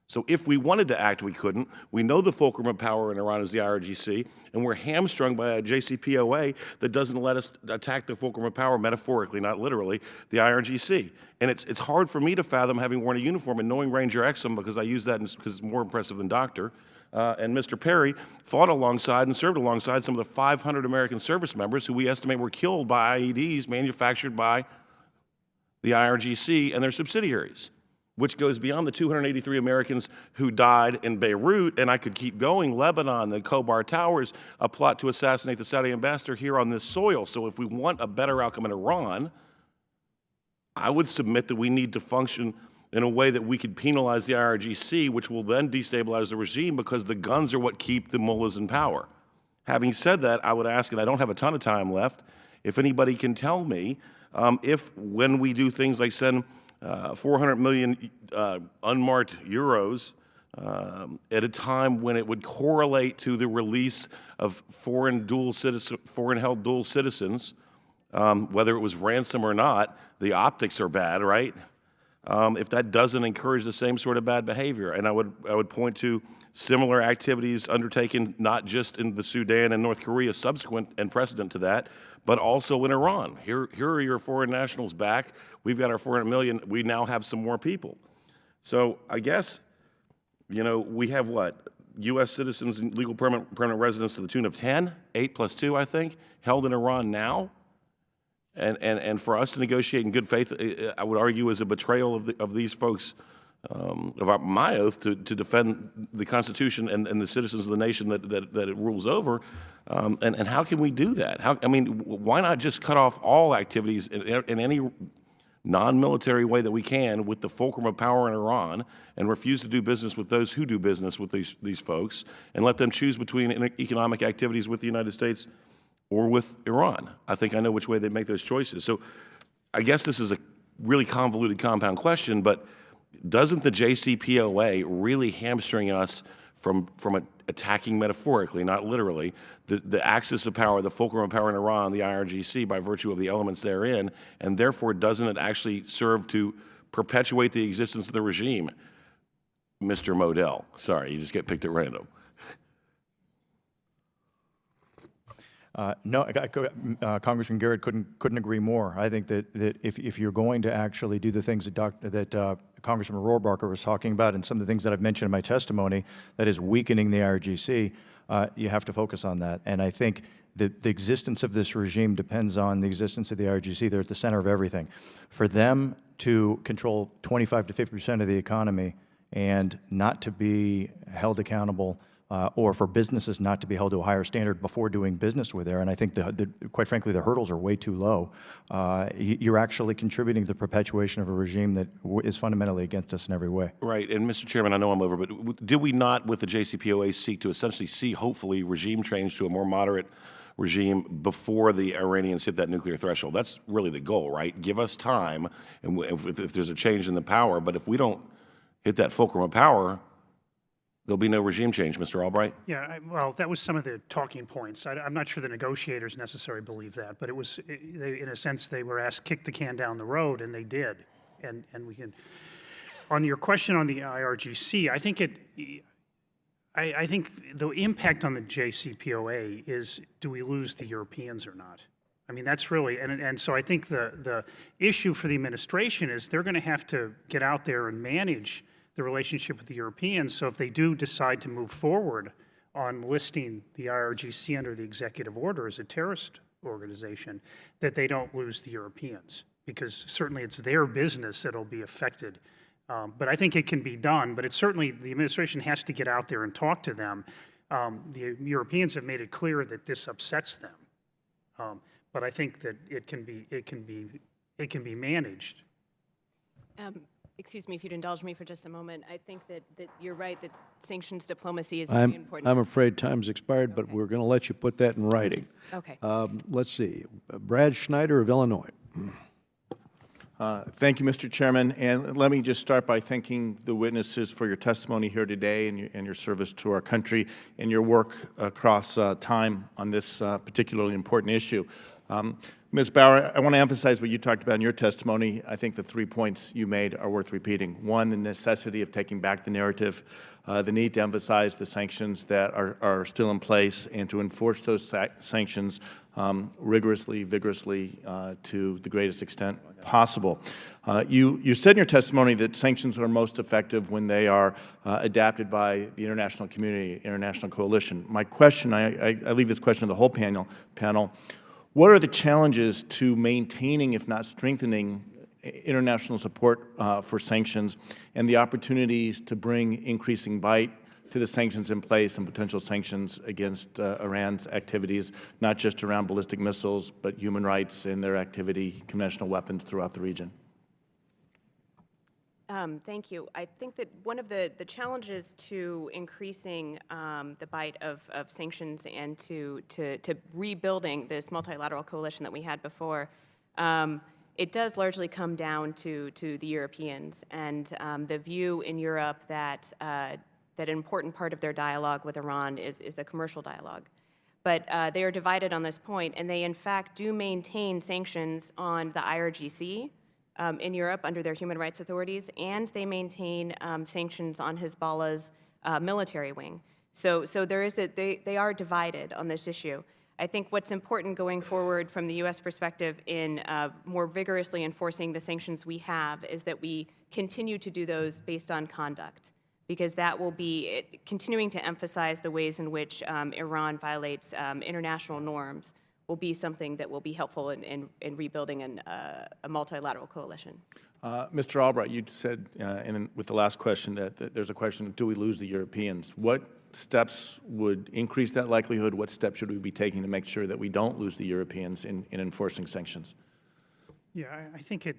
So if we wanted to act, we couldn't. We know the fulcrum of power in Iran is the IRGC, and we're hamstrung by a JCPOA that doesn't let us attack the fulcrum of power, metaphorically, not literally, the IRGC. And it's hard for me to fathom, having worn a uniform and knowing Ranger Exum, because I use that because it's more impressive than doctor, and Mr. Perry fought alongside and served alongside some of the 500 American service members who we estimate were killed by IEDs manufactured by the IRGC and their subsidiaries, which goes beyond the 283 Americans who died in Beirut, and I could keep going, Lebanon, the Khobar Towers, a plot to assassinate the Saudi ambassador here on this soil. So if we want a better outcome in Iran, I would submit that we need to function in a way that we could penalize the IRGC, which will then destabilize the regime because the guns are what keep the mullahs in power. Having said that, I would ask, and I don't have a ton of time left, if anybody can tell me if when we do things like send 400 million unmarked euros at a time when it would correlate to the release of foreign-held dual citizens, whether it was ransom or not, the optics are bad, right? If that doesn't encourage the same sort of bad behavior. And I would point to similar activities undertaken not just in the Sudan and North Korea subsequent and precedent to that, but also in Iran. Here are your foreign nationals back. We've got our 400 million. We now have some more people. So I guess, you know, we have what? U.S. citizens and legal permanent residents to the tune of 10, 8 plus 2, I think, held in Iran now. And for us to negotiate in good faith, I would argue, is a betrayal of these folks, of my oath to defend the Constitution and the citizens of the nation that it rules over. And how can we do that? I mean, why not just cut off all activities in any non-military way that we can with the fulcrum of power in Iran and refuse to do business with those who do business with these folks and let them choose between economic activities with the United States or with Iran? I think I know which way they make those choices. So I guess this is a really convoluted compound question, but doesn't the JCPOA really hamstring us from attacking metaphorically, not literally, the axis of power, the fulcrum of power in Iran, the IRGC, by virtue of the elements therein, and therefore doesn't it actually serve to perpetuate the existence of the regime? Mr. Modell, sorry, you just get picked at random. No, Congressman Garrett couldn't agree more. I think that if you're going to actually do the things that Congressman Rohrbacher was talking about and some of the things that I've mentioned in my testimony, that is weakening the IRGC, you have to focus on that. And I think that the existence of this regime depends on the existence of the IRGC. They're at the center of everything. For them to control 25 to 50% of the economy and not to be held accountable, or for businesses not to be held to a higher standard before doing business with there. And I think, quite frankly, the hurdles are way too low. You're actually contributing to the perpetuation of a regime that is fundamentally against us in every way. Right. And, Mr. Chairman, I know I'm over, but did we not, with the JCPOA, seek to essentially see, hopefully, regime change to a more moderate regime before the Iranians hit that nuclear threshold? That's really the goal, right? Give us time, and if there's a change in the power. But if we don't hit that fulcrum of power, there'll be no regime change, Mr. Albright? Yeah, well, that was some of the talking points. I'm not sure the negotiators necessarily believe that, but it was, in a sense, they were asked kick the can down the road, and they did. And we can. On your question on the IRGC, I think the impact on the JCPOA is, do we lose the Europeans or not? I mean, that's really, and so I think the issue for the administration is they're going to have to get out there and manage the relationship with the Europeans. So if they do decide to move forward on listing the IRGC under the executive order as a terrorist organization, that they don't lose the Europeans, because certainly it's their business that'll be affected. But I think it can be done, but it's certainly, the administration has to get out there and talk to them. The Europeans have made it clear that this upsets them. But I think that it can be managed. Excuse me, if you'd indulge me for just a moment. I think that you're right, that sanctions diplomacy is very important. I'm afraid time's expired, but we're going to let you put that in writing. Okay. Let's see. Brad Schneider of Illinois. Thank you, Mr. Chairman. And let me just start by thanking the witnesses for your testimony here today and your service to our country and your work across time on this particularly important issue. Ms. Bauer, I want to emphasize what you talked about in your testimony. I think the 3 points you made are worth repeating. One, the necessity of taking back the narrative, the need to emphasize the sanctions that are still in place and to enforce those sanctions rigorously, vigorously, to the greatest extent possible. You said in your testimony that sanctions are most effective when they are adapted by the international community, international coalition. My question, I leave this question to the whole panel. What are the challenges to maintaining, if not strengthening, international support for sanctions and the opportunities to bring increasing bite to the sanctions in place and potential sanctions against Iran's activities, not just around ballistic missiles, but human rights and their activity, conventional weapons throughout the region? Thank you. I think that one of the challenges to increasing the bite of sanctions and to rebuilding this multilateral coalition that we had before, it does largely come down to the Europeans and the view in Europe that that an important part of their dialogue with Iran is a commercial dialogue. But they are divided on this point, and they in fact do maintain sanctions on the IRGC in Europe under their human rights authorities, and they maintain sanctions on Hezbollah's military wing. So there is they are divided on this issue. I think what's important going forward from the U.S. perspective in more vigorously enforcing the sanctions we have is that we continue to do those based on conduct, because that will be continuing to emphasize the ways in which Iran violates international norms will be something that will be helpful in rebuilding a multilateral coalition. Mr. Albright, you said with the last question that there's a question of do we lose the Europeans? What steps would increase that likelihood? What steps should we be taking to make sure that we don't lose the Europeans in enforcing sanctions? Yeah, I think it,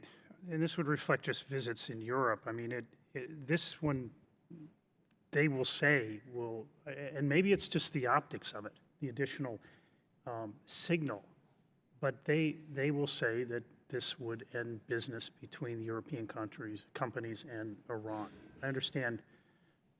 and this would reflect just visits in Europe. I mean, this one, they will say, and maybe it's just the optics of it, the additional signal, but they will say that this would end business between the European companies and Iran. I understand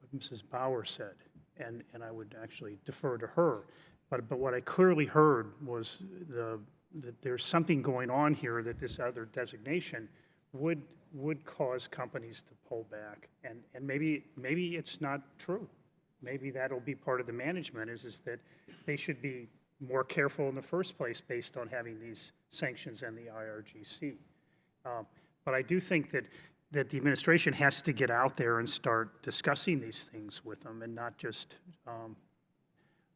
what Mrs. Bauer said, and I would actually defer to her. But what I clearly heard was that there's something going on here, that this other designation would cause companies to pull back, and maybe it's not true. Maybe that'll be part of the management is that they should be more careful in the first place based on having these sanctions and the IRGC. But I do think that the administration has to get out there and start discussing these things with them and not just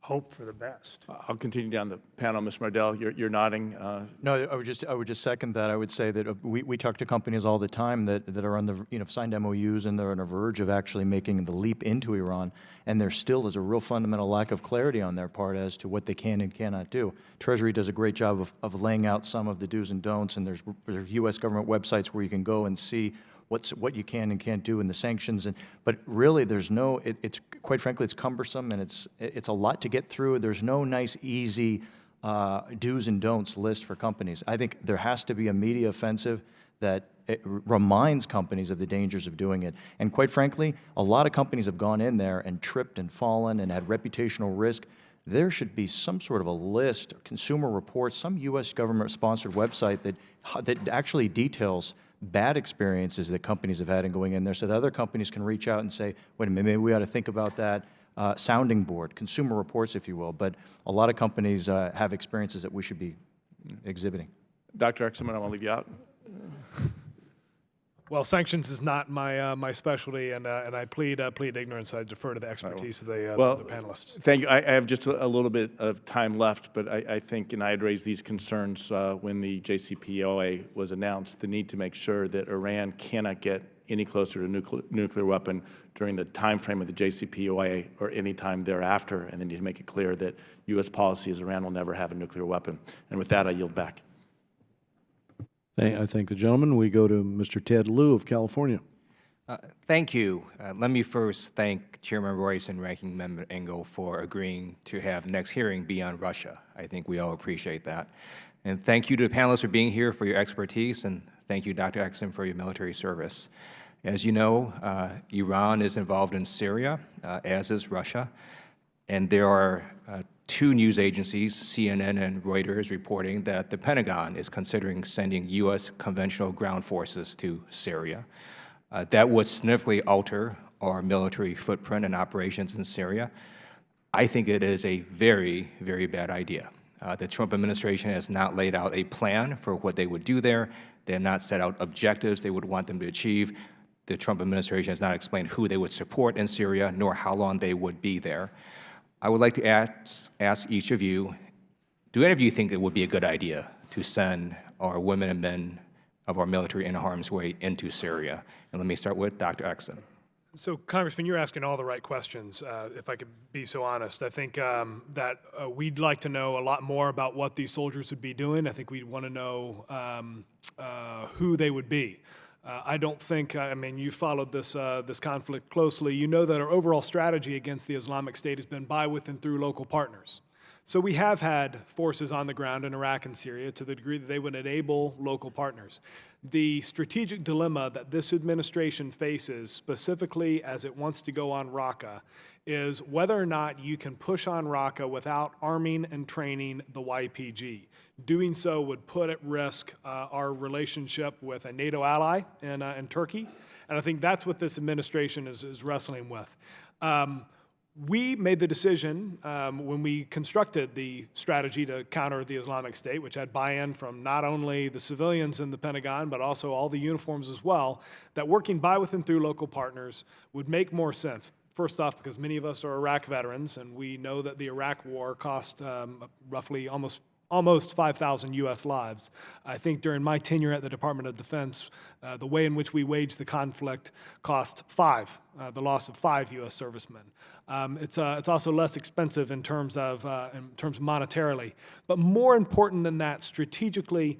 hope for the best. I'll continue down the panel. Ms. Mardell, you're nodding. No, I would just second that. I would say that we talk to companies all the time that are on the signed MOUs, and they're on the verge of actually making the leap into Iran, and there still is a real fundamental lack of clarity on their part as to what they can and cannot do. Treasury does a great job of laying out some of the do's and don'ts, and there's U.S. government websites where you can go and see what you can and can't do in the sanctions, but really there's no. It's quite frankly, it's cumbersome, and it's a lot to get through. There's no nice, easy do's and don'ts list for companies. I think there has to be a media offensive that it reminds companies of the dangers of doing it. And quite frankly, a lot of companies have gone in there and tripped and fallen and had reputational risk. There should be some sort of a list, Consumer Reports, some U.S. government-sponsored website that actually details bad experiences that companies have had in going in there, so that other companies can reach out and say, wait a minute, maybe we ought to think about that. Sounding board, Consumer Reports, if you will. But a lot of companies have experiences that we should be exhibiting. Dr. Exum, I want to leave you out. Well, sanctions is not my specialty, and I plead ignorance. I defer to the expertise of the other panelists. Thank you. I have just a little bit of time left, but I think, and I had raised these concerns when the JCPOA was announced, the need to make sure that Iran cannot get any closer to nuclear weapon during the time frame of the JCPOA or any time thereafter, and they need to make it clear that U.S. policy is Iran will never have a nuclear weapon. And with that, I yield back. I thank the gentleman. We go to Mr. Ted Lieu of California. Thank you. Let me first thank Chairman Royce and Ranking Member Engel for agreeing to have the next hearing be on Russia. I think we all appreciate that. And thank you to the panelists for being here, for your expertise, and thank you, Dr. Exum, for your military service. As you know, Iran is involved in Syria, as is Russia, and there are two news agencies, CNN and Reuters, reporting that the Pentagon is considering sending U.S. conventional ground forces to Syria. That would significantly alter our military footprint and operations in Syria. I think it is a very, very bad idea. The Trump administration has not laid out a plan for what they would do there. They have not set out objectives they would want them to achieve. The Trump administration has not explained who they would support in Syria, nor how long they would be there. I would like to ask each of you, do any of you think it would be a good idea to send our women and men of our military in harm's way into Syria? And let me start with Dr. Exum. So, Congressman, you're asking all the right questions, if I could be so honest. I think that we'd like to know a lot more about what these soldiers would be doing. I think we'd want to know who they would be. I don't think, I mean, you followed this conflict closely. You know that our overall strategy against the Islamic State has been by, with, and through local partners. So we have had forces on the ground in Iraq and Syria to the degree that they would enable local partners. The strategic dilemma that this administration faces, specifically as it wants to go on Raqqa, is whether or not you can push on Raqqa without arming and training the YPG. Doing so would put at risk our relationship with a NATO ally in Turkey, and I think that's what this administration is wrestling with. We made the decision when we constructed the strategy to counter the Islamic State, which had buy-in from not only the civilians in the Pentagon, but also all the uniforms as well, that working by, with, and through local partners would make more sense. First off, because many of us are Iraq veterans, and we know that the Iraq War cost roughly almost 5,000 U.S. lives. I think during my tenure at the Department of Defense, the way in which we waged the conflict cost the loss of 5 U.S. servicemen. It's also less expensive in terms of monetarily. But more important than that, strategically,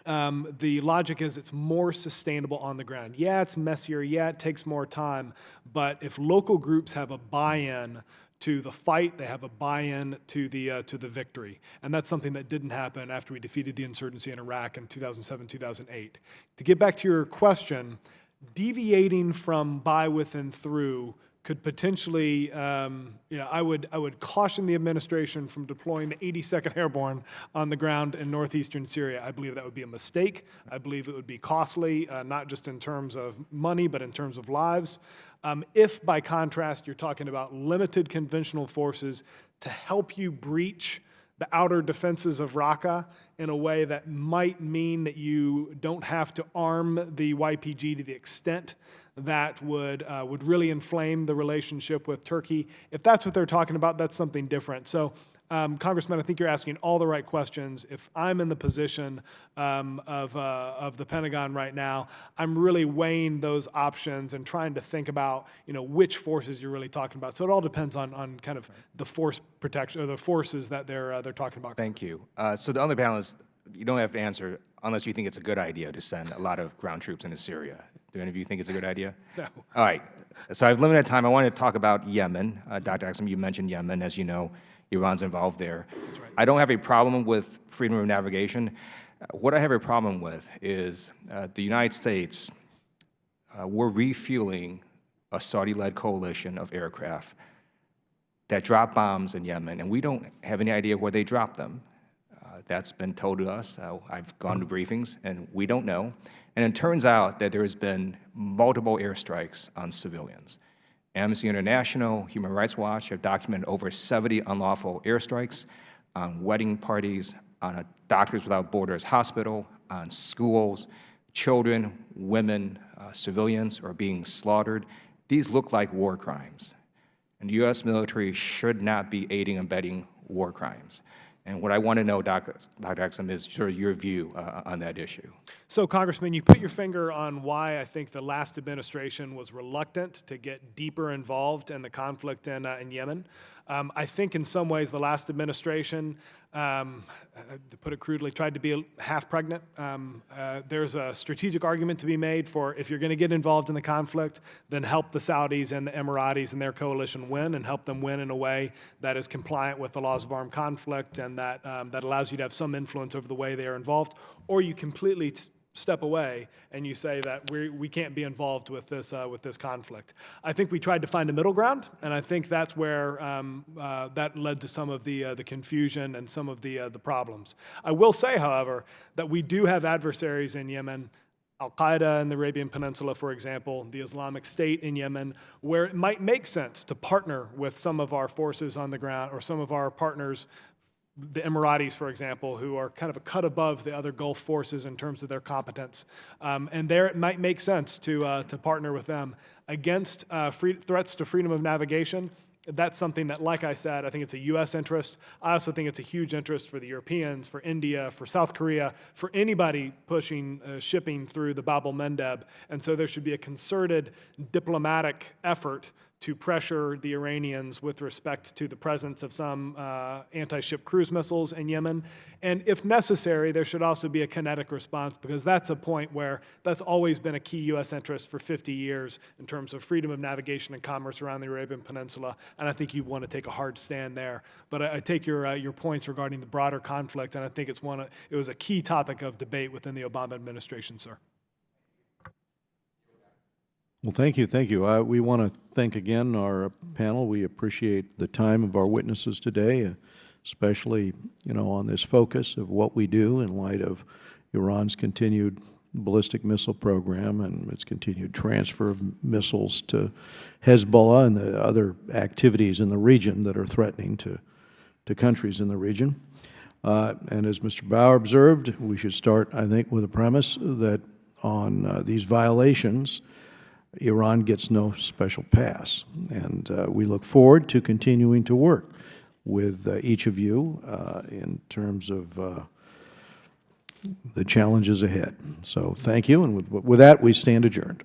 the logic is it's more sustainable on the ground. Yeah, it's messier. Yeah, it takes more time. But if local groups have a buy-in to the fight, they have a buy-in to the victory. And that's something that didn't happen after we defeated the insurgency in Iraq in 2007, 2008. To get back to your question, deviating from by, with, and through could potentially, I would caution the administration from deploying the 82nd Airborne on the ground in northeastern Syria. I believe that would be a mistake. I believe it would be costly, not just in terms of money, but in terms of lives. If, by contrast, you're talking about limited conventional forces to help you breach the outer defenses of Raqqa in a way that might mean that you don't have to arm the YPG to the extent that would really inflame the relationship with Turkey. If that's what they're talking about, that's something different. So, Congressman, I think you're asking all the right questions. If I'm in the position of the Pentagon right now, I'm really weighing those options and trying to think about, which forces you're really talking about. So it all depends on kind of the force protection or the forces that they're talking about. Thank you. So the other balance, you don't have to answer unless you think it's a good idea to send a lot of ground troops into Syria. Do any of you think it's a good idea? No. All right. So I have limited time. I want to talk about Yemen. Dr. Axum, you mentioned Yemen. As you know, Iran's involved there. That's right. I don't have a problem with freedom of navigation. What I have a problem with is the United States, we're refueling a Saudi-led coalition of aircraft that drop bombs in Yemen, and we don't have any idea where they drop them. That's been told to us. I've gone to briefings, and we don't know. And it turns out that there has been multiple airstrikes on civilians. Amnesty International, Human Rights Watch have documented over 70 unlawful airstrikes on wedding parties, on a Doctors Without Borders hospital, on schools. Children, women, civilians are being slaughtered. These look like war crimes. And the U.S. military should not be aiding and abetting war crimes. And what I want to know, Dr. Axum, is sort of your view on that issue. So, Congressman, you put your finger on why I think the last administration was reluctant to get deeper involved in the conflict in Yemen. I think in some ways the last administration, to put it crudely, tried to be half pregnant. There's a strategic argument to be made for if you're going to get involved in the conflict, then help the Saudis and the Emiratis and their coalition win, and help them win in a way that is compliant with the laws of armed conflict and that allows you to have some influence over the way they are involved, or you completely step away and you say that we can't be involved with this conflict. I think we tried to find a middle ground, and I think that's where that led to some of the confusion and some of the problems. I will say, however, that we do have adversaries in Yemen, Al-Qaeda in the Arabian Peninsula, for example, the Islamic State in Yemen, where it might make sense to partner with some of our forces on the ground or some of our partners, the Emiratis, for example, who are kind of a cut above the other Gulf forces in terms of their competence. And there it might make sense to partner with them against threats to freedom of navigation. That's something that, like I said, I think it's a U.S. interest. I also think it's a huge interest for the Europeans, for India, for South Korea, for anybody pushing shipping through the Bab el-Mandeb. And so there should be a concerted diplomatic effort to pressure the Iranians with respect to the presence of some anti-ship cruise missiles in Yemen. And if necessary, there should also be a kinetic response, because that's a point where that's always been a key U.S. interest for 50 years in terms of freedom of navigation and commerce around the Arabian Peninsula, and I think you want to take a hard stand there. But I take your points regarding the broader conflict, and I think it was a key topic of debate within the Obama administration, sir. Well, thank you, thank you. We want to thank again our panel. We appreciate the time of our witnesses today, especially, on this focus of what we do in light of Iran's continued ballistic missile program and its continued transfer of missiles to Hezbollah and the other activities in the region that are threatening to countries in the region. And as Mr. Bauer observed, we should start, I think, with a premise that on these violations, Iran gets no special pass. And we look forward to continuing to work with each of you in terms of the challenges ahead. So thank you, and with that, we stand adjourned.